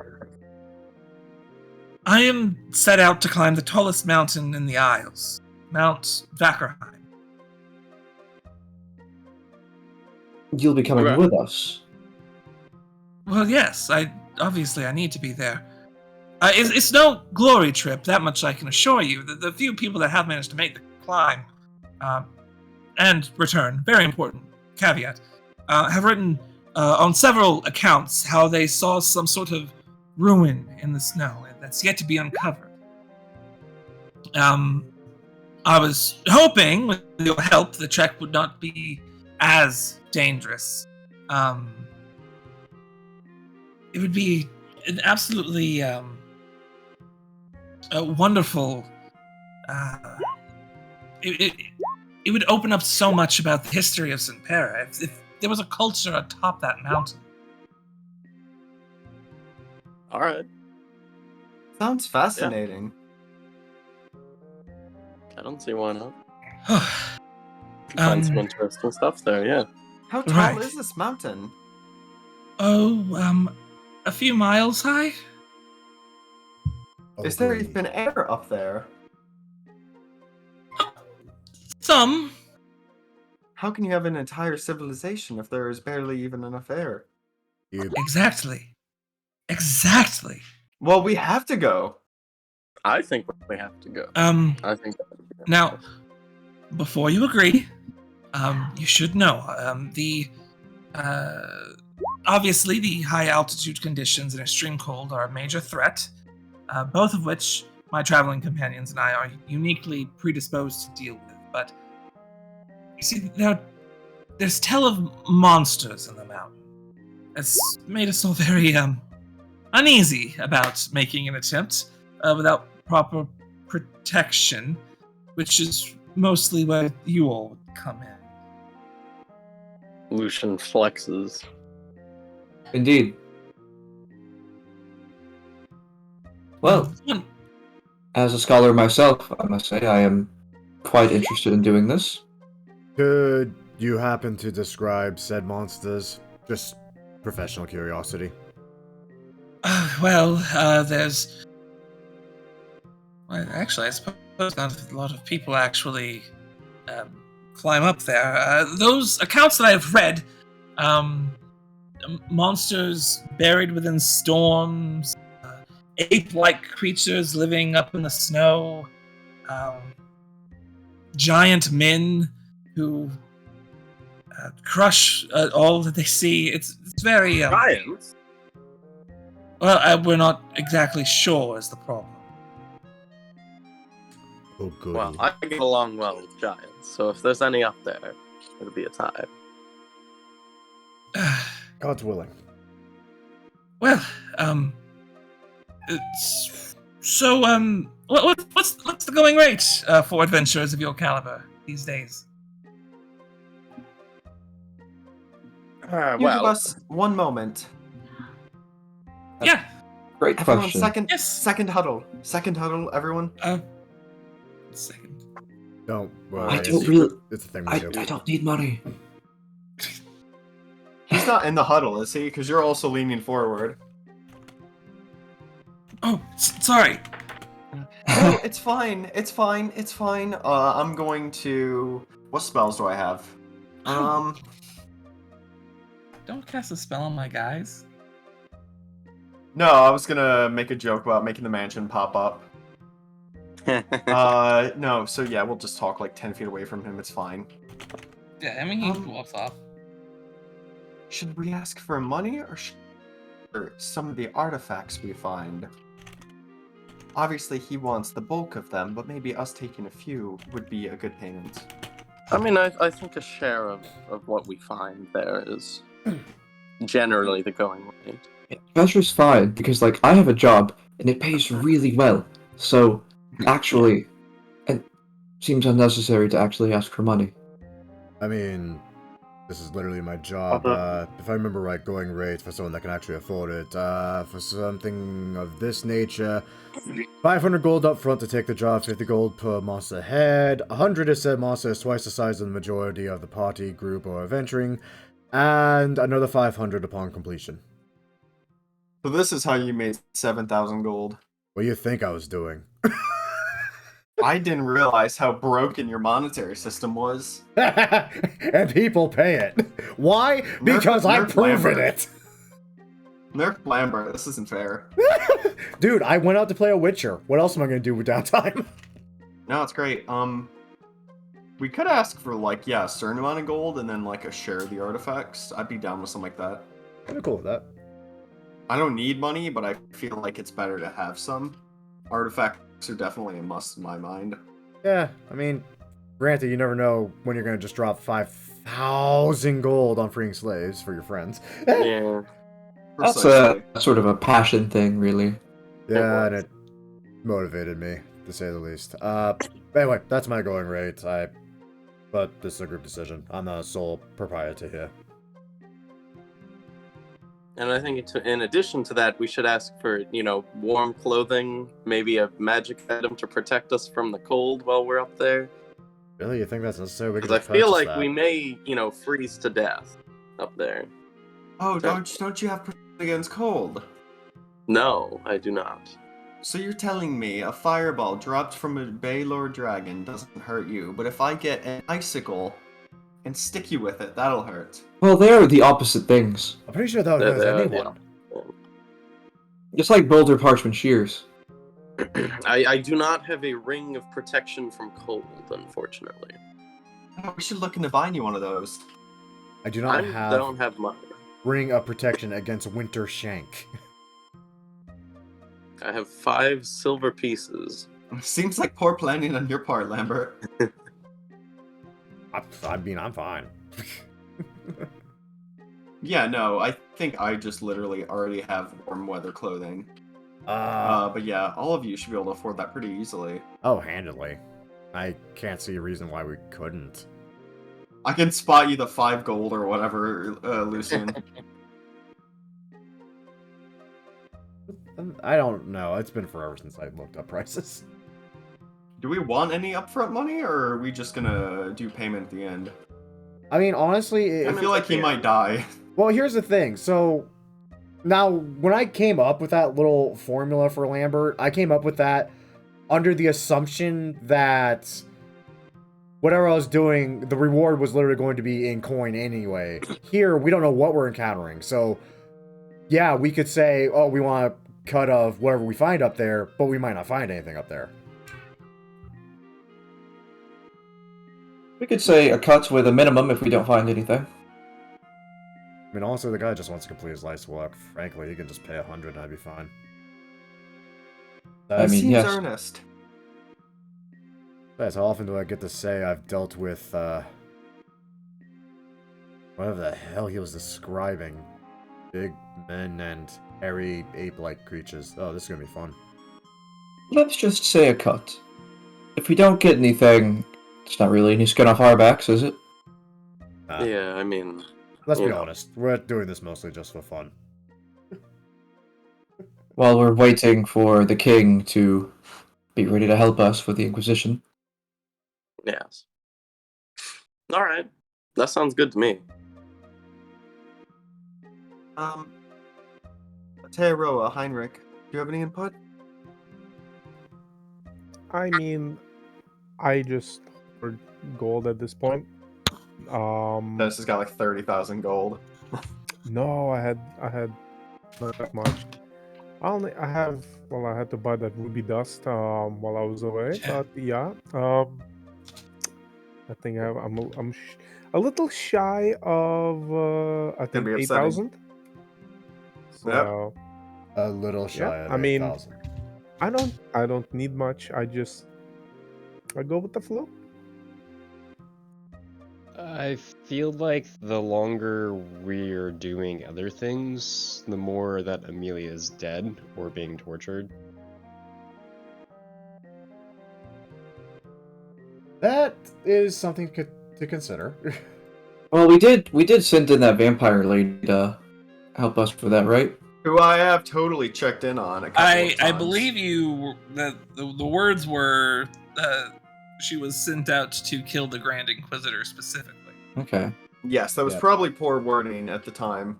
am set out to climb the tallest mountain in the Isles, Mount Vakerheim.
You'll be coming with us.
Well, yes. I need to be there. It's no glory trip, that much I can assure you. The few people that have managed to make the climb and return, very important caveat, have written on several accounts how they saw some sort of ruin in the snow that's yet to be uncovered. I was hoping, with your help, the trek would not be as dangerous. It would be an absolutely wonderful. It would open up so much about the history of Sinpera if there was a culture atop that mountain.
All right.
Sounds fascinating.
I don't see why not. Find some interesting stuff there, yeah.
How tall is this mountain?
A few miles high.
Is there even air up there?
Some.
How can you have an entire civilization if there is barely even enough air?
Exactly.
Well, we have to go.
I think we have to go. I think
now, before you agree, you should know obviously the high altitude conditions and extreme cold are a major threat, both of which my traveling companions and I are uniquely predisposed to deal with. But you see, there's tale of monsters in the mountain. It's made us all very uneasy about making an attempt without proper protection, which is mostly where you all would come in.
Lucian flexes.
Indeed. Well, as a scholar myself, I must say I am quite interested in doing this.
Could you happen to describe said monsters? Just professional curiosity.
There's... Well, actually, I suppose not a lot of people actually climb up there. Those accounts that I've read, monsters buried within storms, ape-like creatures living up in the snow, giant men who crush all that they see. It's very...
Giants?
Well, we're not exactly sure is the problem.
Oh, good.
Well, I get along well with giants, so if there's any up there, it'll be a tie.
God's willing.
Well, it's so. What's the going rate for adventurers of your caliber these days?
You give us one moment.
Yeah.
Great
Everyone,
question.
second huddle. Second huddle, everyone.
Second.
Don't worry.
I don't really.
It's a thing
I
we do.
don't need money.
not in the huddle, is he? Because you're also leaning forward.
Oh, sorry.
No, it's fine. It's fine. It's fine. I'm going to... What spells do I have?
Don't cast a spell on my guys.
No, I was gonna make a joke about making the mansion pop up. No, so yeah, we'll just talk like 10 feet away from him, it's fine.
Yeah, I mean, he walks off.
Should we ask for money, or some of the artifacts we find? Obviously, he wants the bulk of them, but maybe us taking a few would be a good payment.
I mean, I think a share of what we find there is generally the going rate.
Treasure's fine, because, like, I have a job, and it pays really well, so, actually, it seems unnecessary to actually ask for money.
I mean, this is literally my job. If I remember right, going rate for someone that can actually afford it, for something of this nature, 500 gold up front to take the job, 50 gold per monster head, 100 if said monster is twice the size of the majority of the party, group, or adventuring, and another 500 upon completion.
So this is how you made 7,000 gold.
What do you think I was doing?
I didn't realize how broken your monetary system was.
And people pay it. Why? Because I've proven it.
Nerf Lambert, this isn't fair.
Dude, I went out to play a Witcher. What else am I going to do with downtime?
No, it's great. We could ask for, like, yeah, a certain amount of gold and then, like, a share of the artifacts. I'd be down with something like that.
Kind of cool with that.
I don't need money, but I feel like it's better to have some. Artifacts are definitely a must in my mind.
Yeah, I mean, granted, you never know when you're going to just drop 5,000 gold on freeing slaves for your friends.
Yeah.
That's a sort of a passion thing, really.
Yeah, and it motivated me, to say the least. Anyway, that's my going rate. But this is a group decision. I'm the sole proprietor here.
And I think in addition to that, we should ask for, warm clothing, maybe a magic item to protect us from the cold while we're up there.
Really? You think that's necessary?
Because I feel like we may, freeze to death up there.
Oh, don't you have protection against cold?
No, I do not.
So you're telling me a fireball dropped from a Baylord dragon doesn't hurt you, but if I get an icicle and stick you with it, that'll hurt.
Well, they're the opposite things.
I'm pretty sure that would hurt anyone.
Yeah.
Just like boulder parchment shears.
I do not have a ring of protection from cold, unfortunately.
Oh, we should look into buying you one of those.
I do not
don't have mine.
Ring of protection against winter shank.
I have 5 silver pieces.
Seems like poor planning on your part, Lambert.
I mean, I'm fine.
Yeah, no, I think I just literally already have warm weather clothing. But yeah, all of you should be able to afford that pretty easily.
Oh, handedly. I can't see a reason why we couldn't.
I can spot you the 5 gold or whatever, Lucian.
I don't know. It's been forever since I looked up prices.
Do we want any upfront money, or are we just gonna do payment at the end?
I mean, honestly...
I feel like he might die.
Well, here's the thing. So, now, when I came up with that little formula for Lambert, I came up with that under the assumption that whatever I was doing, the reward was literally going to be in coin anyway. Here, we don't know what we're encountering. So, yeah, we could say, oh, we want a cut of whatever we find up there, but we might not find anything up there.
We could say a cut with a minimum if we don't find anything.
I mean, honestly, the guy just wants to complete his life's work. Frankly, he can just pay 100 and I'd be fine.
I mean,
seems
yes.
earnest.
Guys, how often do I get to say I've dealt with, whatever the hell he was describing? Big men and hairy ape-like creatures. Oh, this is gonna be fun.
Let's just say a cut. If we don't get anything, it's not really any skin off our backs, is it?
Yeah, I mean...
Let's be honest. We're doing this mostly just for fun.
While we're waiting for the king to be ready to help us with the Inquisition.
Yes. Alright. That sounds good to me.
Teroa, Heinrich, do you have any input?
I mean, I just for gold at this point.
This has got like 30,000 gold.
No, I had not that much. I had to buy that ruby dust while I was away, but yeah, I think I'm a little shy of I think 8,000. So
a little shy of 8,000.
I don't need much. I go with the flow.
I feel like the longer we're doing other things, the more that Amelia's dead or being tortured.
That is something to consider.
Well, we did send in that vampire lady to help us with that, right?
Who I have totally checked in on a couple of times.
I believe you that the words were she was sent out to kill the Grand Inquisitor specifically.
Okay.
Yes, that was probably poor wording at the time.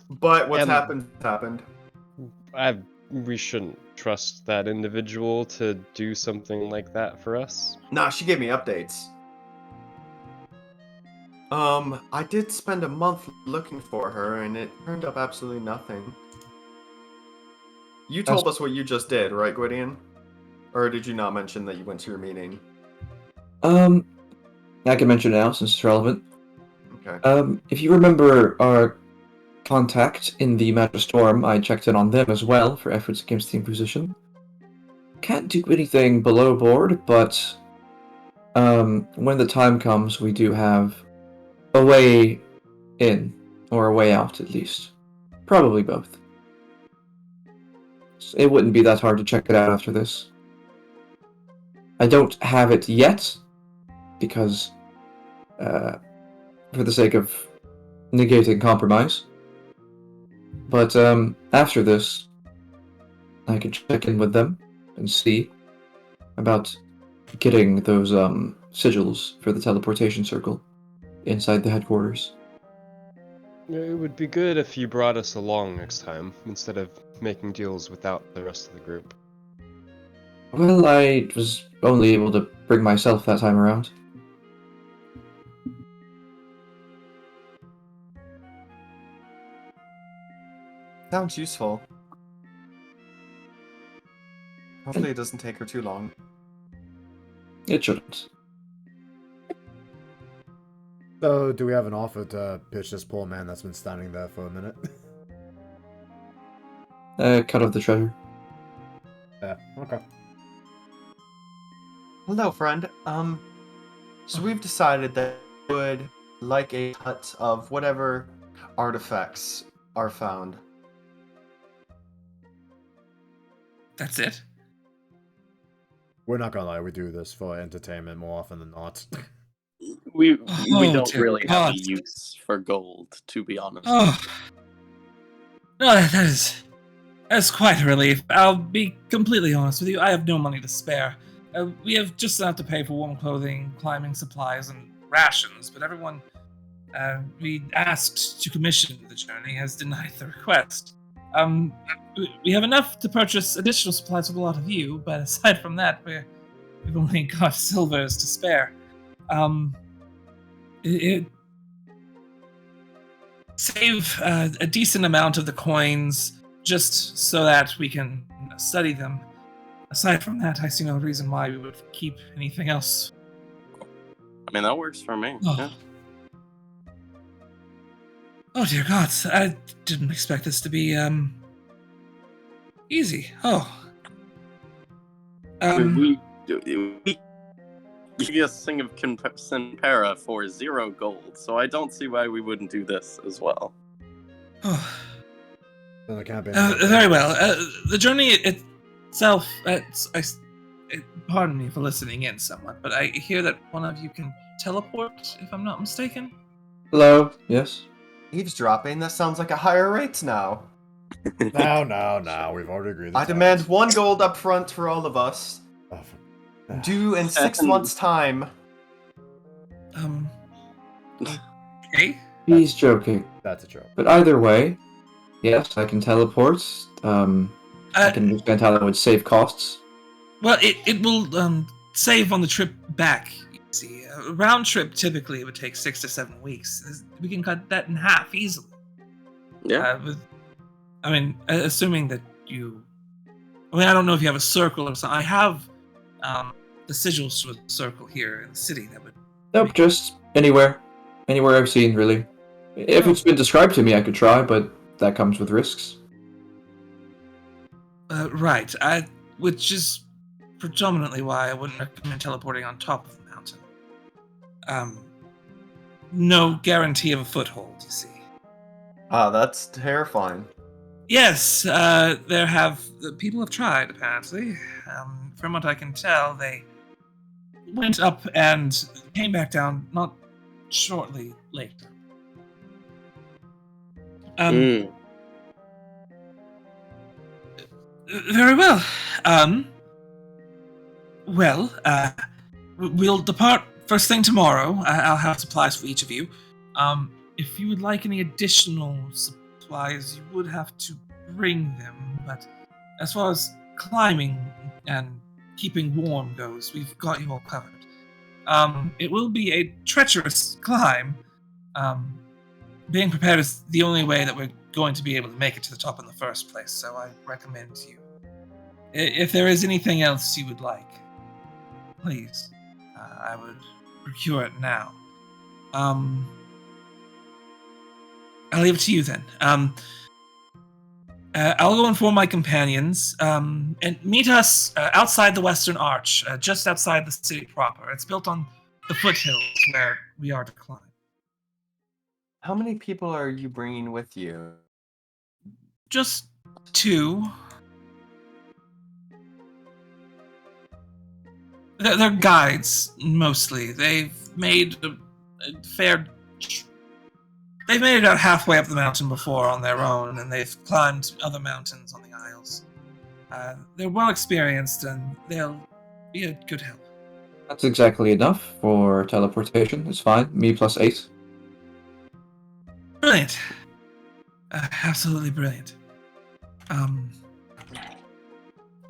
But what's happened.
We shouldn't trust that individual to do something like that for us.
Nah, she gave me updates. I did spend a month looking for her, and it turned up absolutely nothing. You told us what you just did, right, Gwydion? Or did you not mention that you went to your meeting?
I can mention it now since it's relevant.
Okay.
If you remember our contact in the Magistorium, I checked in on them as well for efforts against the Inquisition. Can't do anything below board, but when the time comes, we do have a way in, or a way out at least. Probably both. It wouldn't be that hard to check it out after this. I don't have it yet, because for the sake of negating compromise. But after this, I can check in with them and see about getting those sigils for the teleportation circle inside the headquarters.
It would be good if you brought us along next time, instead of making deals without the rest of the group.
Well, I was only able to bring myself that time around.
Sounds useful. Hopefully it doesn't take her too long.
It shouldn't.
So, do we have an offer to pitch this poor man that's been standing there for a minute?
Cut off the treasure.
Yeah, okay.
Hello, friend. So we've decided that we would like a cut of whatever artifacts are found.
That's it?
We're not gonna lie, we do this for entertainment more often than not.
We don't really have a use for gold, to be honest.
Oh, no, that's quite a relief. I'll be completely honest with you. I have no money to spare. We have just enough to pay for warm clothing, climbing supplies, and rations. But everyone we asked to commission the journey has denied the request. We have enough to purchase additional supplies for a lot of you, but aside from that, we've only got silvers to spare. Save a decent amount of the coins just so that we can study them. Aside from that, I see no reason why we would keep anything else.
I mean, that works for me.
Oh.
Yeah.
Oh dear God, I didn't expect this to be easy. Oh.
We give you a Sing of Simpera for 0 gold, so I don't see why we wouldn't do this as well.
Oh.
Very
well. The journey itself, pardon me for listening in somewhat, but I hear that one of you can teleport, if I'm not mistaken.
Hello, yes?
Eavesdropping? That sounds like a higher rate now.
No, we've already agreed.
I demand 1 gold up front for all of us. Due in 6 months' time.
Okay.
He's joking.
That's a joke.
But either way, yes, I can teleport. I can understand how that would save costs.
Well, it will save on the trip back. You see, a round trip typically would take 6 to 7 weeks. We can cut that in half easily.
Yeah.
Assuming that you. I don't know if you have a circle or something. I have the sigils to a circle here in the city that would.
Nope, just anywhere I've seen, really. If it's been described to me, I could try, but that comes with risks.
Right. Which is predominantly why I wouldn't recommend teleporting on top of the mountain. No guarantee of a foothold, you see.
That's terrifying.
Yes, people have tried, apparently. From what I can tell, they went up and came back down not shortly later. Very well. We'll depart first thing tomorrow. I'll have supplies for each of you. If you would like any additional supplies, you would have to bring them. But as far as climbing and keeping warm goes, we've got you all covered. It will be a treacherous climb. Being prepared is the only way that we're going to be able to make it to the top in the first place, so I recommend you. If there is anything else you would like, please, I would procure it now. I'll leave it to you then. I'll go inform my companions, and meet us outside the Western Arch, just outside the city proper. It's built on the foothills where we are to climb.
How many people are you bringing with you?
Just 2. They're guides, mostly. They've made They've made it out halfway up the mountain before on their own, and they've climbed other mountains on the Isles. They're well experienced, and they'll be a good help.
That's exactly enough for teleportation. It's fine. Me plus 8.
Brilliant. Absolutely brilliant.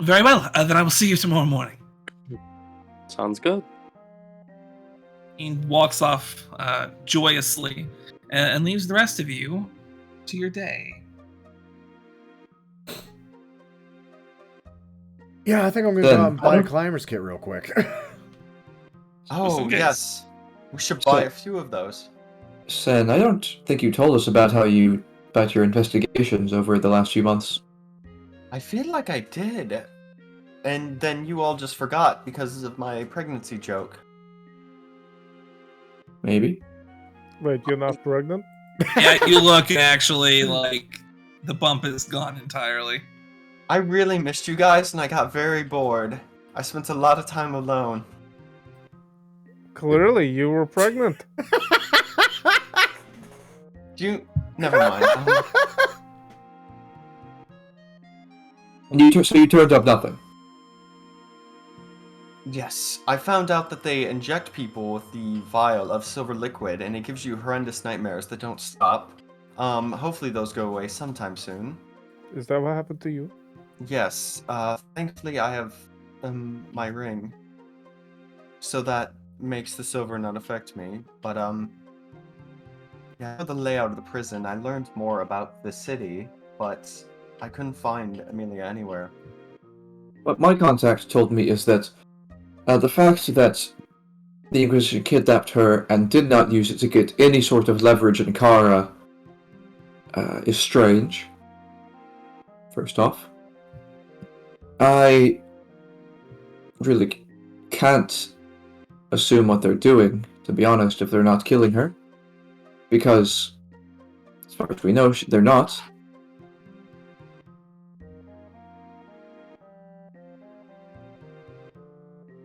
Very well. Then I will see you tomorrow morning.
Sounds good.
He walks off joyously and leaves the rest of you to your day.
Yeah, I think I'm going to buy a climber's kit real quick.
Oh, yes. We should buy a few of those.
Sen, I don't think you told us about your investigations over the last few months.
I feel like I did. And then you all just forgot because of my pregnancy joke.
Maybe.
Wait, you're not pregnant?
Yeah, you look actually like the bump is gone entirely.
I really missed you guys and I got very bored. I spent a lot of time alone.
Clearly, you were pregnant.
Never mind.
So you turned up nothing?
Yes, I found out that they inject people with the vial of silver liquid, and it gives you horrendous nightmares that don't stop. Hopefully those go away sometime soon.
Is that what happened to you?
Yes, thankfully I have my ring, so that makes the silver not affect me. But yeah, the layout of the prison, I learned more about the city, but I couldn't find Amelia anywhere.
What my contact told me is that the fact that the Inquisition kidnapped her and did not use it to get any sort of leverage in Kara is strange. First off, I really can't assume what they're doing, to be honest, if they're not killing her. Because, as far as we know, they're not.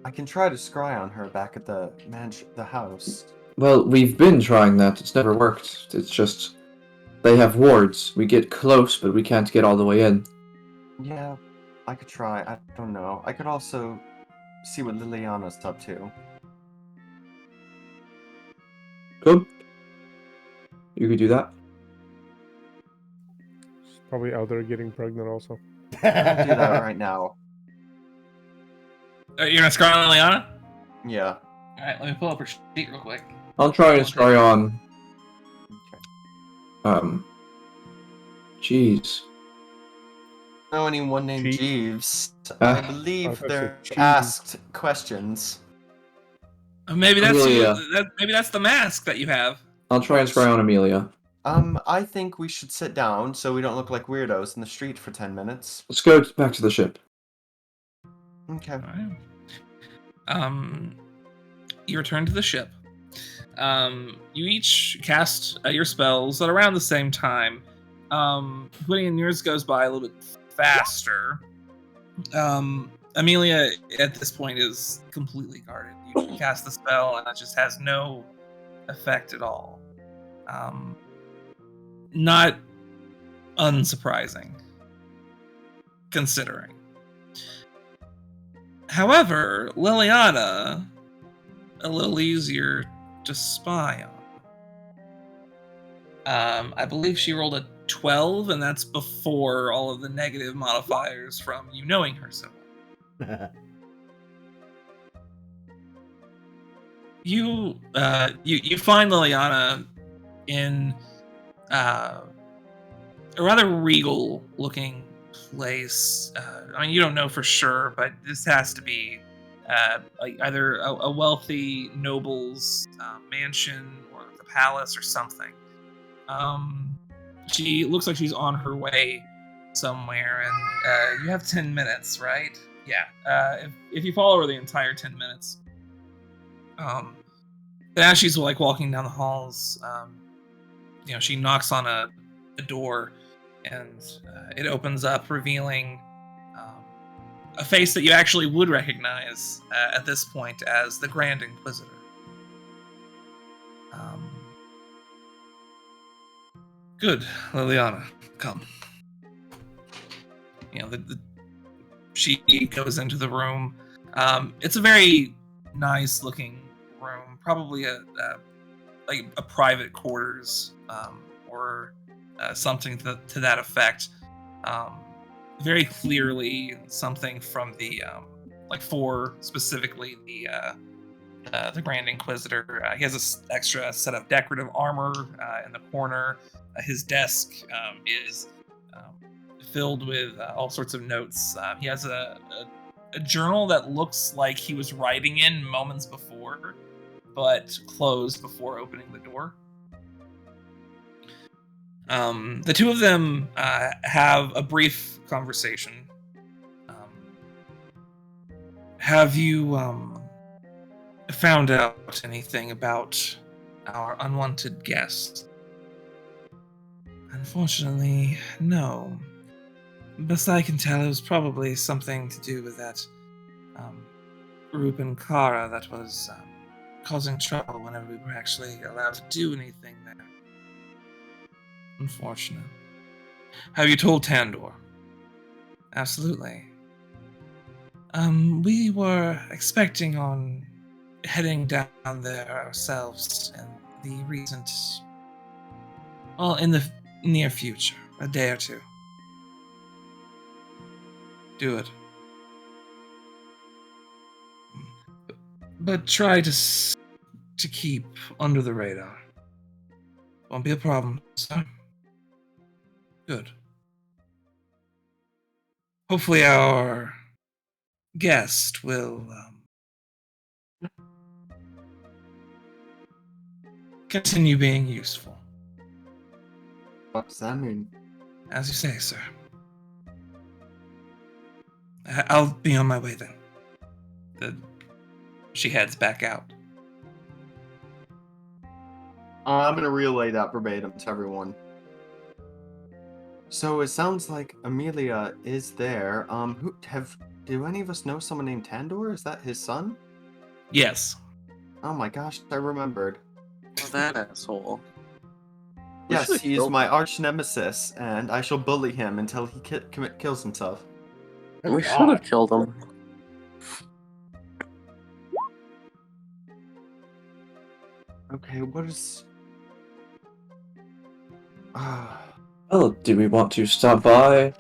I can try to scry on her back at the house.
Well, we've been trying that. It's never worked. It's just they have wards. We get close, but we can't get all the way in.
Yeah, I could try. I don't know. I could also see what Liliana's up to.
Good. You could do that.
She's probably out there getting pregnant also.
I'll do that right now.
You're gonna scry on Liliana?
Yeah.
Alright, let me pull up her sheet real quick.
I'll try and scry on. Jeez.
Know anyone named Jeeves? I believe they're
Cheese.
asked questions.
Maybe that's
Amelia.
maybe that's the mask that you have.
I'll try and scry on Amelia.
I think we should sit down so we don't look like weirdos in the street for 10 minutes.
Let's go back to the ship.
Okay.
Alright. You return to the ship. You each cast your spells at around the same time. Putting in yours goes by a little bit faster. Amelia, at this point, is completely guarded. You cast the spell, and it just has no effect at all. Not unsurprising, considering. However, Liliana, a little easier to spy on. I believe she rolled a 12, and that's before all of the negative modifiers from you knowing her so well. You find Liliana in a rather regal-looking place. I mean, you don't know for sure, but this has to be like either a wealthy noble's mansion or the palace or something. She looks like she's on her way somewhere, and you have 10 minutes, right? Yeah. If you follow her the entire 10 minutes, as she's like walking down the halls, she knocks on a door, and it opens up, revealing a face that you actually would recognize at this point as the Grand Inquisitor. Good, Liliana, come. She goes into the room. It's a very nice-looking room, probably a private quarters or something to that effect. Very clearly something from the for specifically the Grand Inquisitor. He has an extra set of decorative armor in the corner. His desk is filled with all sorts of notes. He has a journal that looks like he was writing in moments before, but closed before opening the door. The two of them have a brief conversation. Have you found out anything about our unwanted guest? Unfortunately, no. Best I can tell, it was probably something to do with that group in Kara that was causing trouble whenever we were actually allowed to do anything there. Unfortunate. Have you told Tandor? Absolutely. We were expecting on heading down there ourselves in the recent... Well, in the near future. A day or two. Do it. But try to keep under the radar. Won't be a problem, sir. Good. Hopefully our guest will continue being useful.
What does that mean?
As you say, sir. I'll be on my way then. She heads back out.
I'm gonna relay that verbatim to everyone. So it sounds like Amelia is there. Do any of us know someone named Tandor? Is that his son?
Yes.
Oh my gosh, I remembered.
Oh, that asshole.
Yes, he is my arch nemesis, and I shall bully him until he kills himself.
We should have killed him.
Okay, what is...
Well, do we want to stop by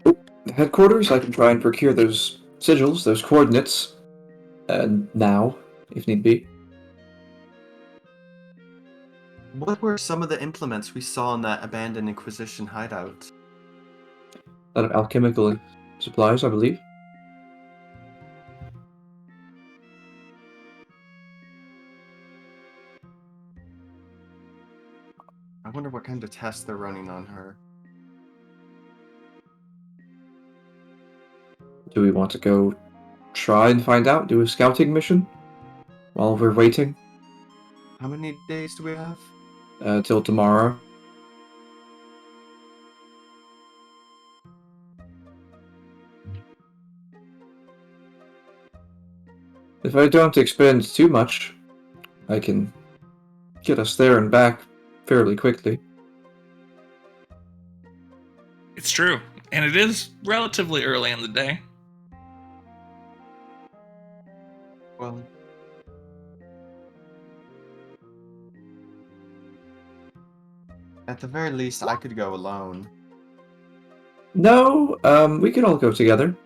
the headquarters? I can try and procure those sigils, those coordinates, now, if need be.
What were some of the implements we saw in that abandoned Inquisition hideout?
Alchemical supplies, I believe.
I wonder what kind of tests they're running on her.
Do we want to go try and find out? Do a scouting mission while we're waiting?
How many days do we have?
Till tomorrow. If I don't expend too much, I can get us there and back fairly quickly.
It's true, and it is relatively early in the day.
Well, at the very least, I could go alone.
No, we could all go together.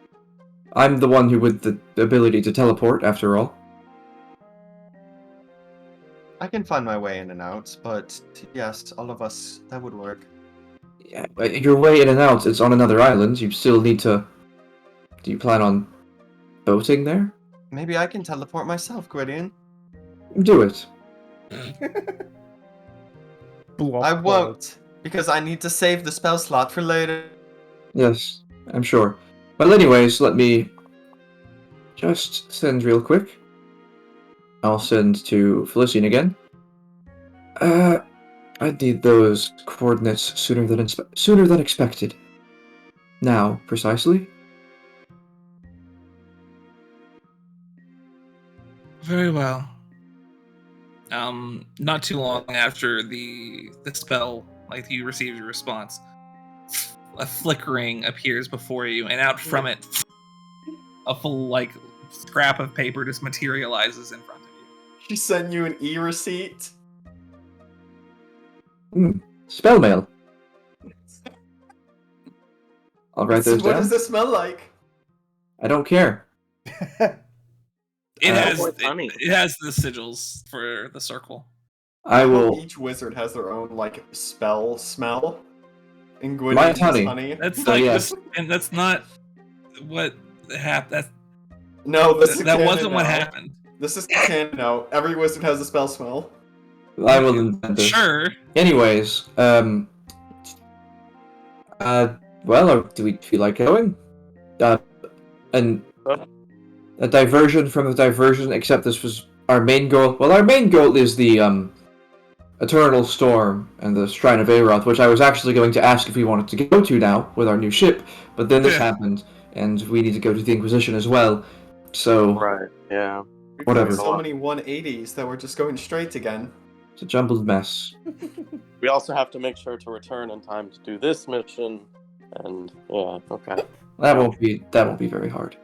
I'm the one who with the ability to teleport, after all.
I can find my way in and out, but yes, all of us, that would work.
Yeah, but your way in and out is on another island. You still need to... Do you plan on boating there?
Maybe I can teleport myself, Gwydion.
Do it.
I won't, because I need to save the spell slot for later.
Yes, I'm sure. Well, anyways, let me just send real quick. I'll send to Felician again. I need those coordinates sooner than expected. Now, precisely.
Very well. Not too long after the spell, like you receive your response, a flickering appears before you, and out from it, a full scrap of paper just materializes in front of you.
She sent you an e-receipt.
Spell mail. I'll write those down.
What does this smell like?
I don't care.
It has the sigils for the circle.
I will.
Each wizard has their own spell smell. And
Mine's honey.
That's and that's not what happened.
No,
that wasn't what happened.
This is canon now. Every wizard has a spell smell.
I will invent this.
Sure.
Anyways, well, do we feel like going? And a diversion from the diversion, except this was our main goal. Well, our main goal is the Eternal Storm and the Shrine of Aeroth, which I was actually going to ask if we wanted to go to now with our new ship, but then this happened, and we need to go to the Inquisition as well. So
right, yeah.
Whatever.
So many 180s that we're just going straight again.
It's a jumbled mess.
We also have to make sure to return in time to do this mission, and yeah, okay.
That won't be very hard.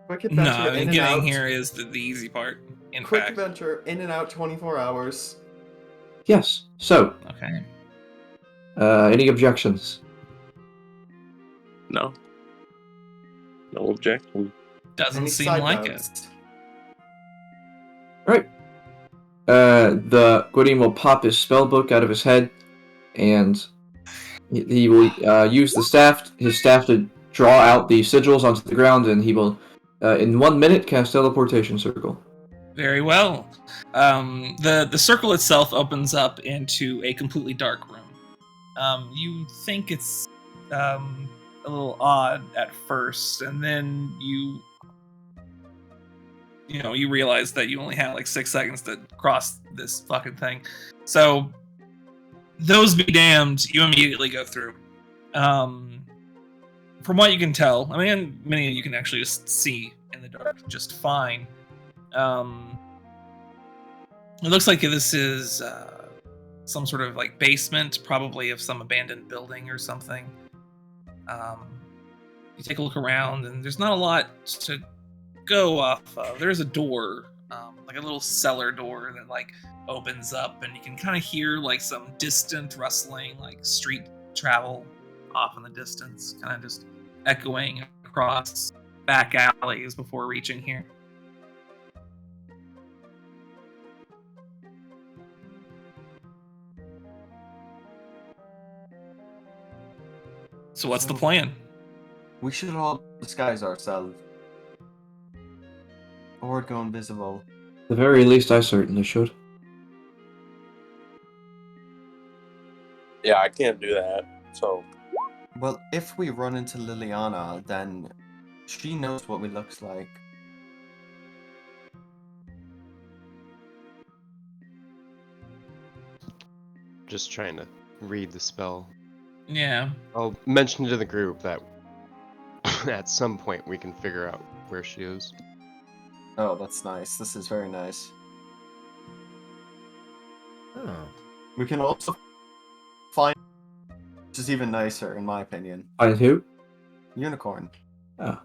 Quick adventure in and
getting
out.
here is the easy part.
Quick adventure in and out, 24 hours.
Yes. So.
Okay.
Any objections?
No. No objection.
Doesn't seem like it.
Right. The Gwydion will pop his spellbook out of his head, and he will use his staff to draw out the sigils onto the ground, and he will, in 1 minute, cast Teleportation Circle.
Very well. The circle itself opens up into a completely dark room. You think it's a little odd at first, and then you realize that you only have 6 seconds to cross this fucking thing. So, those be damned, you immediately go through. From what you can tell, many of you can actually just see in the dark just fine. It looks like this is some sort of basement, probably of some abandoned building or something. You take a look around, and there's not a lot to go off of. There's a door like a little cellar door that like opens up, and you can kind of hear like some distant rustling, like street travel off in the distance, kind of just echoing across back alleys before reaching here. So what's the plan?
We should all disguise ourselves. Or go invisible.
At the very least, I certainly should.
Yeah, I can't do that, so...
Well, if we run into Liliana, then she knows what we looks like.
Just trying to read the spell.
Yeah.
I'll mention to the group that at some point we can figure out where she is.
Oh, that's nice. This is very nice.
Oh.
We can also find... Which is even nicer, in my opinion.
Find who?
Unicorn.
Oh.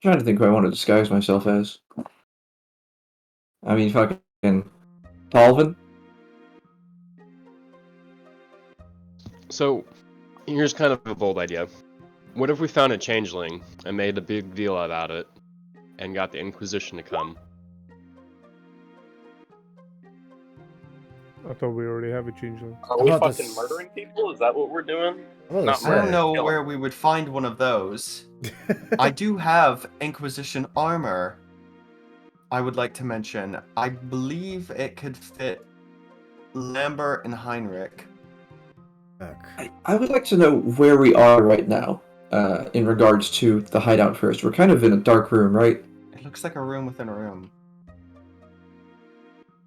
Trying to think who I want to disguise myself as. I mean, fucking Talvin.
So, here's kind of a bold idea. What if we found a changeling and made a big deal about it, and got the Inquisition to come?
I thought we already have a changeling.
Are we fucking murdering people? Is that what we're doing?
I don't know where we would find one of those. I do have Inquisition armor. I would like to mention. I believe it could fit Lambert and Heinrich.
I would like to know where we are right now, in regards to the hideout first. We're kind of in a dark room, right?
It looks like a room within a room.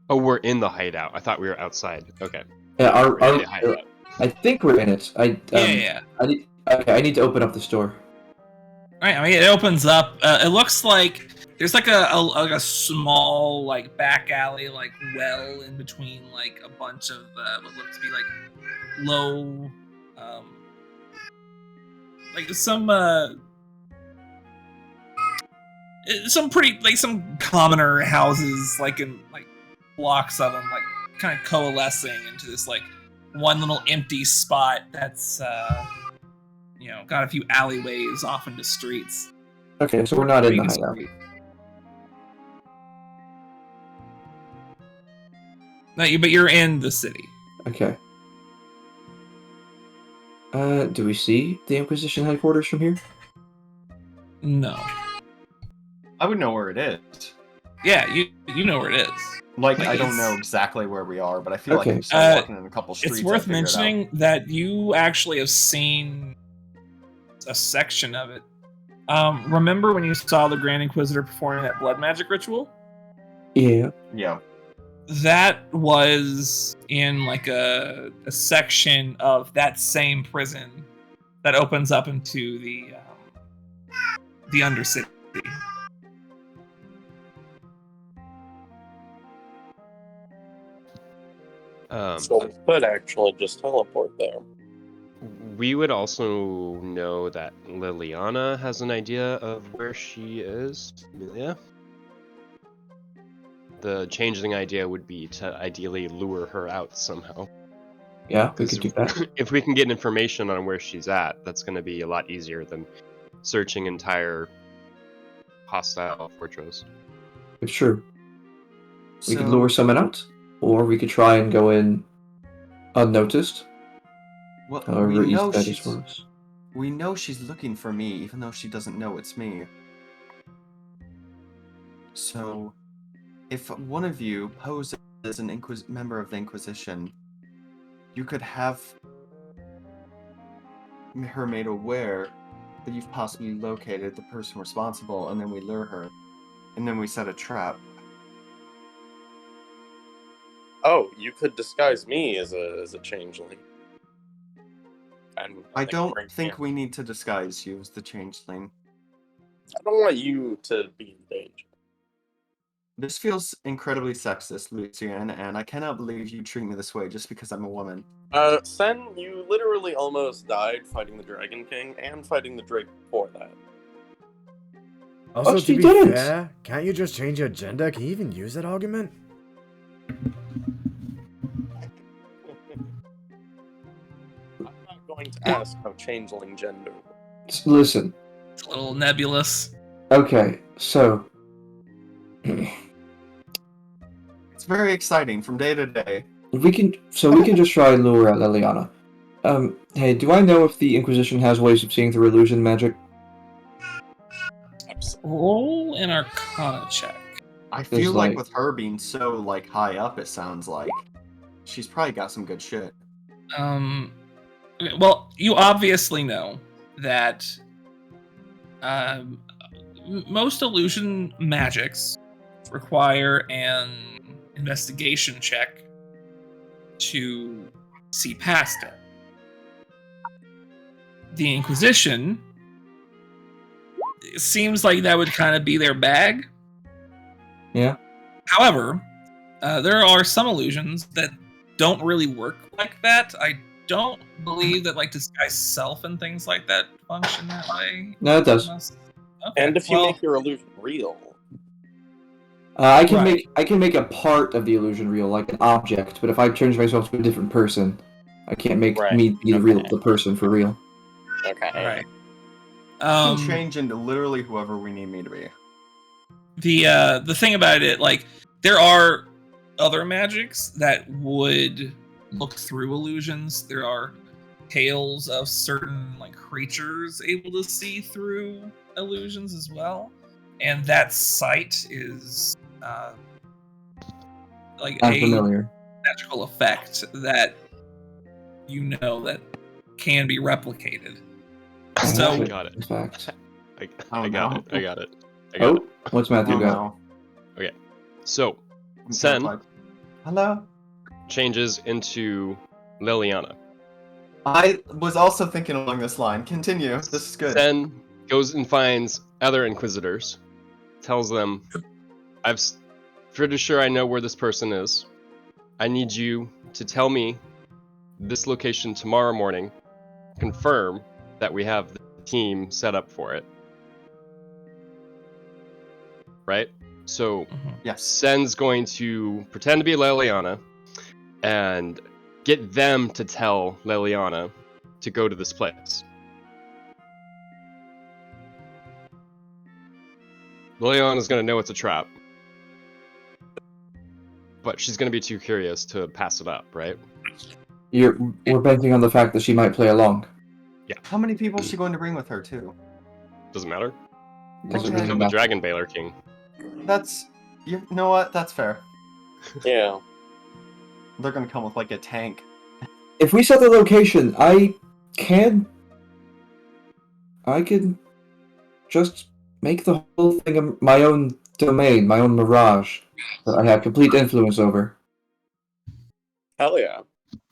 Oh, we're in the hideout. I thought we were outside. Okay.
Yeah,
We're in the hideout.
I think we're in it.
Yeah.
I need to open up the store.
Alright, I mean, it opens up. It looks like there's like a small like back alley, like well in between like a bunch of what looks to be like low, like some pretty like some commoner houses, like in like blocks of them, like kind of coalescing into this like one little empty spot that's got a few alleyways off into streets.
Okay, so we're not in the hideout.
No, but you're in the city.
Okay. Do we see the Inquisition headquarters from here?
No.
I would know where it is.
Yeah, you know where it is.
Like I don't know exactly where we are, but I feel like if we start walking in a couple streets.
It's worth mentioning that you actually have seen a section of it. Remember when you saw the Grand Inquisitor performing that blood magic ritual?
Yeah.
Yeah.
That was in like a section of that same prison that opens up into the Undercity.
So we could actually just teleport there.
We would also know that Liliana has an idea of where she is. Amelia? The changeling idea would be to ideally lure her out somehow.
Yeah, we could do that.
If we can get information on where she's at, that's going to be a lot easier than searching entire hostile fortress.
It's true. We could lure someone out, or we could try and go in unnoticed.
Well,
However easy that is for us.
We know she's looking for me, even though she doesn't know it's me. So, if one of you poses as an member of the Inquisition, you could have her made aware that you've possibly located the person responsible, and then we lure her, and then we set a trap.
Oh, you could disguise me as a changeling. And
I don't think we need to disguise you as the changeling.
I don't want you to be in danger.
This feels incredibly sexist, Lucian, and I cannot believe you treat me this way just because I'm a woman.
Sen, you literally almost died fighting the Dragon King and fighting the Drake before that.
Also, to be fair, can't you just change your gender? Can you even use that argument?
I'm not going to ask how changeling gender works.
Listen.
It's a little nebulous.
Okay, so...
It's very exciting from day to day.
we can just try lure at Liliana. Hey, do I know if the Inquisition has ways of seeing through illusion magic?
Roll an Arcana check.
I feel like with her being so like high up, it sounds like she's probably got some good shit.
Well, you obviously know that most illusion magics require an investigation check to see past it. The Inquisition, it seems like that would kind of be their bag.
Yeah.
However, there are some illusions that don't really work like that. I don't believe that like disguise self and things like that function that way.
No, it does.
Okay,
and if you make your illusion real,
I can make a part of the illusion real, like an object. But if I change myself to a different person, I can't make me be the person for real.
Okay.
All right.
I can change into literally whoever we need me to be.
The thing about it, like, there are other magics that would look through illusions. There are tales of certain like creatures able to see through illusions as well, and that sight is like
Unfamiliar.
A magical effect that you know that can be replicated. So
I got it.
In fact.
I got it.
What's Matthew got?
Okay, so Sen
Hello.
changes into Liliana.
I was also thinking along this line. Continue. This is good.
Sen goes and finds other Inquisitors, tells them, "I'm pretty sure I know where this person is. I need you to tell me this location tomorrow morning. Confirm that we have the team set up for it." Right? So,
yes.
Sen's going to pretend to be Liliana and get them to tell Liliana to go to this place. Liliana's going to know it's a trap, but she's going to be too curious to pass it up, right?
We're banking on the fact that she might play along.
Yeah.
How many people is she going to bring with her, too?
Doesn't matter.
Doesn't
Become a Dragon Baler King.
You know what? That's fair.
Yeah.
They're going to come with, like, a tank.
If we set the location, I can just make the whole thing my own domain, my own mirage, that I have complete influence over.
Hell yeah.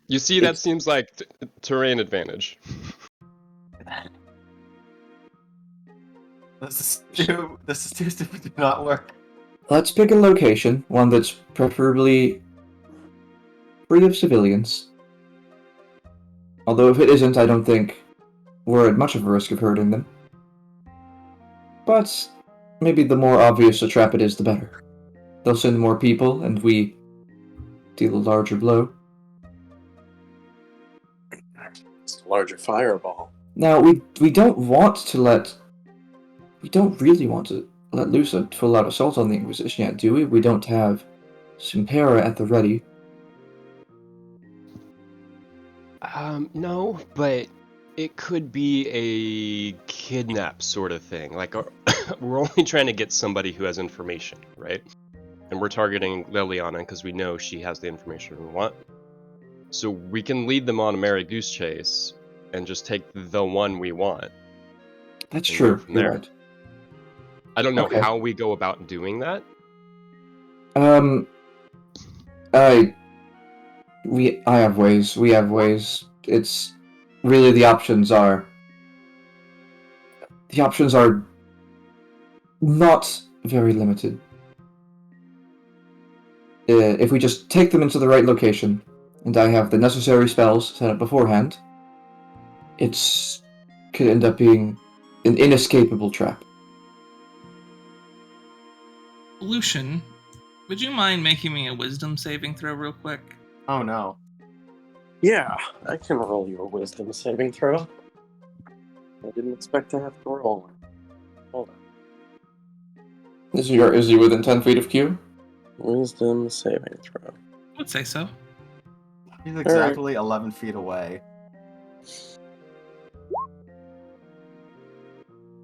You see, that seems like terrain advantage.
This is too stupid to not work.
Let's pick a location, one that's preferably free of civilians. Although if it isn't, I don't think we're at much of a risk of hurting them. But maybe the more obvious a trap it is, the better. They'll send more people, and we deal a larger blow.
It's a larger fireball.
Now, we don't really want to let loose a full-out assault on the Inquisition yet, do we? We don't have Simpera at the ready.
No, but it could be a kidnap sort of thing. Like, we're only trying to get somebody who has information, right? And we're targeting Liliana because we know she has the information we want. So we can lead them on a Merry Goose Chase and just take the one we want.
That's true. You're right.
I don't know how we go about doing that.
I have ways. We have ways. It's really the options are not very limited. if we just take them into the right location, and I have the necessary spells set up beforehand, could end up being an inescapable trap.
Lucian, would you mind making me a wisdom saving throw real quick?
Oh no.
Yeah, I can roll you a wisdom saving throw. I didn't expect to have to roll. Hold on.
Is he within 10 feet of Q?
Wisdom saving throw.
I would say so.
He's exactly 11 feet away.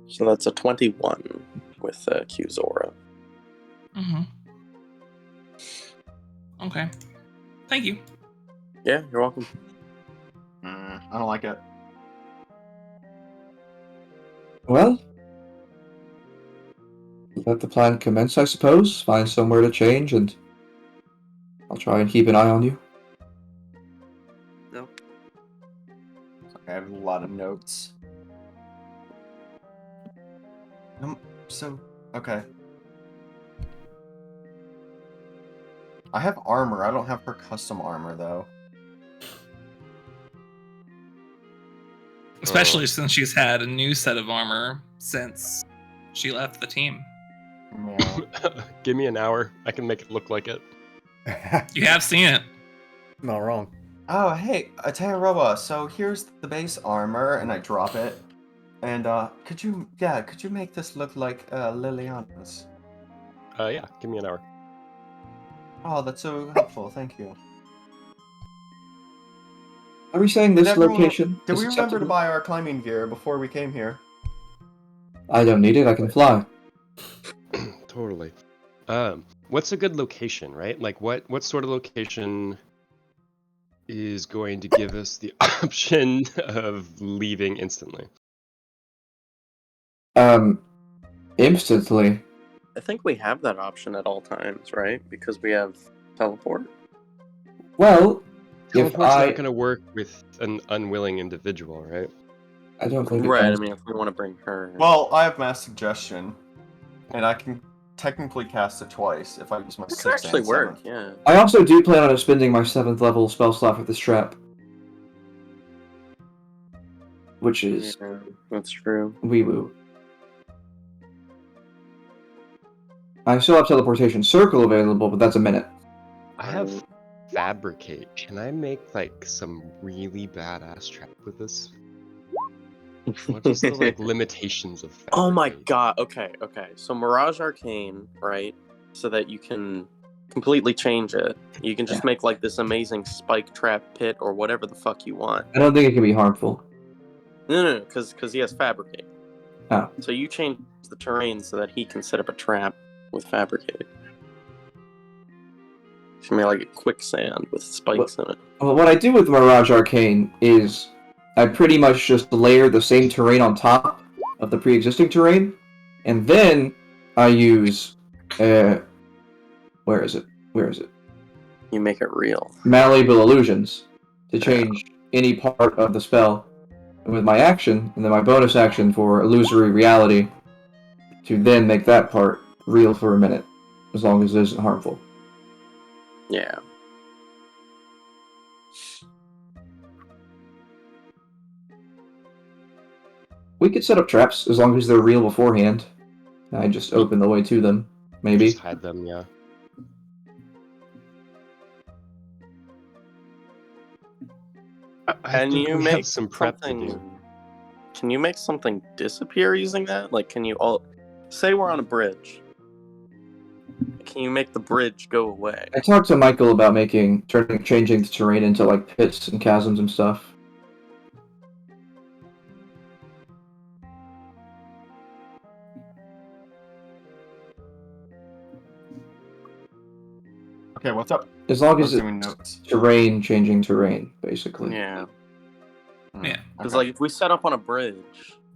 So that's a 21 with Q's aura.
Mm-hmm. Okay. Thank you.
Yeah, you're welcome.
I don't like it.
Well, let the plan commence, I suppose. Find somewhere to change, and I'll try and keep an eye on you.
No.
I have a lot of notes. Okay. I have armor. I don't have her custom armor, though.
Especially since she's had a new set of armor since she left the team.
Yeah.
Give me an hour. I can make it look like it.
You have seen it.
Not wrong.
Oh, hey, Atayaroba, so here's the base armor, and I drop it. And, could you make this look like, Liliana's?
Yeah, give me an hour.
Oh, that's so helpful, thank you.
Are we saying this location
Did
is
we remember to
acceptable?
buy our climbing gear before we came here?
I don't need it, I can fly.
Totally. What's a good location, right? Like, what sort of location is going to give us the option of leaving instantly?
Instantly.
I think we have that option at all times, right? Because we have teleport.
Well,
Teleport's not going to work with an unwilling individual, right?
I don't think
Right,
it does.
I mean, if we want to bring her...
Well, I have mass suggestion, and I can technically cast it twice if I use my
This
6th
could actually
and
work,
7th.
yeah.
I also do plan on spending my 7th level spell slot for this trap. Which is...
Yeah, that's true.
Wee woo. I still have teleportation circle available, but that's a minute.
I have fabricate. Can I make like some really badass trap with this? What is the like limitations of fabricate?
Oh my god, okay. So Mirage Arcane, right? So that you can completely change it. You can just make like this amazing spike trap pit or whatever the fuck you want.
I don't think it can be harmful.
No, because he has fabricate.
Oh.
So you change the terrain so that he can set up a trap with fabricate. She made like a quicksand with spikes in it.
Well, what I do with Mirage Arcane is I pretty much just layer the same terrain on top of the pre-existing terrain, and then I use where is it?
You make it real.
Malleable illusions to change any part of the spell with my action, and then my bonus action for illusory reality to then make that part real for a minute, as long as it isn't harmful.
Yeah.
We could set up traps as long as they're real beforehand. I just open the way to them, maybe.
Just hide them, yeah.
Can you make
some prep to do?
Can you make something disappear using that? Like, can you all say we're on a bridge? Can you make the bridge go away?
I talked to Michael about changing the terrain into like pits and chasms and stuff.
Okay, what's up?
As long as it's changing terrain, basically.
Yeah.
Yeah.
Because like if we set up on a bridge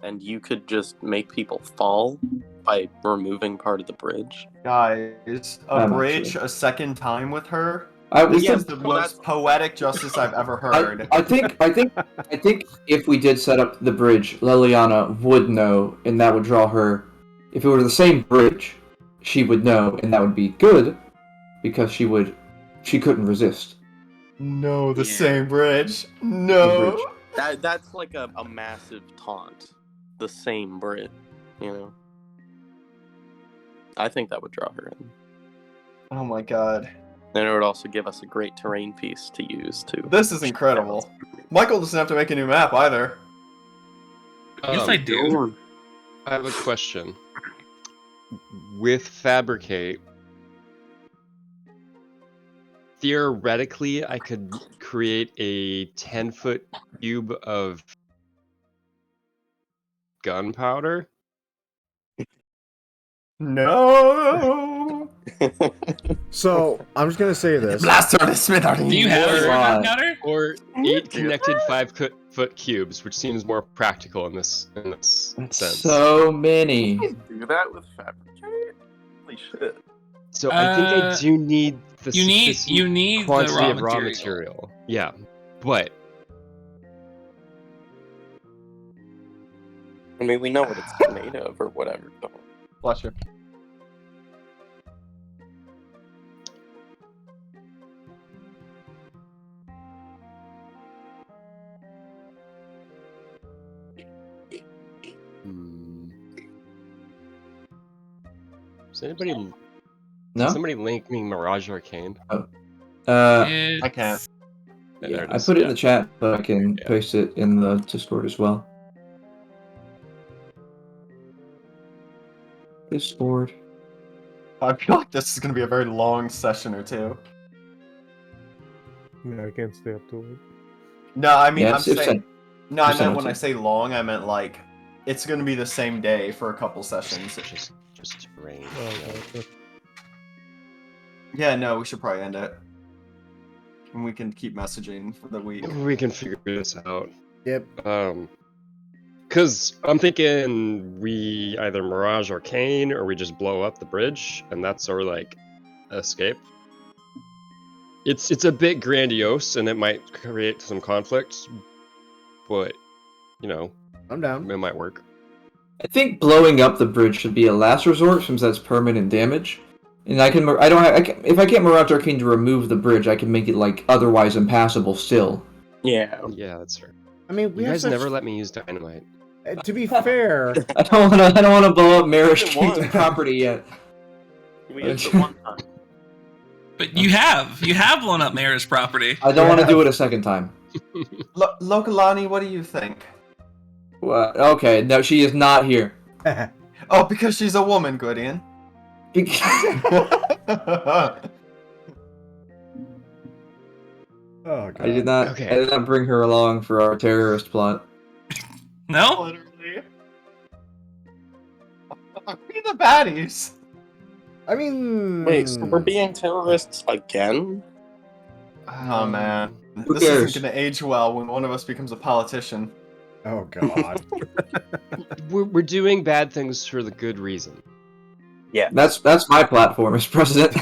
and you could just make people fall by removing part of the bridge.
Guys, bridge a second time with her?
This
is the most poetic justice I've ever heard.
I think if we did set up the bridge, Liliana would know, and that would draw her. If it were the same bridge, she would know, and that would be good, because she would she couldn't resist.
No, the same bridge. No.
That's like a massive taunt. The same bridge, you know. I think that would draw her in.
Oh my god.
And it would also give us a great terrain piece to use too.
This is incredible. Michael doesn't have to make a new map either.
Yes, I do.
I have a question. With Fabricate, theoretically, I could create a 10-foot cube of gunpowder.
No.
So I'm just gonna say this.
Blast her to smithereens.
Do you have gunpowder?
Or 8 connected 5-foot cubes, which seems more practical in this sense.
So many.
Do that with Fabricate? Holy shit.
So I think I do need the
you need
quantity
the
of raw material. Yeah, but
I mean, we know what it's made of or whatever.
Bless you.
Does anybody?
No.
Somebody link me Mirage Arcane.
I can't.
There it
I
is.
put it in the chat, but I can paste it in the Discord as well. Discord.
I feel like this is going to be a very long session or two.
Yeah, I can't stay up to it.
No, I mean,
Yeah,
I'm saying... No, I meant when I
it's-
say long, I meant like... It's going to be the same day for a couple sessions.
Just rain.
Okay.
Yeah, no, we should probably end it. And we can keep messaging for the week.
We can figure this out.
Yep.
Because I'm thinking we either Mirage Arcane or we just blow up the bridge, and that's our like escape. It's a bit grandiose, and it might create some conflict, but you know,
I'm down.
it might work.
I think blowing up the bridge should be a last resort since that's permanent damage. And if I get Mirage Arcane to remove the bridge, I can make it like otherwise impassable still.
Yeah.
Yeah, that's fair.
I mean, we
You
have
guys
such...
never let me use dynamite.
To be fair,
I don't want to blow up Marish
It was.
Kane's property yet.
We used it one time.
But you have blown up Mara's property.
I don't want to do it a second time.
Lokalani, what do you think?
Well, okay, no, she is not here.
Oh, because she's a woman, Gwydion.
oh god.
I did not bring her along for our terrorist plot.
No?
Literally. Be the baddies.
I mean,
Wait, so we're being terrorists again?
Oh man,
Who
this
cares?
isn't gonna age well when one of us becomes a politician.
Oh god.
We're doing bad things for the good reason.
Yeah.
That's my platform as president.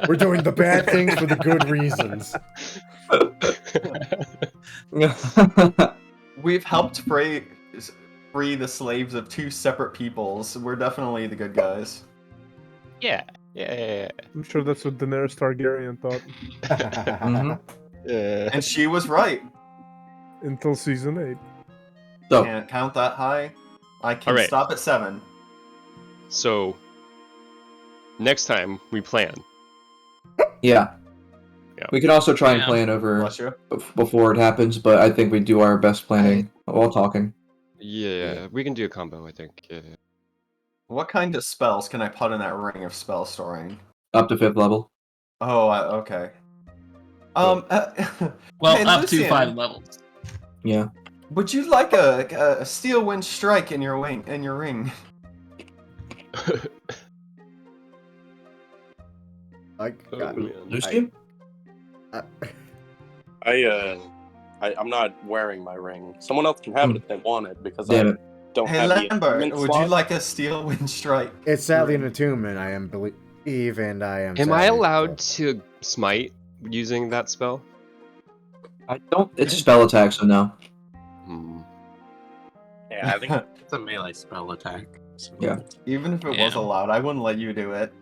We're doing the bad things for the good reasons.
We've helped free the slaves of two separate peoples. We're definitely the good guys.
Yeah.
I'm sure that's what Daenerys Targaryen thought
Mhm.
Yeah.
And she was right.
until season 8.
So,
Can't count that high. I can
Alright.
stop at 7.
So next time we plan.
yeah.
Yeah.
We can also try and
Yeah.
plan over
Bless you.
before it happens, but I think we do our best planning while talking.
Yeah, we can do a combo, I think. Yeah.
What kind of spells can I put in that ring of spell storing?
Up to 5th level.
Oh, okay.
Well,
hey,
up to
Lucian,
5 levels.
Yeah.
Would you like a steel wind strike in your ring?
Like,
Oh,
God.
man.
Lucian?
I'm not wearing my ring. Someone else can have it if they want it, because
Damn
I
it.
don't
Hey
have the
Lambert,
attunement
would you
slot.
like a steel wind strike?
It's sadly an attunement, I am believe, and I am.
Am I
sadly-
allowed to smite using that spell?
I don't. It's spell attack, so no.
Hmm.
Yeah, I think it's a melee spell attack. So.
Yeah.
Even if it was
Yeah.
allowed, I wouldn't let you do it.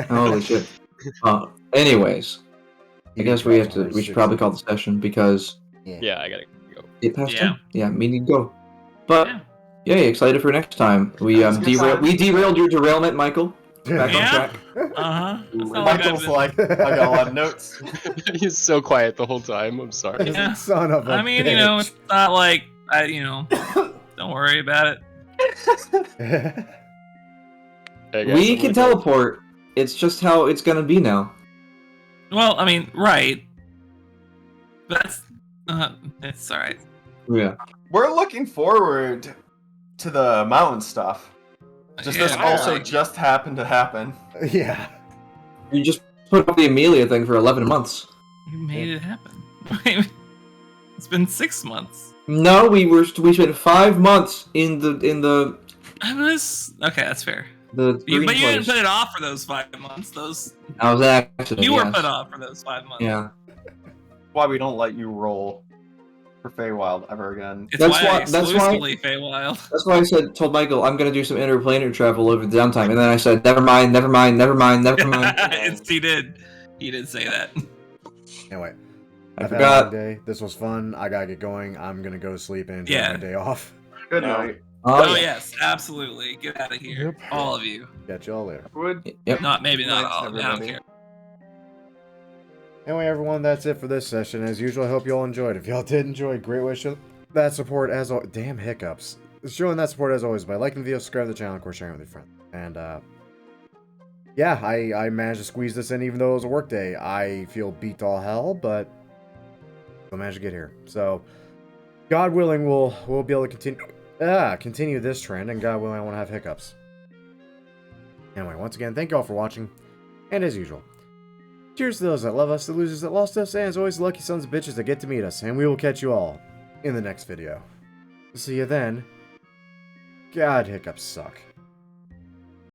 Holy shit. Anyways, I guess we should probably call the session because
yeah, I gotta go.
8 past 10. Yeah, me need to go. But yeah, excited for next time. We derailed your derailment, Michael. Back on track.
Michael's like, I got a lot of notes.
He's so quiet the whole time. I'm sorry.
Yeah.
Son of a
I mean,
bitch.
it's not like don't worry about it.
Hey guys,
We can teleport. It's just how it's gonna be now.
Well, I mean, right. But it's alright.
Yeah.
We're looking forward to the mountain stuff. This also just happened to happen.
Yeah.
You just put up the Amelia thing for 11 months.
You made it happen. It's been 6 months.
No, we spent 5 months in the.
Okay, that's fair.
But you
didn't put it off for those 5 months.
I was accident.
You were put off for those 5 months.
Yeah.
Why we don't let you roll for Feywild ever again.
That's why Feywild.
That's why I told Michael I'm gonna do some interplanar travel over the downtime, and then I said never mind.
He did say that.
Anyway,
I forgot.
Day. This was fun. I gotta get going. I'm gonna go to sleep and enjoy my day off.
Good night.
Oh yes, absolutely. Get out of here, all of you.
Catch y'all later.
Yep.
Not all. I don't care.
Anyway, everyone, that's it for this session. As usual, I hope you all enjoyed. If y'all did enjoy, great way to show that support as always. Damn hiccups. Showing that support as always by liking the video, subscribing to the channel, of course, sharing with your friends. And, yeah, I managed to squeeze this in even though it was a work day. I feel beat to all hell, but I managed to get here. So, God willing, we'll be able to continue this trend, and God willing, I won't have hiccups. Anyway, once again, thank you all for watching, and as usual, cheers to those that love us, the losers that lost us, and as always, the lucky sons of bitches that get to meet us, and we will catch you all in the next video. See you then. God, hiccups suck.